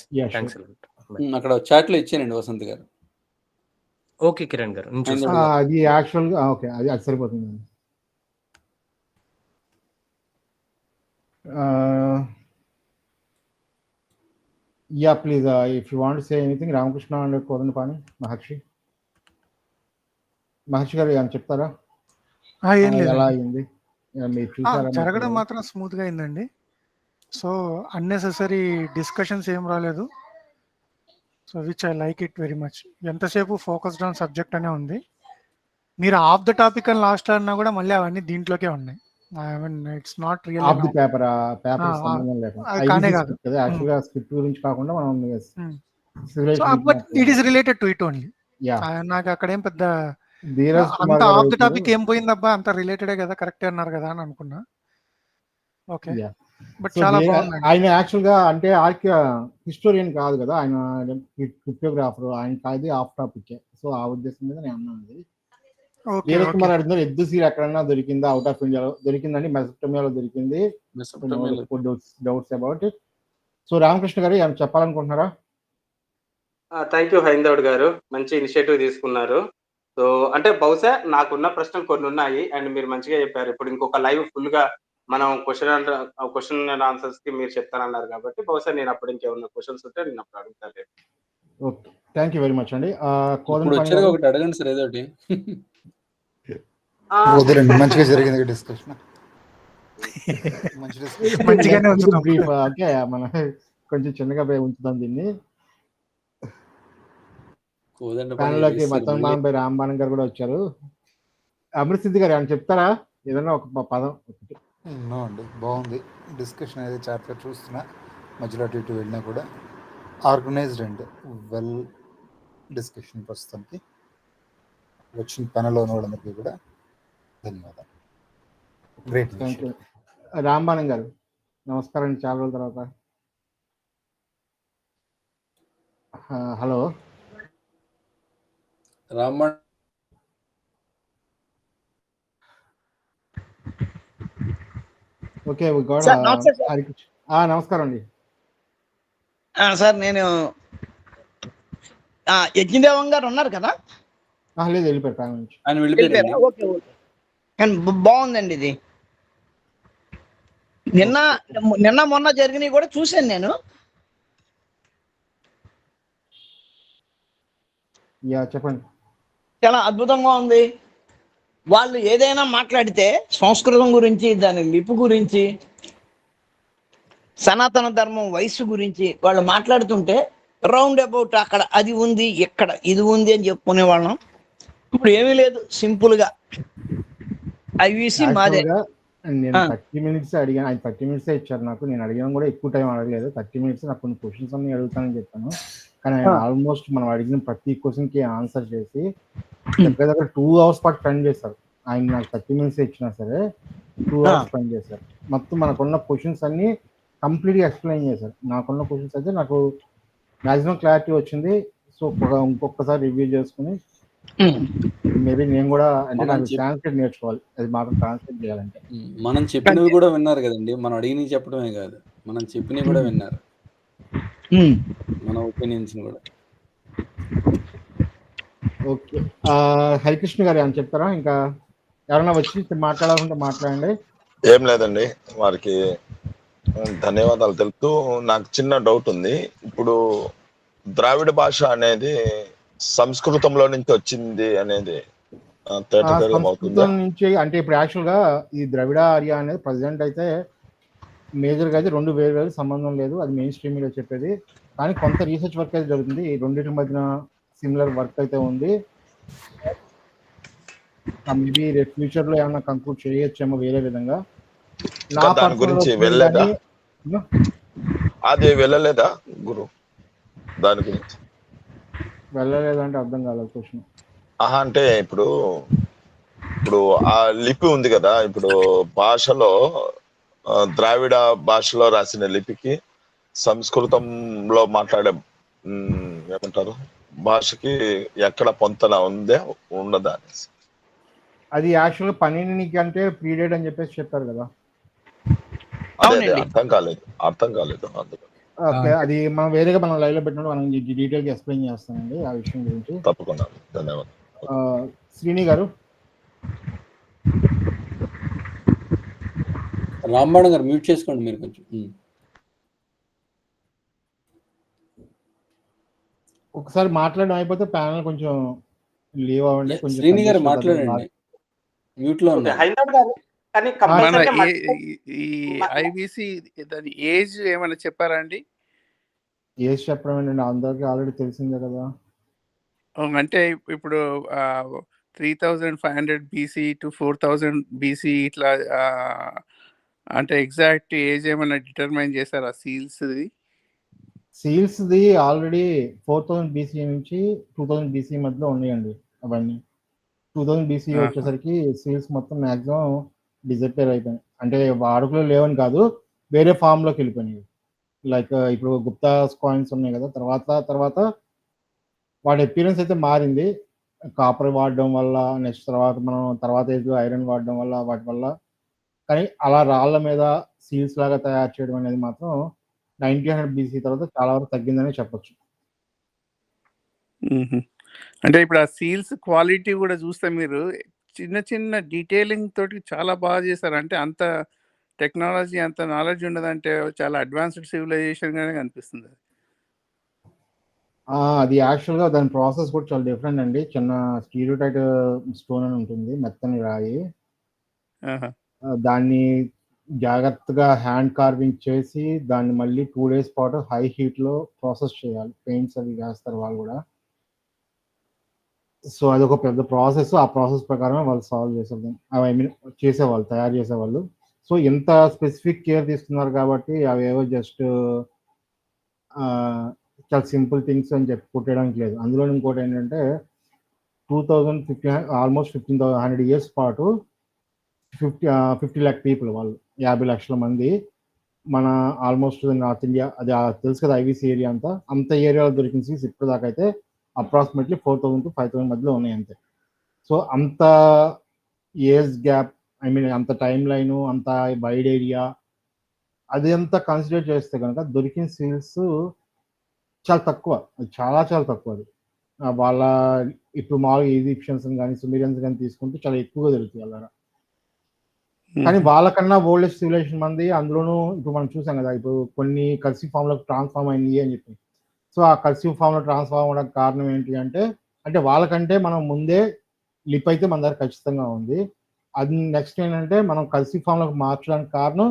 అక్కడ చాట్ లో ఇచ్చానండి వసంత్ గారు. ఓకే కిరణ్ గారు, అది యాక్చువల్ గా ఓకే, అది సరిపోతుంది. Yeah, please, if you want to say anything, Ramakrishna and Kodandapani, మహర్షి గారు ఏమైనా చెప్తారా? ఏం లేదు, ఎలా అయింది జరగడం మాత్రం స్మూత్ గా అయిందండి. సో అన్నెసెసరీ డిస్కషన్స్ ఏం రాలేదు. So which I like it very much. ఎంతసేపు ఫోకస్డ్ ఆన్ సబ్జెక్ట్ అనే ఉంది. మీరు ఆఫ్ ద టాపిక్ అని లాస్ట్ అన్నా కూడా మళ్ళీ అవన్నీ దీంట్లోకే ఉన్నాయి. It's not real of the paper సంబంధం లేదు కదా, యాక్చువల్ గా స్క్రిప్ట్ గురించి కాకుండా మనం but it is related to it only. నాకు అక్కడ ఏం పెద్ద అంత ఆఫ్ ది టాపిక్ ఏం పోయిందబ్బా, అంత రిలేటెడే కదా, కరెక్టే అన్నారు కదా అని అనుకున్నా. ఓకే, బట్ చాలా బాగుంది. ఆయన యాక్చువల్ గా అంటే హిస్టోరియన్ కాదు కదా, ఆయన క్రిప్టోగ్రాఫర్, ఆయన కాదు ఆఫ్ టాపిక్. సో ఆ ఉద్దేశం మీద నేను అన్నాను. వీరస్ కుమార్ అడుగుతున్నారు, ఎద్దు సీల్ ఎక్కడన్నా దొరికిందా? అవుట్ ఆఫ్ ఇండియాలో దొరికిందండి, మెసోపొటేమియాలో దొరికింది. Doubts about it. So Ramakrishna గారు ఏమైనా చెప్పాలనుకుంటున్నారా? థ్యాంక్ యూ హైందవుడు గారు, మంచి ఇనిషియేటివ్ తీసుకున్నారు. సో అంటే బహుశా నాకున్న ప్రశ్నలు కొన్ని ఉన్నాయి అండ్ మీరు మంచిగా చెప్పారు. ఇప్పుడు ఇంకొక లైవ్ ఫుల్ గా మనం క్వశ్చన్ అండ్ ఆన్సర్స్ కి మీరు చెప్తానన్నారు కాబట్టి బహుశా నేను అప్పుడు ఇంకేమన్నా క్వశ్చన్స్ ఉంటే నేను అప్పుడు అడుగుతాను. Okay, thank you very much అండి. ఒకటి అడగండి సార్, ఏదో ఒకటి. మంచిగా జరిగింది డిస్కషన్, మంచిగానే బ్రీఫ్. ఓకే, మనం కొంచెం చిన్నగా ఉంచుదాం దీన్ని. ప్యానల్లోకి మొత్తం రాంబాణం గారు కూడా వచ్చారు. అమృత్ సిద్ధి గారు ఏమైనా చెప్తారా? ఏదన్నా ఒక పదం. అండి బాగుంది డిస్కషన్ అనేది, చాప్టర్ చూస్తున్నా మధ్యలో అటు ఇటు వెళ్ళినా కూడా ఆర్గనైజ్డ్ అండ్ వెల్ డిస్కషన్. ప్రస్తుతానికి వచ్చిన పనిలో ఉన్న వాళ్ళందరికీ కూడా ధన్యవాదాలు. గ్రేట్. Thank you. రాంబాణం గారు నమస్కారం అండి, చాలా రోజుల తర్వాత. హలో రాంబాణం. ఓకే, నమస్కారం అండి సార్. నేను యజ్ఞదేవం గారు ఉన్నారు కదా? లేదు, వెళ్ళిపోయారు. ఓకే ఓకే, కానీ బాగుందండి ఇది. నిన్న మొన్న జరిగినవి కూడా చూశాను నేను. చెప్పండి. చాలా అద్భుతంగా ఉంది. వాళ్ళు ఏదైనా మాట్లాడితే సంస్కృతం గురించి, దాని లిపు గురించి, సనాతన ధర్మం వయస్సు గురించి వాళ్ళు మాట్లాడుతుంటే రౌండ్ అబౌట్ అక్కడ అది ఉంది, ఇక్కడ ఇది ఉంది అని చెప్పుకునే వాళ్ళం. ఇప్పుడు ఏమీ లేదు, సింపుల్ గా ఐవీసీ మాదే. నేను 30 minutes అడిగాను, ఆయన 30 minutes ఇచ్చారు నాకు. నేను అడిగాను కూడా ఎక్కువ టైం అడగలేదు, 30 minutes. నాకు కొన్ని క్వశ్చన్స్ అన్ని అడుగుతానని చెప్పాను, కానీ ఆయన ఆల్మోస్ట్ మనం అడిగిన ప్రతి క్వశ్చన్ కి ఆన్సర్ చేసి దగ్గర 2 hours పాటు స్పెండ్ చేస్తారు. ఆయన నాకు 30 minutes ఇచ్చినా సరే 2 hours స్పెండ్ చేశారు. మొత్తం మనకున్న క్వశ్చన్స్ అన్ని కంప్లీట్ గా ఎక్స్ప్లెయిన్ చేశారు. నాకున్న క్వశ్చన్స్ అయితే నాకు మాక్సిమం క్లారిటీ వచ్చింది. సో ఇంకొకసారి రివ్యూ చేసుకుని మేబీ నేను కూడా అంటే నాకు ట్రాన్స్లేట్ నేర్చుకోవాలి, అది మాత్రం ట్రాన్స్లేట్ చేయాలంటే. మనం చెప్పినవి కూడా విన్నారు కదండి, మనం అడిగినవి చెప్పడమే కాదు, మనం చెప్పినవి కూడా విన్నారు, మన ఒపీనియన్స్ కూడా. ఓకే, హరికృష్ణ గారు ఏమని చెప్తారా? ఇంకా ఎవరైనా వచ్చి మాట్లాడాలంటే మాట్లాడండి. ఏం లేదండి, వారికి ధన్యవాదాలు తెలుపుతూ నాకు చిన్న డౌట్ ఉంది. ఇప్పుడు ద్రావిడ భాష అనేది సంస్కృతంలో నుంచి వచ్చింది అనేది సంస్కృతం నుంచి అంటే ఇప్పుడు యాక్చువల్ గా ఈ ద్రవిడ ఆర్య అనేది ప్రజెంట్ అయితే మేజర్ గా అయితే 2 వేరు సంబంధం లేదు, అది మెయిన్ స్ట్రీమ్ లో చెప్పేది. కానీ కొంత రీసెర్చ్ వర్క్ అయితే జరుగుతుంది, ఈ రెండింటి మధ్యన సిమిలర్ వర్క్ అయితే ఉంది. మేబీ రేపు ఫ్యూచర్ లో ఏమైనా కంక్లూడ్ చేయొచ్చేమో వేరే విధంగా. దాని గురించి వెళ్ళలేదా? అది వెళ్ళలేదా గురు? దాని గురించి వెళ్ళలేదంటే అర్థం కాలేదు క్వశ్చన్. అంటే ఇప్పుడు ఆ లిపి ఉంది కదా, ఇప్పుడు భాషలో ద్రావిడ భాషలో రాసిన లిపికి సంస్కృతంలో మాట్లాడే ఏమంటారు భాషకి ఎక్కడ పొంతన ఉందే ఉండదా అనేసి. అది యాక్చువల్గా పనినికి అంటే పీరియడ్ అని చెప్పేసి చెప్పారు కదా. అదే అర్థం కాలేదు అందుకు. ఓకే, అది మనం వేరేగా మనం లైవ్ లో పెట్టినప్పుడు మనం డీటెయిల్ గా ఎక్స్ప్లెయిన్ చేస్తానండి ఆ విషయం గురించి. తప్పకుండా, ధన్యవాదాలు. శ్రీని గారు. రాంబాణ గారు మ్యూట్ చేసుకోండి మీరు కొంచెం. ఒకసారి మాట్లాడడం అయిపోతే ప్యానల్ కొంచెం లీవ్ అవ్వండి. కొంచెం శ్రీని గారు మాట్లాడండి, మ్యూట్ లో ఉన్నారు. ఈ ఐవిసి దాని ఏజ్ ఏమైనా చెప్పారా అండి? ఏజ్ చెప్పడం ఏంటండి, అందరికి ఆల్రెడీ తెలిసిందే కదా. అంటే ఇప్పుడు 3500 BC to 4000 BC ఇట్లా అంటే ఎగ్జాక్ట్ ఏజ్ ఏమైనా డిటర్మైన్ చేశారా సీల్స్ ది ఆల్రెడీ 4000 BC నుంచి 2000 BC మధ్యలో ఉన్నాయండి అవన్నీ. 2000 BC వచ్చేసరికి సీల్స్ మొత్తం మాక్సిమం డిసప్పేర్ అయిపోయినాయి. అంటే వాడుకలో లేవని కాదు, వేరే ఫామ్ లోకి వెళ్ళిపోయినాయి. లైక్ ఇప్పుడు గుప్తాస్ కాయిన్స్ ఉన్నాయి కదా, తర్వాత వాటి అపీరెన్స్ అయితే మారింది, కాపర్ వాడడం వల్ల. నెక్స్ట్ తర్వాత ఏజ్లో ఐరన్ వాడడం వల్ల, వాటి వల్ల. కానీ అలా రాళ్ళ మీద సీల్స్ లాగా తయారు చేయడం అనేది మాత్రం 1900 BC తర్వాత చాలా వరకు తగ్గిందని చెప్పొచ్చు. అంటే ఇప్పుడు ఆ సీల్స్ క్వాలిటీ కూడా చూస్తే మీరు చిన్న చిన్న డీటెయిలింగ్ తోటి చాలా బాగా చేశారు. అంటే అంత టెక్నాలజీ, అంత నాలెడ్జ్ ఉండదంటే చాలా అడ్వాన్స్డ్ సివిలైజేషన్ గానే కనిపిస్తుంది. అది యాక్చువల్గా దాని ప్రాసెస్ కూడా చాలా డిఫరెంట్ అండి. చిన్న స్టీరియోటైట్ స్టోన్ అని ఉంటుంది, మెత్తని రాయి. దాన్ని జాగ్రత్తగా హ్యాండ్ కార్వింగ్ చేసి దాన్ని మళ్ళీ 2 days పాటు హై హీట్ లో ప్రాసెస్ చేయాలి. పెయింట్స్ అవి వేస్తారు వాళ్ళు కూడా. సో అదొక పెద్ద ప్రాసెస్. ఆ ప్రాసెస్ ప్రకారం వాళ్ళు సాల్వ్ చేసేది, చేసేవాళ్ళు, తయారు చేసేవాళ్ళు. సో ఎంత స్పెసిఫిక్ కేర్ తీసుకున్నారు కాబట్టి అవేవో జస్ట్ చాలా సింపుల్ థింగ్స్ అని చెప్పి కుట్టడానికి లేదు. అందులో ఇంకోటి ఏంటంటే 2015 ఆల్మోస్ట్ 1500 years పాటు 50 lakh పీపుల్, వాళ్ళు 50 లక్షల మంది మన ఆల్మోస్ట్ నార్త్ ఇండియా, అది తెలుసు కదా ఐవీసీ ఏరియా అంత ఏరియాలో దొరికిన సీస్ ఇప్పుడు దాకా అయితే అప్రాక్సిమేట్లీ 4000 to 5000 మధ్యలో ఉన్నాయి అంతే. సో అంత ఏజ్ గ్యాప్, అంత టైం లైను, అంత వైడ్ ఏరియా, అది అంతా కన్సిడర్ చేస్తే కనుక దొరికిన సీల్స్ చాలా తక్కువ, చాలా తక్కువ. అది వాళ్ళ ఇప్పుడు మామూలుగా ఈజిప్షియన్స్ కానీ సుమీరియన్స్ కానీ తీసుకుంటే చాలా ఎక్కువగా దొరుకుతాయి అలా. కానీ వాళ్ళకన్నా ఓల్డెస్ట్ సివిలైజేషన్ మంది, అందులోనూ ఇప్పుడు మనం చూసాం కదా, ఇప్పుడు కొన్ని కర్సివ్ ఫామ్ లో ట్రాన్స్ఫార్మ్ అయింది అని చెప్పి. సో ఆ కర్సివ్ ఫామ్ లో ట్రాన్స్ఫార్మ్ అవడానికి కారణం ఏంటి అంటే వాళ్ళకంటే మనం ముందే లిప్ అయితే మన దగ్గర ఖచ్చితంగా ఉంది. అది నెక్స్ట్ ఏంటంటే మనం కర్సివ్ ఫామ్ లోకి మార్చడానికి కారణం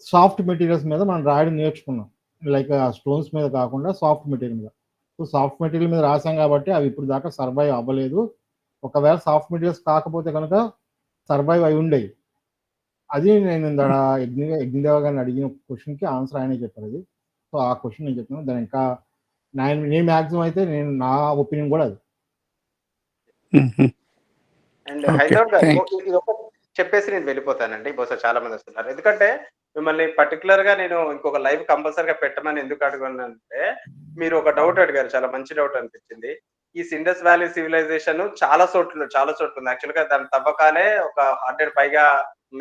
సాఫ్ట్ మెటీరియల్స్ మీద మనం రాయడం నేర్చుకున్నాం. లైక్ ఆ స్టోన్స్ మీద కాకుండా సాఫ్ట్ మెటీరియల్ మీద. సో సాఫ్ట్ మెటీరియల్ మీద రాసాం కాబట్టి అవి ఇప్పుడు దాకా సర్వైవ్ అవ్వలేదు. ఒకవేళ సాఫ్ట్ మెటీరియల్స్ కాకపోతే కనుక సర్వైవ్ అయి ఉండేవి. అది నేను యజ్ఞదేవ గారిని అడిగిన క్వశ్చన్కి ఆన్సర్ ఆయనే చెప్పారు అది. సో ఆ క్వశ్చన్ నేను చెప్తున్నాను. దాని ఇంకా నేను మ్యాక్సిమం అయితే నేను నా ఒపీనియన్ కూడా అది. అండ్ హైదరాబాద్ గారు ఇది ఒక చెప్పేసి నేను వెళ్ళిపోతానండి. బహుశా చాలా మంది వస్తున్నారు. ఎందుకంటే మిమ్మల్ని పర్టికులర్ గా నేను ఇంకొక లైవ్ కంపల్సరీగా పెట్టమని ఎందుకు అడుగున్నానంటే, మీరు ఒక డౌట్ అడిగారు, చాలా మంచి డౌట్ అనిపించింది. ఈ సిండస్ వ్యాలీ సివిలైజేషన్ చాలా చోట్ల ఉంది. యాక్చువల్ గా దాని తవ్వకాలే ఒక 100 పైగా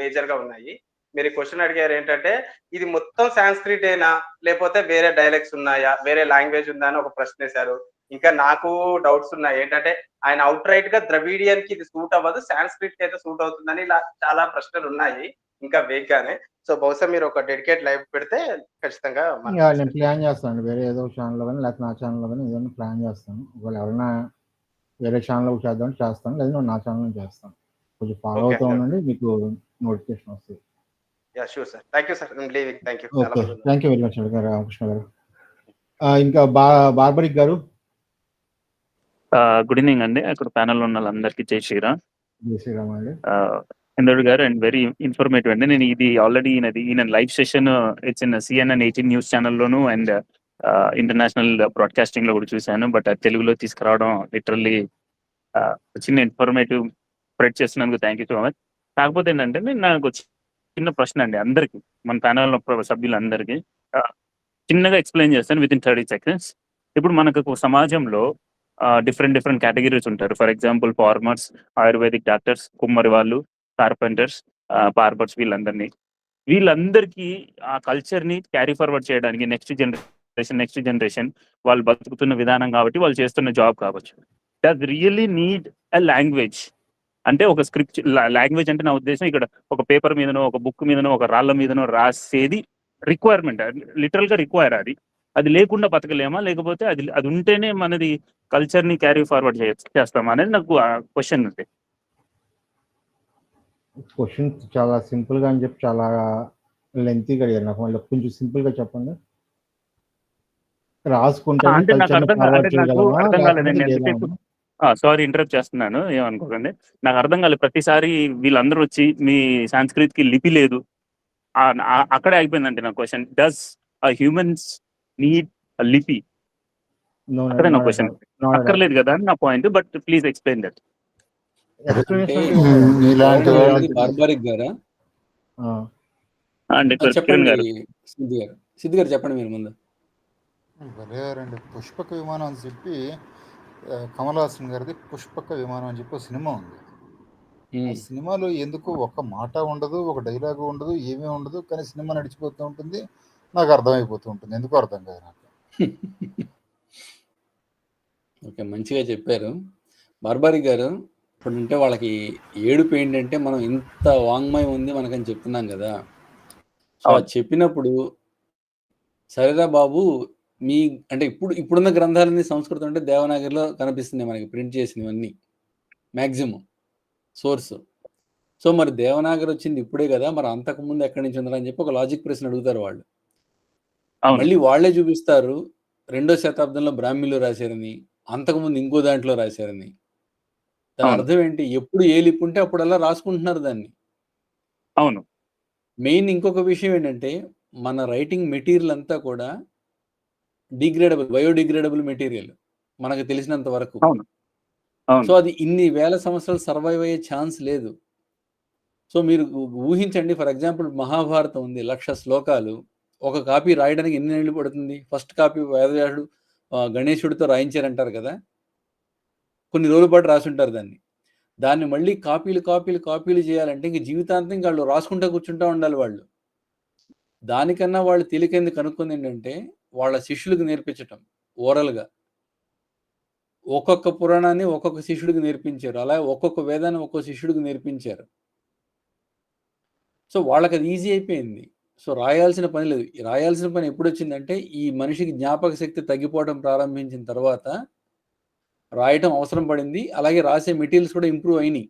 మేజర్ గా ఉన్నాయి. మీరు క్వశ్చన్ అడిగారు ఏంటంటే, ఇది మొత్తం సాంస్క్రిట్ ఏనా, లేకపోతే వేరే డైలెక్ట్స్ ఉన్నాయా, వేరే లాంగ్వేజ్ ఉందా అని ఒక ప్రశ్న వేశారు. ఇంకా నాకు డౌట్స్ ఉన్నాయి. ఏంటంటే ఆయన అవుట్ రైట్ గా ద్రవిడియన్ కి ఇది సూట్ అవ్వదు, సాంస్క్రిట్ కి అయితే సూట్ అవుతుందని ఇలా చాలా ప్రశ్నలు ఉన్నాయి ఇంకా వేగ్ గానే. సో బహుశా మీరు ఒక డెడికేట్ లైవ్ పెడితే ఖచ్చితంగా నేను ప్లాన్ చేస్తాను. వేరే ఏదో ఛానల్లో కానీ లేకపోతే నా ఛానల్లో కానీ ఏదైనా ప్లాన్ చేస్తాను. ఒకవేళ ఎవరైనా వేరే ఛానల్లో చేద్దామని చేస్తాను, లేదా నా ఛానల్లో చేస్తాను. కొంచెం ఫాలో అవుతూ ఉండండి, మీకు నోటిఫికేషన్ వస్తుంది. Sure sir. Thank you sir. Thank you. Okay, thank you very much Ramakrishna గారు. ఇంకా బార్బరిక్ గారు. గుడ్ ఈవినింగ్ అండి. అక్కడ ప్యానల్ ఉన్న వాళ్ళందరికీ జై శ్రీరామ్. జై శ్రీరామ్ అండి. ఇందోడు గారు అండ్ వెరీ ఇన్ఫర్మేటివ్ అండి. నేను ఇది ఆల్రెడీ ఈయన live session it's in CNN 18 news ఛానల్లోను అండ్ ఇంటర్నేషనల్ బ్రాడ్కాస్టింగ్ లో కూడా చూశాను. బట్ అది తెలుగులో తీసుకురావడం లిటరల్లీ చిన్న ఇన్ఫర్మేటివ్ స్ప్రెడ్ చేస్తున్నందుకు థ్యాంక్ యూ సో మచ్. కాకపోతే ఏంటంటే నాకు చిన్న ప్రశ్న అండి అందరికి, మన ప్యానల్ సభ్యులందరికీ చిన్నగా ఎక్స్ప్లెయిన్ చేస్తాను విత్ ఇన్ 30 seconds. ఇప్పుడు మనకు సమాజంలో డిఫరెంట్ కేటగిరీస్ ఉంటారు. For example farmers, ayurvedic doctors, కుమ్మరి వాళ్ళు, కార్పెంటర్స్, బార్బర్స్, వీళ్ళందరికీ ఆ కల్చర్ని క్యారీ ఫార్వర్డ్ చేయడానికి నెక్స్ట్ జనరేషన్ వాళ్ళు బతుకుతున్న విధానం కాబట్టి, వాళ్ళు చేస్తున్న జాబ్ కావచ్చు, does really need a language. అంటే ఒక స్క్రిప్ట్ లాంగ్వేజ్ అంటే నా ఉద్దేశం ఇక్కడ ఒక పేపర్ మీదనో, ఒక బుక్ మీదనో, ఒక రాళ్ళ మీదనో రాసేది రిక్వైర్మెంట్, లిటరల్ గా రిక్వైర్. అది లేకుండా బతకలేమా, లేకపోతే అది ఉంటేనే మనది కల్చర్ని క్యారీ ఫార్వర్డ్ చేస్తామా అనేది నాకు క్వశ్చన్ ఉంది. క్వశ్చన్ చాలా సింపుల్ గా అని చెప్పి చాలా లెంతీగా అడిగారు. నాకు మళ్ళీ కొంచెం సింపుల్ గా చెప్పండి. రాసుకుంటే సారీ ఇంటరప్ట్ చేస్తున్నాను, ఏమనుకోకండి. నాకు అర్థం కాలేదు. ప్రతిసారి వీళ్ళందరూ వచ్చి మీ సాంస్క్రిట్ కి లిపి లేదు అక్కడే అయిపోయిందంటే నా క్వశ్చన్. డస్ హ్యూమన్స్ నీడ్ లిపి? అక్కడే నా క్వశ్చన్. అక్కర్లేదు కదా అని నా point. But please explain that. Barbaric గారా అండి? చెప్పండి సిద్ధి గారు చెప్పండి మీరు ముందు. భలేవారండి. పుష్పక విమానం అని చెప్పి కమలాసన్ గారిది పుష్పక విమానం అని చెప్పి సినిమా ఉంది. ఆ సినిమాలో ఎందుకు ఒక మాట ఉండదు, ఒక డైలాగ్ ఉండదు, ఏమీ ఉండదు, కానీ సినిమా నడిచిపోతూ ఉంటుంది. నాకు అర్థమైపోతూ ఉంటుంది, ఎందుకు అర్థం కాదు నాకు. ఓకే, మంచిగా చెప్పారు బార్బరిక్ గారు. ఇప్పుడు అంటే వాళ్ళకి ఏడుపు ఏంటంటే మనం ఇంత వాంగ్మయం ఉంది మనకని చెప్తున్నాం కదా. సో చెప్పినప్పుడు సరేరా బాబు, మీ అంటే ఇప్పుడున్న గ్రంథాలన్నీ సంస్కృతం అంటే దేవనాగరిలో కనిపిస్తుంది మనకి, ప్రింట్ చేసినవన్నీ మ్యాక్సిమం సోర్స్. సో మరి దేవనాగరి వచ్చింది ఇప్పుడే కదా, మరి అంతకుముందు ఎక్కడి నుంచి ఉందని చెప్పి ఒక లాజిక్ ప్రశ్న అడుగుతారు వాళ్ళు. మళ్ళీ వాళ్లే చూపిస్తారు 2వ శతాబ్దంలో బ్రాహ్మీలో రాశారని, అంతకుముందు ఇంకో దాంట్లో రాశారని. దాని అర్థం ఏంటి? ఎప్పుడు ఏ లిప్ ఉంటే అప్పుడు అలా రాసుకుంటున్నారు దాన్ని. అవును. మెయిన్ ఇంకొక విషయం ఏంటంటే మన రైటింగ్ మెటీరియల్ అంతా కూడా బయోడిగ్రేడబుల్ మెటీరియల్ మనకు తెలిసినంత వరకు. సో అది ఇన్ని వేల సంవత్సరాలు సర్వైవ్ అయ్యే ఛాన్స్ లేదు. సో మీరు ఊహించండి, ఫర్ ఎగ్జాంపుల్ మహాభారతం ఉంది, 1,00,000 శ్లోకాలు. ఒక కాపీ రాయడానికి ఎన్ని నెలలు పడుతుంది? ఫస్ట్ కాపీ వేదవ్యాసుడు గణేశుడితో రాయించారంటారు కదా, కొన్ని రోజుల పాటు రాసుంటారు దాన్ని మళ్ళీ కాపీలు చేయాలంటే ఇంక జీవితాంతం వాళ్ళు రాసుకుంటూ కూర్చుంటూ ఉండాలి వాళ్ళు. దానికన్నా వాళ్ళు తేలికైంది కనుక్కుంది ఏంటంటే వాళ్ళ శిష్యులకు నేర్పించటం ఓరల్గా. ఒక్కొక్క పురాణాన్ని ఒక్కొక్క శిష్యుడికి నేర్పించారు, అలా ఒక్కొక్క వేదాన్ని ఒక్కొక్క శిష్యుడికి నేర్పించారు. సో వాళ్ళకి అది ఈజీ అయిపోయింది. సో రాయాల్సిన పని లేదు. రాయాల్సిన పని ఎప్పుడు వచ్చిందంటే ఈ మనిషికి జ్ఞాపక శక్తి తగ్గిపోవడం ప్రారంభించిన తర్వాత రాయటం అవసరం పడింది. అలాగే రాసే మెటీరియల్స్ కూడా ఇంప్రూవ్ అయినాయి.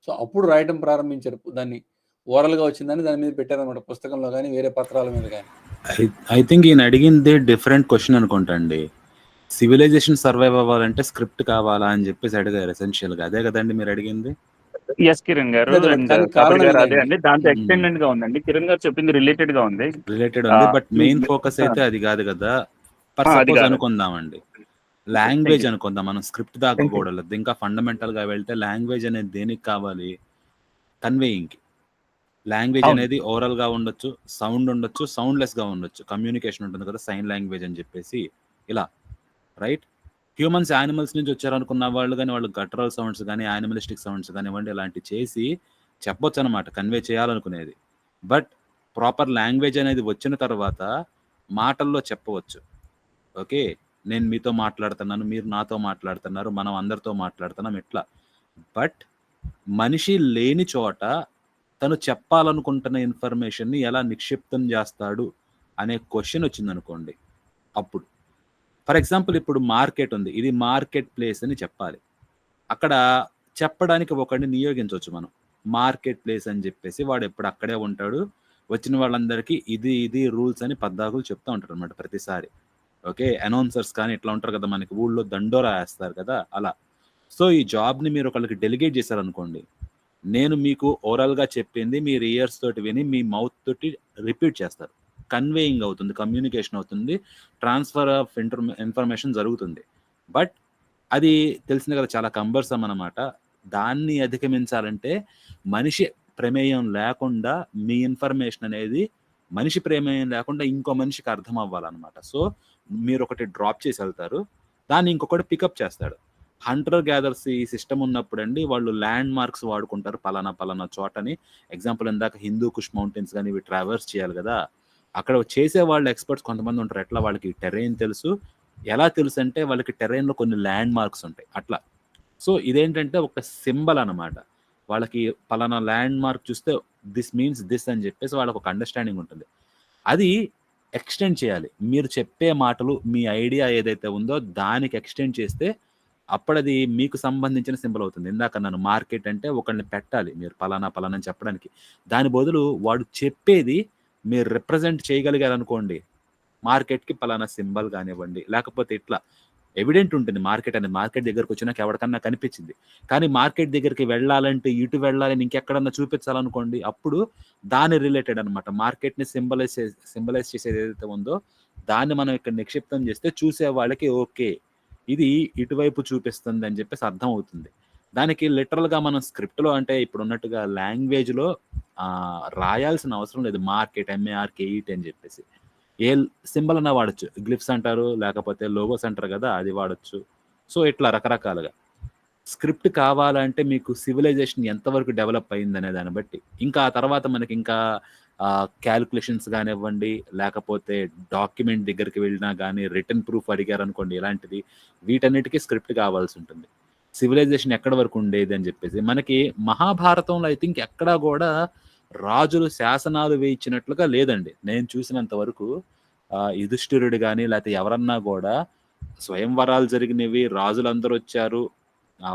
సో అప్పుడు రాయటం ప్రారంభించారు. దాన్ని ఓరల్ గా వచ్చిందని దాని మీద పెట్టారనమాట, పుస్తకంలో కానీ వేరే పత్రాల మీద కానీ. ఐ థింక్ ఈయన అడిగింది డిఫరెంట్ క్వశ్చన్ అనుకుంటా అండి. సివిలైజేషన్ సర్వైవ్ అవ్వాలంటే స్క్రిప్ట్ కావాలా అని చెప్పేసి అడిగారు ఎసెన్షియల్ గా. అదే కదండి మీరు అడిగింది? ఎస్ కిరణ్ గారు లేదు, అండ్ కానీ కాబట్టి కారణం గారు అదే ఇదండి. అండి, దాంతో ఎక్స్టెండెడ్ గా ఉందండి. కిరణ్ గారు చెప్పింది రిలేటెడ్ గా ఉంది. రిలేటెడ్ ఉంది, బట్ మెయిన్ ఫోకస్ అయితే అది కాదు కదా. పర్ అది సపోజ్ కాదు. అనుకుందామండి, లాంగ్వేజ్ అనుకుందాం, మనం స్క్రిప్ట్ దాకా కూడా ఇంకా ఫండమెంటల్ గా వెళ్తే లాంగ్వేజ్ అనేది దేనికి కావాలి? కన్వేయింగ్ కి. లాంగ్వేజ్ అవును. అనేది ఓరల్ గా ఉండొచ్చు, సౌండ్ ఉండొచ్చు, సౌండ్లెస్ గా ఉండొచ్చు, కమ్యూనికేషన్ ఉంటుంది కదా, సైన్ లాంగ్వేజ్ అని చెప్పేసి ఇలా, రైట్? హ్యూమన్స్ యానిమల్స్ నుంచి వచ్చారనుకున్న వాళ్ళు కానీ వాళ్ళు గటరల్ సౌండ్స్ కానీ యానిమలిస్టిక్ సౌండ్స్ కానివ్వండి ఇలాంటివి చేసి చెప్పొచ్చు అనమాట, కన్వే చేయాలనుకునేది. బట్ ప్రాపర్ లాంగ్వేజ్ అనేది వచ్చిన తర్వాత మాటల్లో చెప్పవచ్చు. ఓకే, నేను మీతో మాట్లాడుతున్నాను, మీరు నాతో మాట్లాడుతున్నారు, మనం అందరితో మాట్లాడుతున్నాం ఇట్లా. బట్ మనిషి లేని చోట తను చెప్పాలనుకుంటున్న ఇన్ఫర్మేషన్ని ఎలా నిక్షిప్తం చేస్తాడు అనే క్వశ్చన్ వచ్చిందనుకోండి, అప్పుడు ఫర్ ఎగ్జాంపుల్ ఇప్పుడు మార్కెట్ ఉంది, ఇది మార్కెట్ ప్లేస్ అని చెప్పాలి. అక్కడ చెప్పడానికి ఒకడిని నియోగించవచ్చు మనం. మార్కెట్ ప్లేస్ అని చెప్పేసి వాడు ఎప్పుడు అక్కడే ఉంటాడు, వచ్చిన వాళ్ళందరికీ ఇది రూల్స్ అని పద్దాకులు చెప్తూ ఉంటారు అనమాట ప్రతిసారి. ఓకే, అనౌన్సర్స్ కానీ ఇట్లా ఉంటారు కదా, మనకి ఊళ్ళో దండోరా వేస్తారు కదా అలా. సో ఈ జాబ్ని మీరు ఒకళ్ళకి డెలిగేట్ చేశారనుకోండి, నేను మీకు ఓరల్గా చెప్పింది మీరు ఇయర్స్ తోటి విని మీ మౌత్ తోటి రిపీట్ చేస్తారు. కన్వేయింగ్ అవుతుంది, కమ్యూనికేషన్ అవుతుంది, ట్రాన్స్ఫర్ ఆఫ్ ఇన్ఫర్మేషన్ జరుగుతుంది. బట్ అది తెలిసింది కదా చాలా కంబర్సమ్ అన్నమాట. దాన్ని అధిగమించాలంటే మనిషి ప్రమేయం లేకుండా మీ ఇన్ఫర్మేషన్ అనేది మనిషి ప్రమేయం లేకుండా ఇంకో మనిషికి అర్థం అవ్వాలన్నమాట. సో మీరు ఒకటి డ్రాప్ చేసి వెళ్తారు, దాన్ని ఇంకొకటి పికప్ చేస్తాడు. హంటర్ గ్యాదర్స్ ఈ సిస్టమ్ ఉన్నప్పుడు అండి వాళ్ళు ల్యాండ్ మార్క్స్ వాడుకుంటారు, పలానా చోటని. ఎగ్జాంపుల్ ఇందాక హిందూ కుష్ మౌంటైన్స్ కానీ ఇవి ట్రావర్స్ చేయాలి కదా, అక్కడ చేసే వాళ్ళు ఎక్స్పర్ట్స్ కొంతమంది ఉంటారు. ఎట్లా వాళ్ళకి టెరైన్ తెలుసు, ఎలా తెలుసు అంటే వాళ్ళకి టెరైన్లో కొన్ని ల్యాండ్ మార్క్స్ ఉంటాయి అట్లా. సో ఇదేంటంటే ఒక సింబల్ అనమాట, వాళ్ళకి పలానా ల్యాండ్ మార్క్ చూస్తే దిస్ మీన్స్ దిస్ అని చెప్పేసి వాళ్ళకి ఒక అండర్స్టాండింగ్ ఉంటుంది. అది ఎక్స్టెండ్ చేయాలి. మీరు చెప్పే మాటలు మీ ఐడియా ఏదైతే ఉందో దానికి ఎక్స్టెండ్ చేస్తే అప్పుడది మీకు సంబంధించిన సింబల్ అవుతుంది. ఇందాక నన్ను మార్కెట్ అంటే ఒకళ్ళని పెట్టాలి మీరు పలానా అని చెప్పడానికి. దాని బదులు వాడు చెప్పేది మీరు రిప్రజెంట్ చేయగలిగారనుకోండి, మార్కెట్కి పలానా సింబల్ కానివ్వండి, లేకపోతే ఇట్లా ఎవిడెంట్ ఉంటుంది. మార్కెట్ అనేది మార్కెట్ దగ్గరకు వచ్చినాక ఎవరికన్నా కనిపించింది, కానీ మార్కెట్ దగ్గరికి వెళ్ళాలంటే ఇటు వెళ్ళాలని ఇంకెక్కడన్నా చూపించాలనుకోండి, అప్పుడు దాని రిలేటెడ్ అనమాట. మార్కెట్ని సింబలైజ్ చేసేది ఏదైతే ఉందో దాన్ని మనం ఇక్కడ నిక్షిప్తం చేస్తే చూసే వాళ్ళకి ఓకే ఇది ఇటువైపు చూపిస్తుంది అని చెప్పేసి అర్థం అవుతుంది. దానికి లిటరల్గా మనం స్క్రిప్ట్లో అంటే ఇప్పుడు ఉన్నట్టుగా లాంగ్వేజ్లో రాయాల్సిన అవసరం లేదు. మార్కెట్ MARKET అని చెప్పేసి ఏ సింబల్ అన్నా వాడచ్చు, గ్లిఫ్స్ అంటారు లేకపోతే లోగోస్ అంటారు కదా, అది వాడచ్చు. సో ఇట్లా రకరకాలుగా స్క్రిప్ట్ కావాలంటే మీకు సివిలైజేషన్ ఎంతవరకు డెవలప్ అయింది అనే దాన్ని బట్టి. ఇంకా ఆ తర్వాత మనకి ఇంకా క్యాలిక్యులేషన్స్ కానివ్వండి, లేకపోతే డాక్యుమెంట్ దగ్గరికి వెళ్ళినా కానీ రిటర్న్ ప్రూఫ్ అడిగారు అనుకోండి, ఇలాంటిది వీటన్నిటికీ స్క్రిప్ట్ కావాల్సి ఉంటుంది. సివిలైజేషన్ ఎక్కడి వరకు ఉండేది అని చెప్పేసి మనకి మహాభారతంలో ఐ థింక్ ఎక్కడా కూడా రాజులు శాసనాలు వేయించినట్లుగా లేదండి నేను చూసినంత వరకు. యుధిష్ఠిరుడు కానీ లేకపోతే ఎవరన్నా కూడా స్వయంవరాలు జరిగినవి, రాజులందరూ వచ్చారు,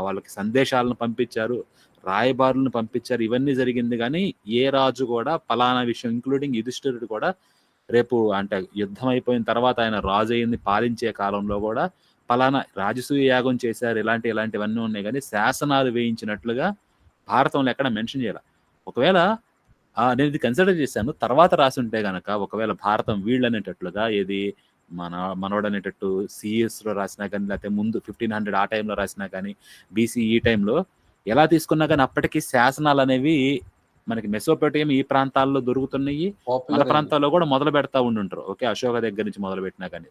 వాళ్ళకి సందేశాలను పంపించారు, రాయబారులను పంపించారు, ఇవన్నీ జరిగింది. కానీ ఏ రాజు కూడా పలానా విషయం ఇంక్లూడింగ్ యుధిష్ఠిరుడు కూడా రేపు అంటే యుద్ధం అయిపోయిన తర్వాత ఆయన రాజు అయింది పాలించే కాలంలో కూడా పలానా రాజసూయ యాగం చేశారు, ఇలాంటివన్నీ ఉన్నాయి. కానీ శాసనాలు వేయించినట్లుగా భారతంలో ఎక్కడ మెన్షన్ చేయాలి. ఒకవేళ నేను ఇది కన్సిడర్ చేశాను, తర్వాత రాసి ఉంటే కనుక ఒకవేళ భారతం వీళ్ళు అనేటట్లుగా ఏది మనోడు అనేటట్టు సిఎస్లో రాసినా కానీ లేకపోతే ముందు 1500 ఆ టైంలో రాసినా కానీ BC ఈ టైంలో ఎలా తీసుకున్నా కానీ అప్పటికి శాసనాలు అనేవి మనకి మెసోపోటేమియా ఈ ప్రాంతాల్లో దొరుకుతున్నాయి, మన ప్రాంతాల్లో కూడా మొదలు పెడతా ఉండుంటారు. ఓకే, అశోక దగ్గర నుంచి మొదలు పెట్టినా కానీ.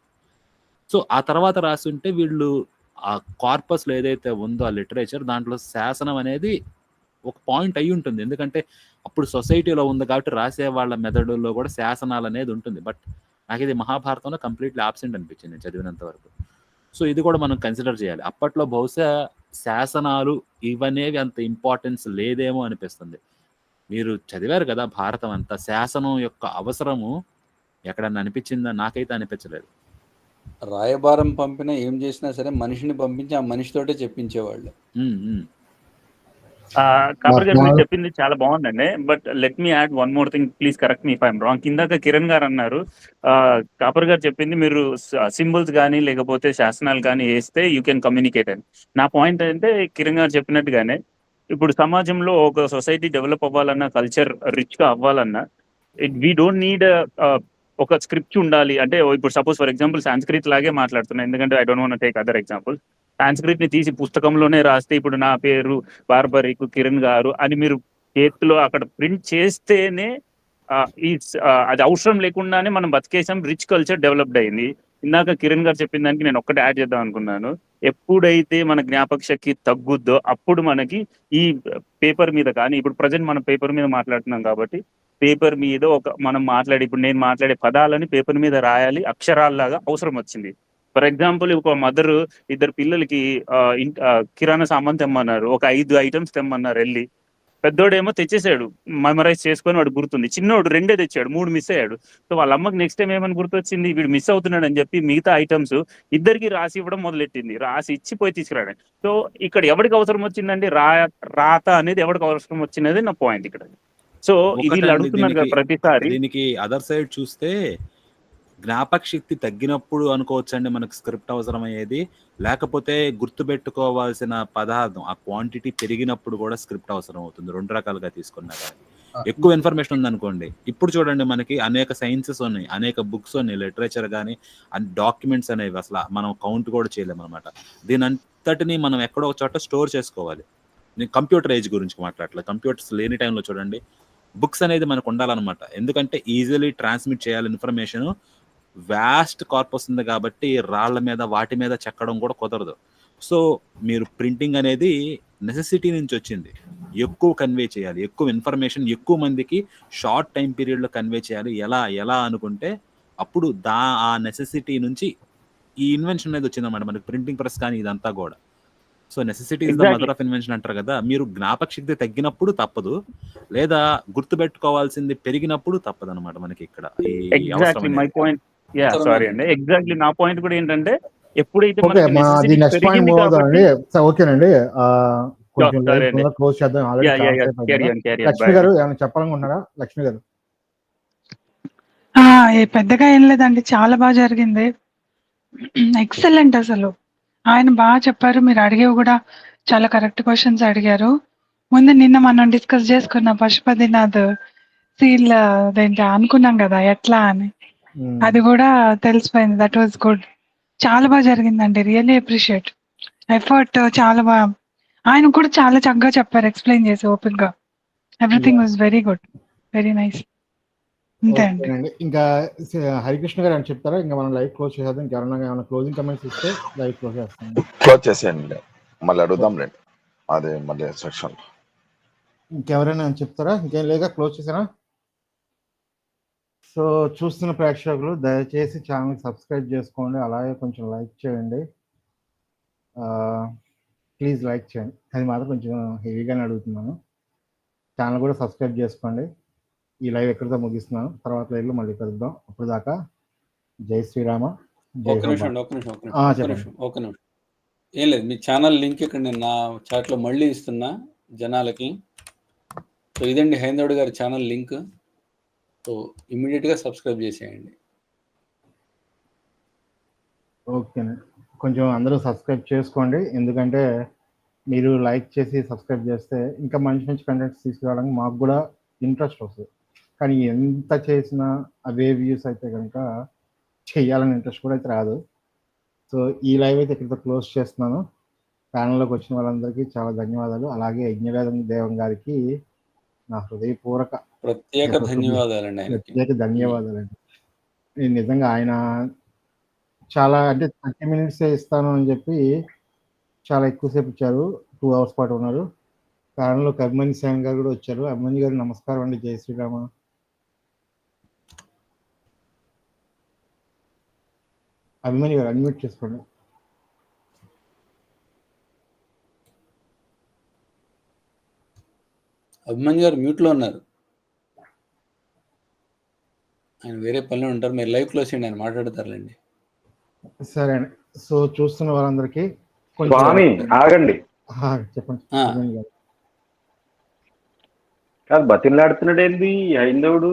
సో ఆ తర్వాత రాసి ఉంటే వీళ్ళు ఆ కార్పస్లో ఏదైతే ఉందో ఆ లిటరేచర్ దాంట్లో శాసనం అనేది ఒక పాయింట్ అయి ఉంటుంది. ఎందుకంటే అప్పుడు సొసైటీలో ఉంది కాబట్టి రాసే వాళ్ళ మెథడుల్లో కూడా శాసనాలు అనేది ఉంటుంది. బట్ నాకు ఇది మహాభారతంలో కంప్లీట్లీ ఆబ్సెంట్ అనిపించింది నేను చదివినంత వరకు. సో ఇది కూడా మనం కన్సిడర్ చేయాలి. అప్పట్లో బహుశా శాసనాలు ఇవనేవి అంత ఇంపార్టెన్స్ లేదేమో అనిపిస్తుంది. మీరు చదివారు కదా భారతం అంతా, శాసనం యొక్క అవసరము ఎక్కడన్నా అనిపించిందా? నాకైతే అనిపించలేదు. కాపర్ గారు మీరు చెప్పింది చాలా బాగుందండి. But let me add one more thing, please correct me if I'm wrong. కిందాక కిరణ్ గారు అన్నారు, కాపర్ గారు చెప్పింది మీరు సింబల్స్ కానీ లేకపోతే శాసనాలు కానీ వేస్తే యూ కెన్ కమ్యూనికేట్ అని. నా పాయింట్ అంటే కిరణ్ గారు చెప్పినట్టుగానే ఇప్పుడు సమాజంలో ఒక సొసైటీ డెవలప్ అవ్వాలన్నా, కల్చర్ రిచ్ గా అవ్వాలన్నా, వీ డోంట్ నీడ్ ఒక స్క్రిప్ట్ ఉండాలి. అంటే ఇప్పుడు సపోజ్ ఫర్ ఎగ్జాంపుల్ సాంస్క్రిట్ లాగే మాట్లాడుతున్నాను, ఎందుకంటే I don't want take other example. Sanskrit ని తీసి పుస్తకంలోనే రాస్తే ఇప్పుడు నా పేరు బార్బరిక్ కిరణ్ గారు అని మీరు చేతిలో అక్కడ ప్రింట్ చేస్తేనే అది అవసరం లేకుండానే మనం బతికేసాం, రిచ్ కల్చర్ డెవలప్డ్ అయింది. ఇందాక కిరణ్ గారు చెప్పిన దానికి నేను ఒక్కటి యాడ్ చేద్దాం అనుకున్నాను. ఎప్పుడైతే మన జ్ఞాపక శక్తి తగ్గుద్దో అప్పుడు మనకి ఈ పేపర్ మీద కానీ, ఇప్పుడు ప్రజెంట్ మనం పేపర్ మీద మాట్లాడుతున్నాం కాబట్టి పేపర్ మీద మనం ఇప్పుడు నేను మాట్లాడే పదాలని పేపర్ మీద రాయాలి అక్షరాల్లాగా అవసరం వచ్చింది. ఫర్ ఎగ్జాంపుల్ ఒక మదర్ ఇద్దరు పిల్లలకి కిరాణా సామాన్ తెమ్మన్నారు, ఒక 5 ఐటమ్స్ తెమ్మన్నారు. వెళ్ళి పెద్దోడేమో తెచ్చేసాడు, మెమరైజ్ చేసుకొని వాడు గుర్తుంది. చిన్నోడు 2 తెచ్చాడు, 3 మిస్ అయ్యాడు. సో వాళ్ళ అమ్మకి నెక్స్ట్ టైం ఏమని గుర్తొచ్చింది, వీడు మిస్ అవుతున్నాడు అని చెప్పి మిగతా ఐటమ్స్ ఇద్దరికి రాసి ఇవ్వడం మొదలెట్టింది. రాసి ఇచ్చిపోయి తీసుకురాడు. సో ఇక్కడ ఎవరికి అవసరం వచ్చిందండి, రాత అనేది ఎవరికి అవసరం వచ్చినది నా పాయింట్ ఇక్కడ. సో ఇది అడుగుతున్నారు కదా ప్రతిసారి. దీనికి అదర్ సైడ్ చూస్తే జ్ఞాపక శక్తి తగ్గినప్పుడు అనుకోవచ్చండి మనకు స్క్రిప్ట్ అవసరం అయ్యేది, లేకపోతే గుర్తుపెట్టుకోవాల్సిన పదార్థం ఆ క్వాంటిటీ పెరిగినప్పుడు కూడా స్క్రిప్ట్ అవసరం అవుతుంది. 2 రకాలుగా తీసుకున్నా కానీ ఎక్కువ ఇన్ఫర్మేషన్ ఉందనుకోండి, ఇప్పుడు చూడండి మనకి అనేక సైన్సెస్ ఉన్నాయి, అనేక బుక్స్ ఉన్నాయి, లిటరేచర్ కానీ డాక్యుమెంట్స్ అనేవి అసలు మనం కౌంట్ కూడా చేయలేము అనమాట. దీని అంతటిని మనం ఎక్కడో ఒక చోట స్టోర్ చేసుకోవాలి. నేను కంప్యూటర్ ఏజ్ గురించి మాట్లాడలేదు, కంప్యూటర్స్ లేని టైంలో చూడండి బుక్స్ అనేది మనకు ఉండాలన్నమాట. ఎందుకంటే ఈజీలీ ట్రాన్స్మిట్ చేయాలి ఇన్ఫర్మేషన్, వాస్ట్ కార్పస్ ఉంది కాబట్టి రాళ్ల మీద వాటి మీద చెక్కడం కూడా కుదరదు. సో మీరు ప్రింటింగ్ అనేది నెసెసిటీ నుంచి వచ్చింది. ఎక్కువ కన్వే చేయాలి, ఎక్కువ ఇన్ఫర్మేషన్ ఎక్కువ మందికి షార్ట్ టైం పీరియడ్లో కన్వే చేయాలి. ఎలా అనుకుంటే అప్పుడు ఆ నెసెసిటీ నుంచి ఈ ఇన్వెన్షన్ అనేది వచ్చిందన్నమాట మనకి, ప్రింటింగ్ ప్రెస్ కానీ ఇదంతా కూడా. So necessity is the mother of invention అంటారు కదా. మీరు జ్ఞాపక శక్తి తగ్గినప్పుడు తప్పదు, లేదా గుర్తుపెట్టుకోవాల్సింది పెరిగినప్పుడు తప్పదు అనమాట మనకి ఇక్కడ. Exactly my point. సారీ అండి, ఎగ్జాక్ట్లీ నా పాయింట్ కూడా ఏంటంటే ఎప్పుడైతే నెక్స్ట్ పాయింట్ మూవ్ అవుతామండి. ఓకేనండి, కొంచెం క్లోజ్ చేద్దాం. లక్ష్మి గారు ఏమైనా చెప్పాలనుకుంటున్నారా? లక్ష్మి గారు. పెద్దగా ఏం లేదండి, చాలా బాగా జరిగింది, ఎక్సలెంట్. అసలు ఆయన బాగా చెప్పారు, మీరు అడిగేవి కూడా చాలా కరెక్ట్ క్వశ్చన్స్ అడిగారు. ముందు నిన్న మనం డిస్కస్ చేసుకున్న పశుపతినాథ్ సీల్ అదేంటి అనుకున్నాం కదా ఎట్లా అని, అది కూడా తెలిసిపోయింది. దట్ వాజ్ గుడ్, చాలా బాగా జరిగిందండి. రియల్లీ అప్రిషియేట్ ఎఫర్ట్, చాలా బాగా. ఆయన కూడా చాలా చక్కగా చెప్పారు, ఎక్స్ప్లెయిన్ చేసి ఓపెన్ గా. Everything was very good, very nice. అంతే అండి. ఇంకా హరికృష్ణ గారు అని చెప్తారా? ఇంకా మనం లైవ్ క్లోజ్ చేసేద్దాం. ఇంకెవరైనా ఏమైనా క్లోజింగ్ కమెంట్స్ ఇస్తే లైవ్ క్లోజ్ చేస్తాం. క్లోజ్ చేసేయండి, మళ్ళీ అడుగుదాం రండి అదే మళ్ళీ సెక్షన్. ఇంకెవరైనా చెప్తారా? ఇంకేం లేక క్లోజ్ చేసారా? సో చూస్తున్న ప్రేక్షకులు దయచేసి ఛానల్ సబ్స్క్రైబ్ చేసుకోండి, అలాగే కొంచెం లైక్ చేయండి, ప్లీజ్ లైక్ చేయండి. అది మాత్రం కొంచెం హెవీగానే అడుగుతున్నాను. ఛానల్ కూడా సబ్స్క్రైబ్ చేసుకోండి. ఈ లైవ్ ఎక్కడితో ముగిస్తున్నాను, తర్వాత లైవ్లో మళ్ళీ కలుద్దాం. అప్పుడు దాకా జై శ్రీరామ. ఒక నిమిషం. ఏం లేదు, మీ ఛానల్ లింక్ ఇక్కడ నేను నా చాట్లో మళ్ళీ ఇస్తున్నా జనాలకి. సో ఇదండి హైందవుడు గారి ఛానల్ లింక్. సో ఇమీడియట్గా సబ్స్క్రైబ్ చేసేయండి. ఓకేనండి, కొంచెం అందరూ సబ్స్క్రైబ్ చేసుకోండి, ఎందుకంటే మీరు లైక్ చేసి సబ్స్క్రైబ్ చేస్తే ఇంకా మంచి మంచి కంటెంట్స్ తీసుకురావడానికి మాకు కూడా ఇంట్రెస్ట్ వస్తుంది. కానీ ఎంత చేసినా అవే వ్యూస్ అయితే కనుక చెయ్యాలని ఇంట్రెస్ట్ కూడా అయితే రాదు. సో ఈ లైవ్ అయితే ఇక్కడితో క్లోజ్ చేస్తున్నాను. ప్యానల్లోకి వచ్చిన వాళ్ళందరికీ చాలా ధన్యవాదాలు. అలాగే దేవం గారికి నా హృదయపూర్వక ప్రత్యేక ధన్యవాదాలండి. నేను నిజంగా ఆయన చాలా అంటే 30 minutes ఇస్తాను అని చెప్పి చాలా ఎక్కువసేపు ఇచ్చారు. 2 hours పాటు ఉన్నారు. ప్యానల్లో అభిమన్యు సేన్ గారు కూడా వచ్చారు. అభిమన్యు గారు నమస్కారం అండి, జై శ్రీరామ. అభిమన్యు గారు అన్మ్యూట్ చేసుకోండి. అభిమన్యు గారు మ్యూట్లో ఉన్నారు, ఆయన వేరే పనిలో ఉంటారు. మీరు లైవ్ క్లోజ్ చేయండి, ఆయన మాట్లాడతారులేండి. సరే అండి. సో చూస్తున్న వాళ్ళందరికీ స్వామి ఆగండి, చెప్పండి. కాదు బతిలాడుతున్నాడు ఏంది హైందవుడు?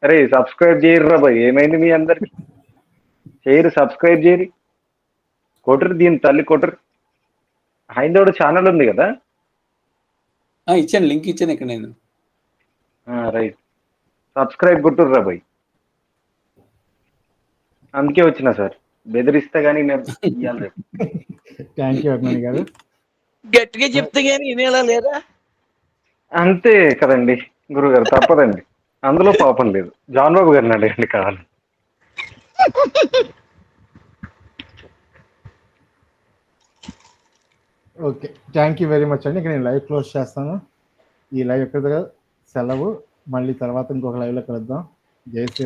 అరే సబ్స్క్రైబ్ చేయరు బాయ్, ఏమైంది మీ అందరికి? చేయరు, సబ్స్క్రైబ్ చేయరు, కొట్టరు దీని తల్లి కొట్టరు. హైందవుడు ఛానల్ ఉంది కదా? ఇచ్చాను, లింక్ ఇచ్చాను ఇక్కడ నేను. రైట్, సబ్స్క్రైబ్ కొట్టుర్రా బాయ్. అందుకే వచ్చిన సార్, బెదిరిస్తే గానీ నేను ఇవ్వాలి. థ్యాంక్ యూ అభిమాని గారు. గట్టిగా చెప్తే గానీ వినేలా లేదా? అంతే కదండి గురుగారు, తప్పదండి, అందులో పాపం లేదు. జాన్ బాబు గారిని అడగండి కావాలి. Okay, thank you very much అండి. ఇక నేను లైవ్ క్లోజ్ చేస్తాను. ఈ లైవ్ ఎక్కడ సెలవు, మళ్ళీ తర్వాత ఇంకొక లైవ్లో కలుద్దాం. జై శ్రీ